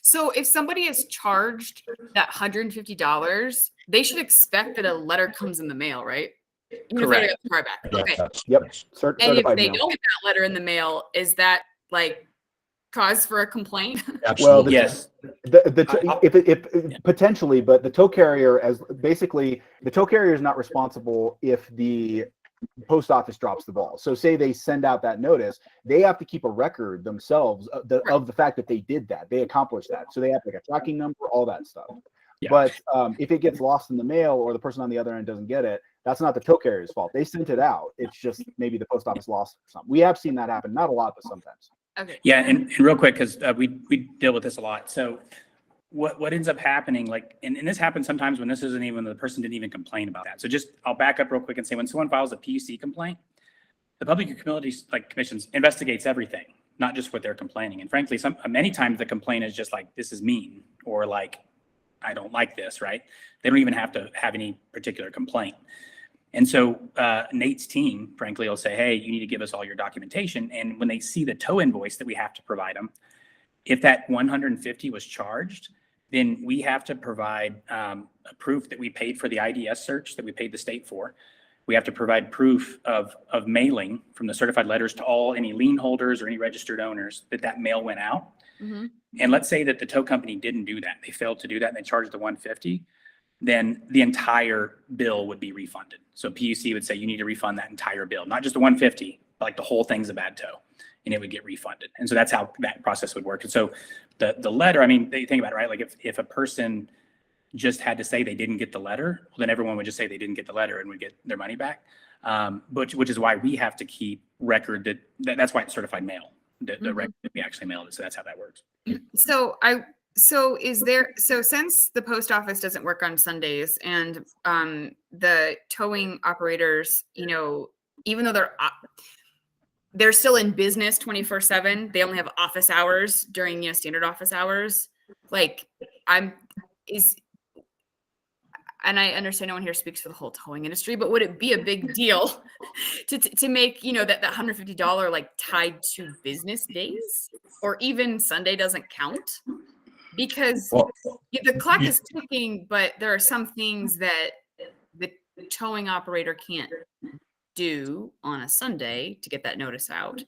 So if somebody is charged that $150, they should expect that a letter comes in the mail, right? Even if they get the car back. Yeah, Okay. Yep. And if Certified they mail. don't get that letter in the mail, is that cause for a complaint? Well, Absolutely. Yes. If potentially, but the tow carrier the tow carrier is not responsible if the post office drops the ball. So say they send out that notice, they have to keep a record themselves of the fact that they did that, they accomplished that. So they have like a tracking number, all that stuff. Yeah. But if it gets lost in the mail or the person on the other end doesn't get it, that's not the tow carrier's fault. They sent it out. It's just maybe the post office lost it or something. We have seen that happen, not a lot, but sometimes. Okay. Yeah, and real quick, because we deal with this a lot. So what ends up happening, like, and this happens sometimes when this isn't even, the person didn't even complain about that. So I'll back up real quick and say, when someone files a PUC complaint, the Public Utilities Commissions investigates everything, not just what they're complaining. And frankly, many times the complaint is just like, this is mean, or like, I don't like this, right? They don't even have to have any particular complaint. And so Nate's team, frankly, will say, hey, you need to give us all your documentation. And when they see the tow invoice that we have to provide them, if that 150 was charged, then we have to provide a proof that we paid for the IDS search that we paid the state for. We have to provide proof of mailing from the certified letters to all any lien holders or any registered owners that mail went out. Mm-hmm. And let's say that the tow company didn't do that. They failed to do that and they charged the 150. Then the entire bill would be refunded. So PUC would say, you need to refund that entire bill, not just the 150, but like the whole thing's a bad tow, and it would get refunded. And so that's how that process would work. And so the letter, I mean, they think about it, right? Like if a person just had to say they didn't get the letter, well, then everyone would just say they didn't get the letter and would get their money back. Which is why we have to keep record that's why it's certified mail, the record that we actually mailed it. So that's how that works. So since the post office doesn't work on Sundays and the towing operators, even though they're still in business 24/7, they only have office hours during standard office hours. Like and I understand no one here speaks for the whole towing industry, but would it be a big deal to make that $150 like tied to business days, or even Sunday doesn't count? Because the clock is ticking, but there are some things that the towing operator can't do on a Sunday to get that notice out.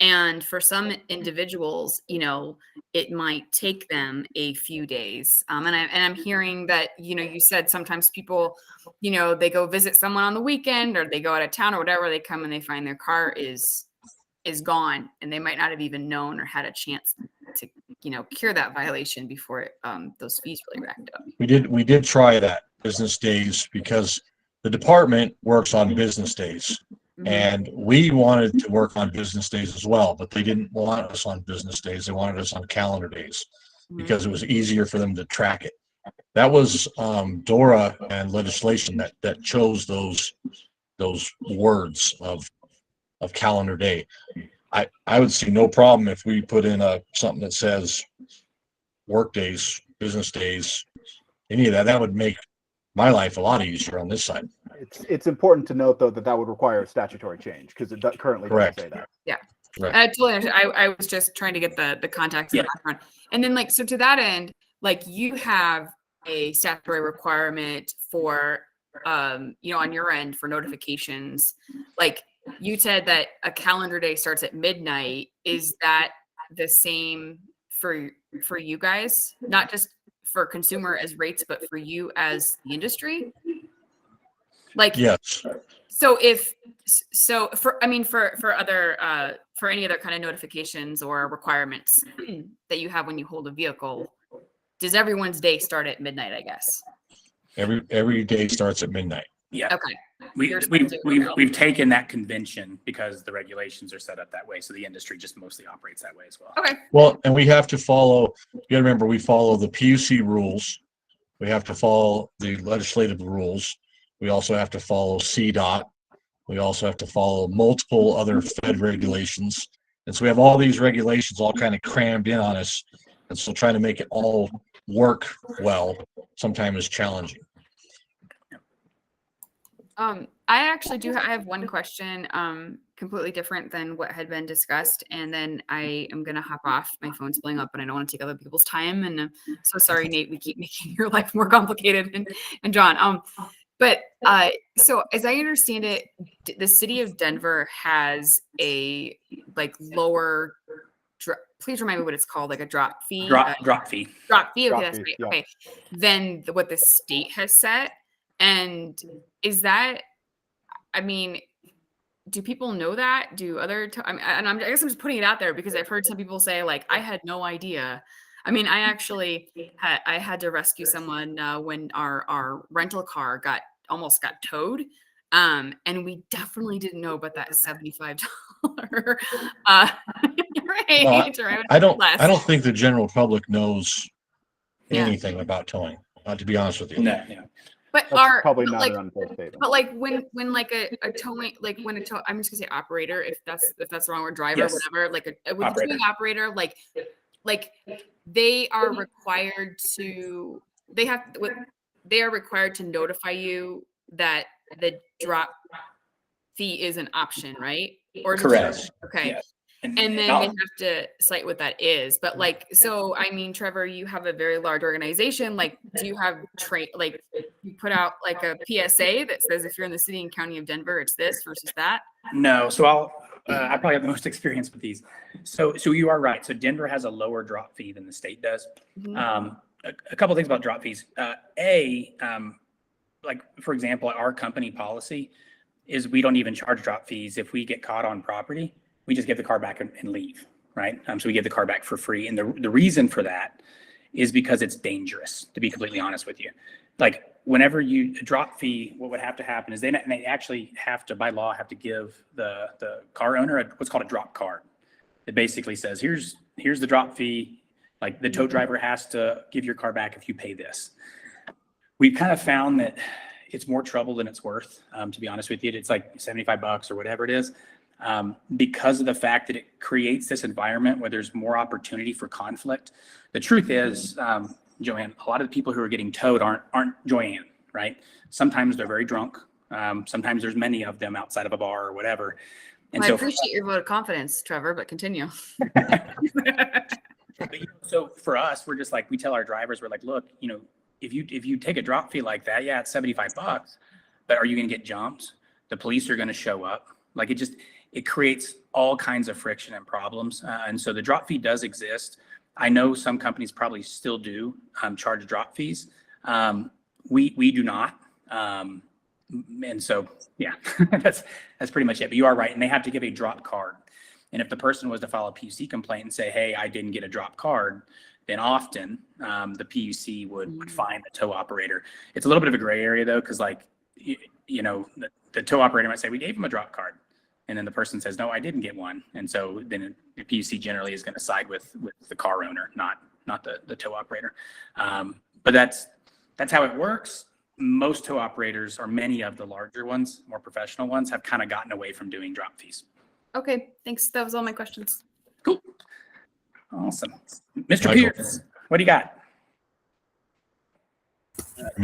And for some individuals, it might take them a few days. And I'm hearing that, you said sometimes people, they go visit someone on the weekend, or they go out of town or whatever, they come and they find their car is gone, and they might not have even known or had a chance to cure that violation before those fees really racked up. We did try that business days because the department works on business days, and we wanted to work on business days as well, but they didn't want us on business days. They wanted us on calendar days because it was easier for them to track it. That was DORA and legislation that chose those words of calendar day. I would see no problem if we put in something that says work days, business days, any of that. That would make my life a lot easier on this side. It's important to note though that would require a statutory change, because it currently doesn't say that. Yeah. Right. I totally understand. I was just trying to get the context in the background. And then so to that end, you have a statutory requirement for on your end for notifications. You said that a calendar day starts at midnight. Is that the same for you guys? Not just for consumer as rates, but for you as the industry? Yes. So for any other kind of notifications or requirements that you have when you hold a vehicle, does everyone's day start at midnight, I guess? Every day starts at midnight. Yeah. Okay. We've taken that convention because the regulations are set up that way. So the industry just mostly operates that way as well. Okay. Well, and we have to follow, you gotta remember, we follow the PUC rules. We have to follow the legislative rules. We also have to follow CDOT. We also have to follow multiple other Fed regulations. And so we have all these regulations all kind of crammed in on us. And so trying to make it all work well sometimes is challenging. I actually I have one question, completely different than what had been discussed. And then I am going to hop off. My phone's blowing up and I don't want to take other people's time. And I'm so sorry, Nate, we keep making your life more complicated, and John. So as I understand it, the city of Denver has a lower please remind me what it's called, like a drop fee. Drop fee. Drop fee. Okay, Drop that's fee, right. yeah. Okay, then what the state has set, and is that? I mean, do people know that? Do other? I mean, and I guess I'm just putting it out there because I've heard some people say like, I had no idea. I mean, I actually had to rescue someone when our rental car almost got towed. And we definitely didn't know about that $75 rate. No, Right? I don't Less. think the general public knows Yeah. anything about towing, to be honest with you. No, But That's probably but not like, an unfair statement. but like when like a towing, like when I'm just gonna say operator, if that's the wrong word, driver, Yes. whatever, like with a Operator. towing operator, like they are required to, they are required to notify you that the drop fee is an option, right? Or is it Correct. just- okay. Yes. And then they I'll- have to cite what that is. But like, so I mean, Trevor, you have a very large organization. Like, do you have like you put out like a PSA that says if you're in the city and county of Denver, it's this versus that? No, so I probably have the most experience with these. So you are right. So Denver has a lower drop fee than the state does. Mhm. A couple things about drop fees. Like for example, our company policy is we don't even charge drop fees if we get caught on property. We just give the car back and leave, right? So we give the car back for free. And the reason for that is because it's dangerous, to be completely honest with you. Like whenever you drop fee, what would have to happen is they actually have to, by law, have to give the car owner what's called a drop card. It basically says, here's the drop fee. Like the tow driver has to give your car back if you pay this. We've kind of found that it's more trouble than it's worth, to be honest with you. It's like $75 or whatever it is. Because of the fact that it creates this environment where there's more opportunity for conflict. The truth is, Joanne, a lot of the people who are getting towed aren't Joanne, right? Sometimes they're very drunk. Sometimes there's many of them outside of a bar or whatever. And Well, I appreciate your vote of confidence, Trevor, but continue. So for us, we're just like, we tell our drivers, we're like, look, if you take a drop fee like that, yeah, it's $75, but are you going to get jumped? The police are going to show up. Like it creates all kinds of friction and problems. And so the drop fee does exist. I know some companies probably still do charge drop fees. We do not. And so, yeah, that's pretty much it. But you are right. And they have to give a drop card. And if the person was to file a PUC complaint and say, hey, I didn't get a drop card, then often the PUC would fine the tow operator. It's a little bit of a gray area though, because like, the tow operator might say, we gave him a drop card. And then the person says, no, I didn't get one. And so then the PUC generally is going to side with the car owner, not the tow operator. But that's how it works. Most tow operators, or many of the larger ones, more professional ones, have kind of gotten away from doing drop fees. Okay, thanks. That was all my questions. Cool. Awesome. Mr. Michael. Pierce, what do you got?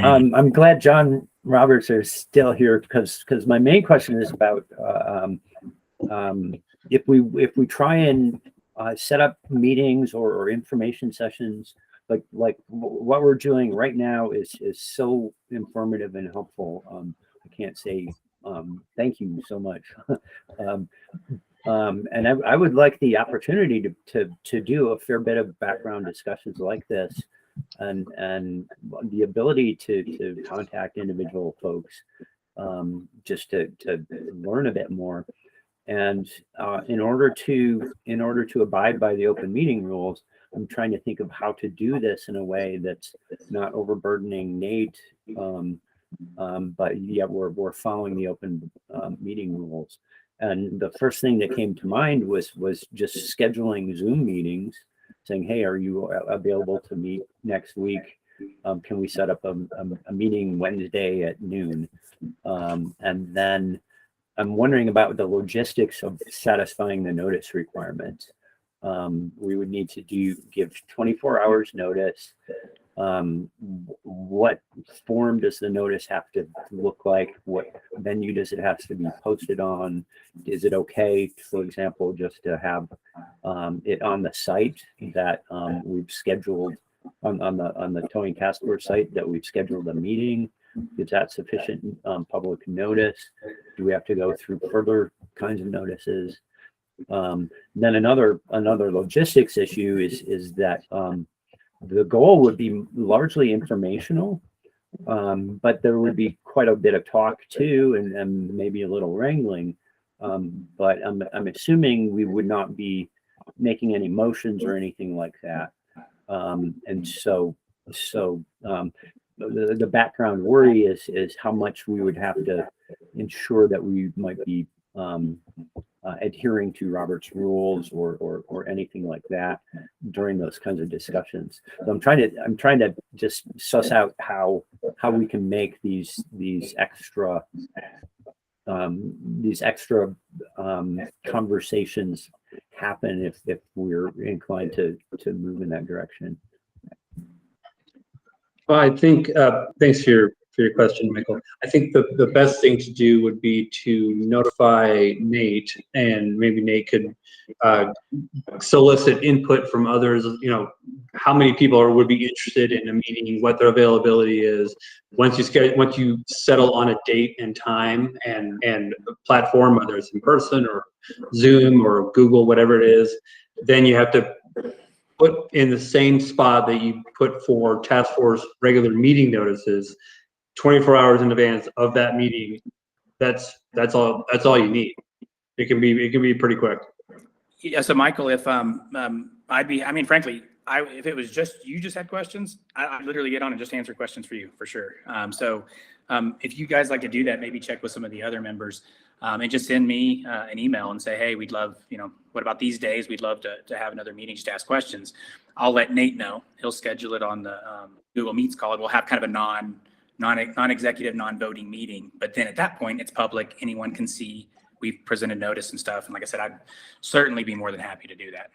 I'm glad John Roberts is still here because my main question is about if we try and set up meetings or information sessions like what we're doing right now is so informative and helpful. I can't say thank you so much. And I would like the opportunity to do a fair bit of background discussions like this, and the ability to contact individual folks just to learn a bit more. And in order to abide by the open meeting rules, I'm trying to think of how to do this in a way that's not overburdening Nate, but yet we're following the open meeting rules. And the first thing that came to mind was just scheduling Zoom meetings, saying, hey, are you available to meet next week? Can we set up a meeting Wednesday at noon? And then I'm wondering about the logistics of satisfying the notice requirement. We would need to give 24 hours notice. What form does the notice have to look like? What venue does it have to be posted on? Is it okay, for example, just to have it on the site that we've scheduled on the towing task force site that we've scheduled a meeting? Is that sufficient public notice? Do we have to go through further kinds of notices? Then another logistics issue is that the goal would be largely informational, but there would be quite a bit of talk too, and maybe a little wrangling. But I'm assuming we would not be making any motions or anything like that. And so the background worry is how much we would have to ensure that we might be adhering to Robert's rules or anything like that during those kinds of discussions. So I'm trying to just suss out how we can make these extra conversations happen if we're inclined to move in that direction. Well, I think, thanks for your question, Michael. I think the best thing to do would be to notify Nate, and maybe Nate could solicit input from others, how many people would be interested in a meeting, what their availability is. Once you settle on a date and time and a platform, whether it's in person or Zoom or Google, whatever it is, then you have to put in the same spot that you put for task force regular meeting notices, 24 hours in advance of that meeting. That's all you need. It can be pretty quick. Yeah. So Michael, if frankly, if it was just you just had questions, I'd literally get on and just answer questions for you for sure. If you guys like to do that, maybe check with some of the other members and just send me an email and say, hey, we'd love, what about these days? We'd love to have another meeting just to ask questions. I'll let Nate know. He'll schedule it on the Google Meets call. And we'll have kind of a non-executive, non-voting meeting. But then at that point, it's public. Anyone can see. We've presented notice and stuff. And like I said, I'd certainly be more than happy to do that.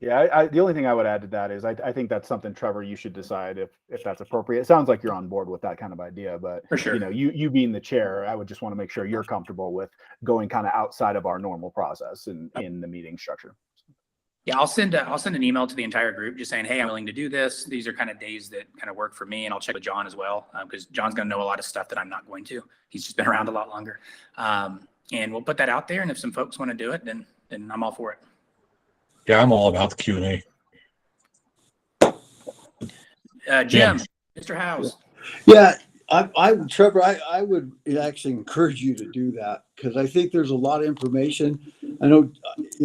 Yeah, the only thing I would add to that is I think that's something, Trevor, you should decide if that's appropriate. It sounds like you're on board with that kind of idea, but for sure, you being the chair, I would just want to make sure you're comfortable with going kind of outside of our normal process in the meeting structure. Yeah, I'll send an email to the entire group just saying, hey, I'm willing to do this. These are kind of days that kind of work for me, and I'll check with John as well because John's going to know a lot of stuff that I'm not going to. He's just been around a lot longer, and we'll put that out there. And if some folks want to do it, then I'm all for it. Yeah, I'm all about the Q&A. Jim, Mr. Howes. Yeah, Trevor, I would actually encourage you to do that because I think there's a lot of information. I know,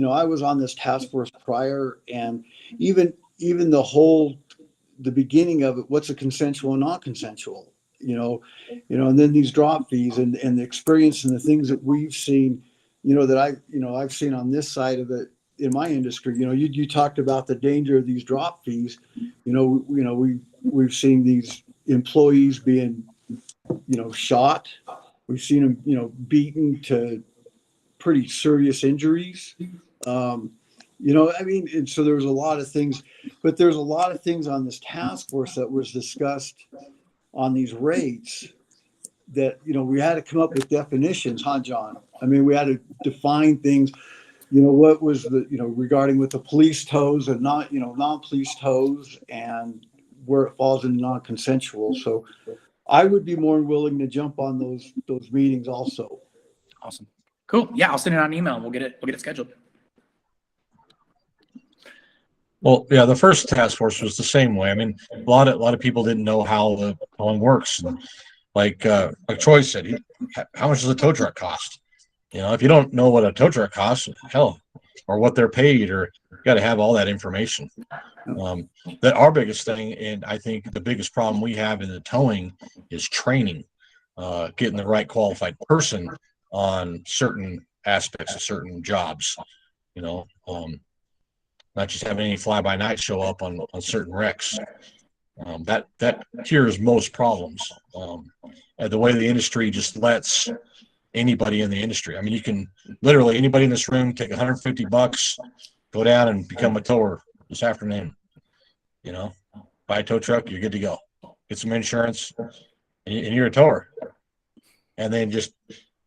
I was on this task force prior, and even the beginning of it, what's a consensual and not consensual, and then these drop fees and the experience and the things that we've seen, that I've seen on this side of it in my industry. You talked about the danger of these drop fees. We've seen these employees being, shot. We've seen them, beaten to pretty serious injuries. And so there's a lot of things, but there's a lot of things on this task force that was discussed on these rates that, we had to come up with definitions, huh, John? I mean, we had to define things, what was the, regarding with the police tows and not, non-police tows and where it falls into non-consensual. So I would be more willing to jump on those meetings also. Awesome. Cool. Yeah, I'll send it on an email and we'll get it scheduled. Well, yeah, the first task force was the same way. I mean, a lot of people didn't know how the one works. And like Troy said, how much does a tow truck cost? If you don't know what a tow truck costs, hell, or what they're paid, or you got to have all that information. That our biggest thing, and I think the biggest problem we have in the towing is training, getting the right qualified person on certain aspects of certain jobs. Not just having any fly-by-night show up on certain wrecks. That cures most problems. And the way the industry just lets anybody in the industry. I mean, you can literally, anybody in this room, take $150, go down and become a tower this afternoon. Buy a tow truck, you're good to go. Get some insurance, and you're a tower. And then just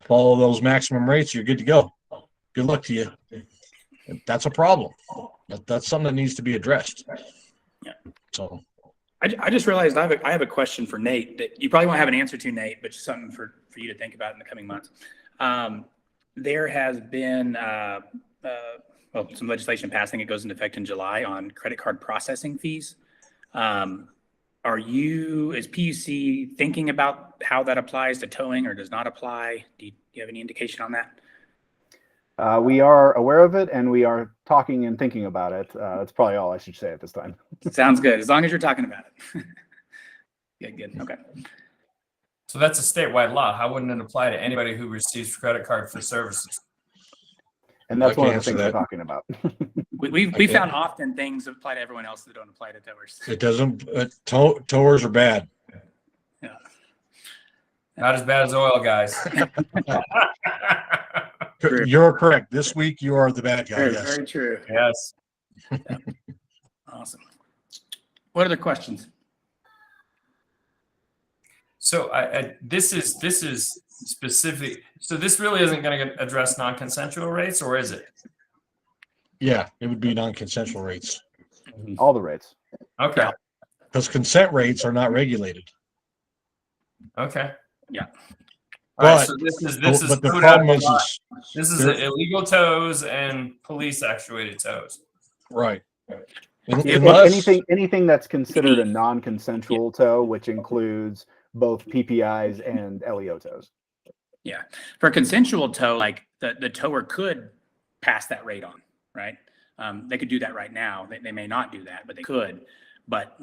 follow those maximum rates, you're good to go. Good luck to you. That's a problem. That's something that needs to be addressed. Yeah. So I just realized I have a question for Nate that you probably won't have an answer to, Nate, but just something for you to think about in the coming months. there has been well, some legislation passing. It goes into effect in July on credit card processing fees. Is PUC thinking about how that applies to towing or does not apply? Do you have any indication on that? We are aware of it, and we are talking and thinking about it. That's probably all I should say at this time. Sounds good, as long as you're talking about it. Yeah, good. Okay. So that's a statewide law. How wouldn't it apply to anybody who receives credit card for services? And that's I one of can't the things answer we're that. talking about. We found often things apply to everyone else that don't apply to towers. It doesn't, towers are bad. Yeah. Not as bad as oil guys. True. You're correct. This week you are the bad guy. Very, Yes. very true. Yes. Awesome. What other questions? So this is specific. So this really isn't going to address non-consensual rates, or is it? Yeah, it would be non-consensual rates All the rates. Okay. because consent rates are not regulated. Okay. Yeah. All right, But- so this is But the food problem out of is, the box. This is there- illegal tows and police actuated tows. right. If Unless, anything that's considered a non-consensual tow, which includes both PPIs and LEO tows. Yeah. For consensual tow, like the tower could pass that rate on, right? They could do that right now. They may not do that, but they could. But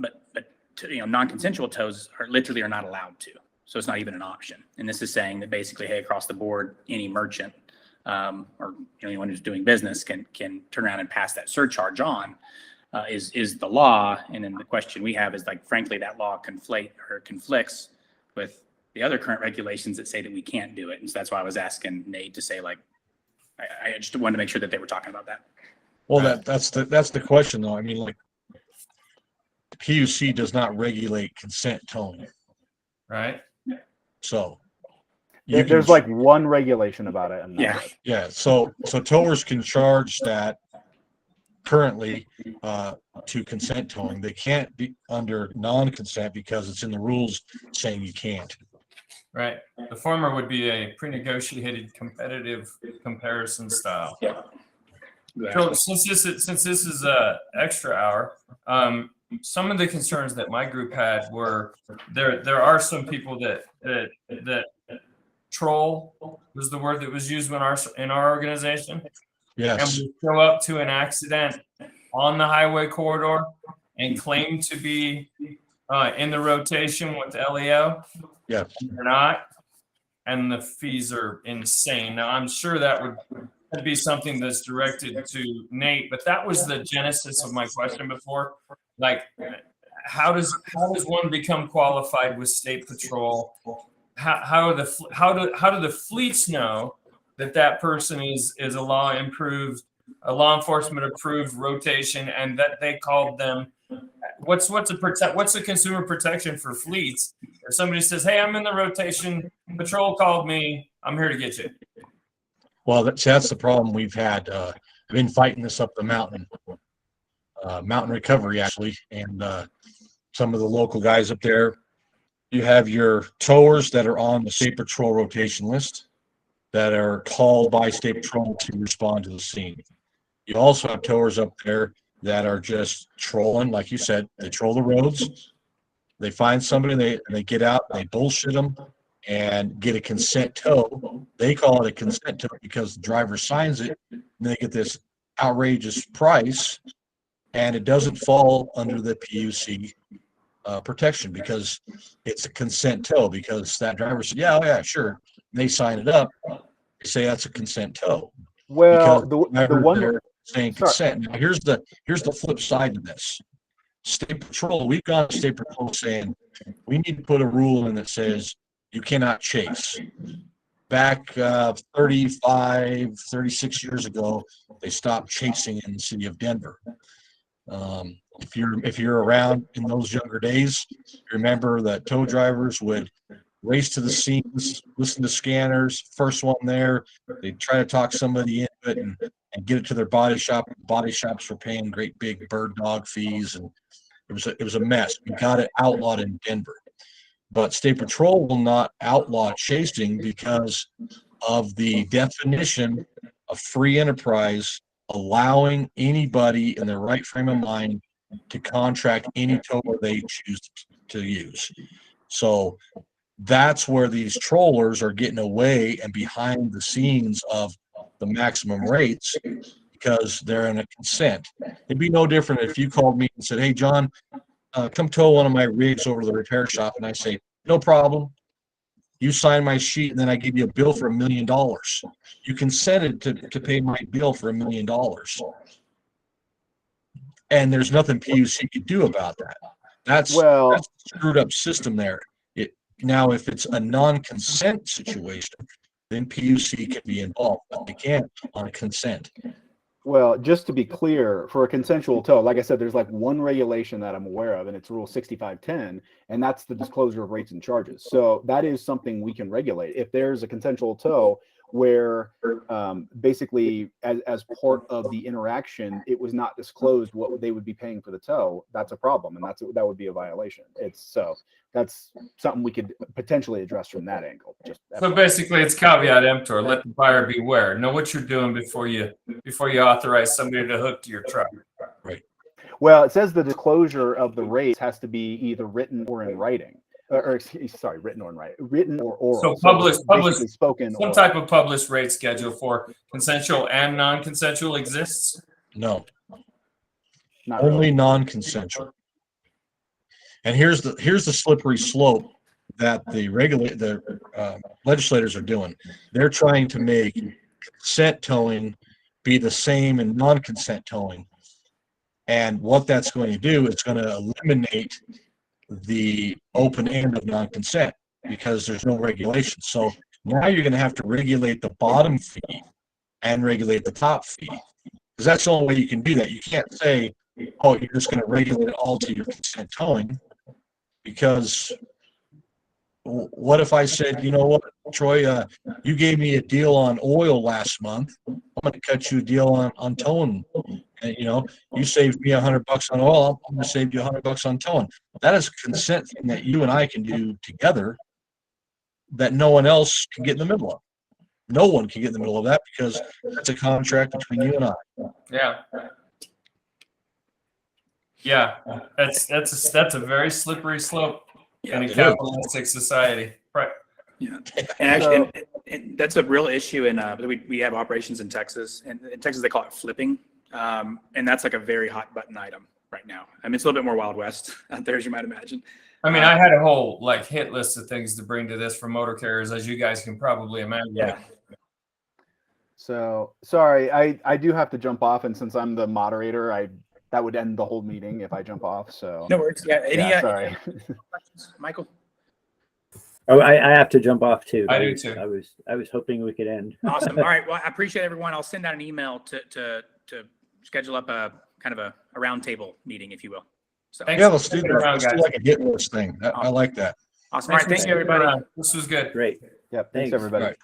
non-consensual tows are not allowed to. So it's not even an option. And this is saying that basically, hey, across the board, any merchant or anyone who's doing business can turn around and pass that surcharge on. Is the law. And then the question we have is, like, frankly, that law conflicts with the other current regulations that say that we can't do it. And so that's why I was asking Nate to say, like, I just wanted to make sure that they were talking about that. well, that's the question though. I mean, like, the PUC does not regulate consent towing. Right. So There's like one regulation about it. And Yeah. yeah, so towers can charge that currently to consent towing. They can't be under non-consent because it's in the rules saying you can't. Right. The former would be a pre-negotiated competitive comparison style. So since this is a extra hour, some of the concerns that my group had were there are some people that troll was the word that was used in our organization. Yes. And we show up to an accident on the highway corridor and claim to be in the rotation with LEO. Yeah. They're not. And the fees are insane. Now, I'm sure that would be something that's directed to Nate, but that was the genesis of my question before. Like, how does one become qualified with State Patrol? How do the fleets know that person is a law enforcement approved rotation, and that they called them? What's the consumer protection for fleets? If somebody says, "Hey, I'm in the rotation, patrol called me, I'm here to get you." Well, that's the problem we've had. I've been fighting this up the mountain, Mountain Recovery actually, and some of the local guys up there. You have your towers that are on the State Patrol rotation list that are called by State Patrol to respond to the scene. You also have towers up there that are just trolling, like you said. They troll the roads. They find somebody, they get out, they bullshit them, and get a consent tow. They call it a consent tow because the driver signs it, and they get this outrageous price, and it doesn't fall under the PUC protection because it's a consent tow, because that driver said, yeah, sure. And they sign it up. They say that's a consent tow. Well, Because the one they're saying consent. Now, here's the flip side to this. State Patrol, we've gone to State Patrol saying we need to put a rule in that says you cannot chase. Back 35, 36 years ago, they stopped chasing in the city of Denver. If you're around in those younger days, remember that tow drivers would race to the scenes, listen to scanners, first one there. They'd try to talk somebody into it and get it to their body shop. Body shops were paying great big bird dog fees, and it was a mess. We got it outlawed in Denver. But State Patrol will not outlaw chasing because of the definition of free enterprise, allowing anybody in their right frame of mind to contract any tower they choose to use. So that's where these trollers are getting away and behind the scenes of the maximum rates, because they're in a consent. It'd be no different if you called me and said, hey, John, come tow one of my rigs over to the repair shop. And I say, no problem. You sign my sheet, and then I give you a bill for $1 million. You consented to pay my bill for $1 million. And there's nothing PUC could do about that. That's a screwed up system there. Now, if it's a non-consent situation, then PUC can be involved, but they can't on consent. Well, just to be clear, for a consensual tow, like I said, there's like one regulation that I'm aware of, and it's Rule 6510, and that's the disclosure of rates and charges. So that is something we can regulate. If there's a consensual tow where basically as part of the interaction, it was not disclosed what they would be paying for the tow, that's a problem, and that would be a violation. That's something we could potentially address from that angle. So basically, it's caveat emptor. Let the buyer beware. Know what you're doing before you authorize somebody to hook to your truck. Right. Well, it says the disclosure of the rates has to be either written or in writing. Written or in writing, written or oral. So published, spoken. Some type of published rate schedule for consensual and non-consensual exists? No. Not Only really. non-consensual. And here's the slippery slope that the legislators are doing. They're trying to make consent towing be the same in non-consent towing. And what that's going to do is going to eliminate the open end of non-consent because there's no regulation. So now you're going to have to regulate the bottom fee and regulate the top fee, because that's the only way you can do that. You can't say, oh, you're just going to regulate it all to your consent towing, because what if I said, you know what, Troy, you gave me a deal on oil last month. I'm going to cut you a deal on towing. And, you saved me $100 on oil. I'm going to save you $100 on towing. That is a consent thing that you and I can do together that no one else can get in the middle of. No one can get in the middle of that because it's a contract between you and I. Yeah. Yeah, that's a very slippery slope in a capitalistic society, right? Yeah, and actually, and that's a real issue. We have operations in Texas, and in Texas they call it flipping, and that's like a very hot button item right now. I mean, it's a little bit more Wild West out there, as you might imagine. I mean, I had a whole hit list of things to bring to this for motor carriers, as you guys can probably imagine. Yeah. So sorry, I do have to jump off, and since I'm the moderator, that would end the whole meeting if I jump off. So No worries. Yeah. Sorry. Questions? Michael? Oh, I have to jump off too. I do too. I was hoping we could end. Awesome. All right. Well, I appreciate everyone. I'll send out an email to schedule up a kind of a roundtable meeting, if you will. So Yeah, let's do that. Let's do like a hit list thing. I like that. awesome. All right. Thank you, everybody. This was good. Great. Yep. Thanks Thanks. everybody. Right.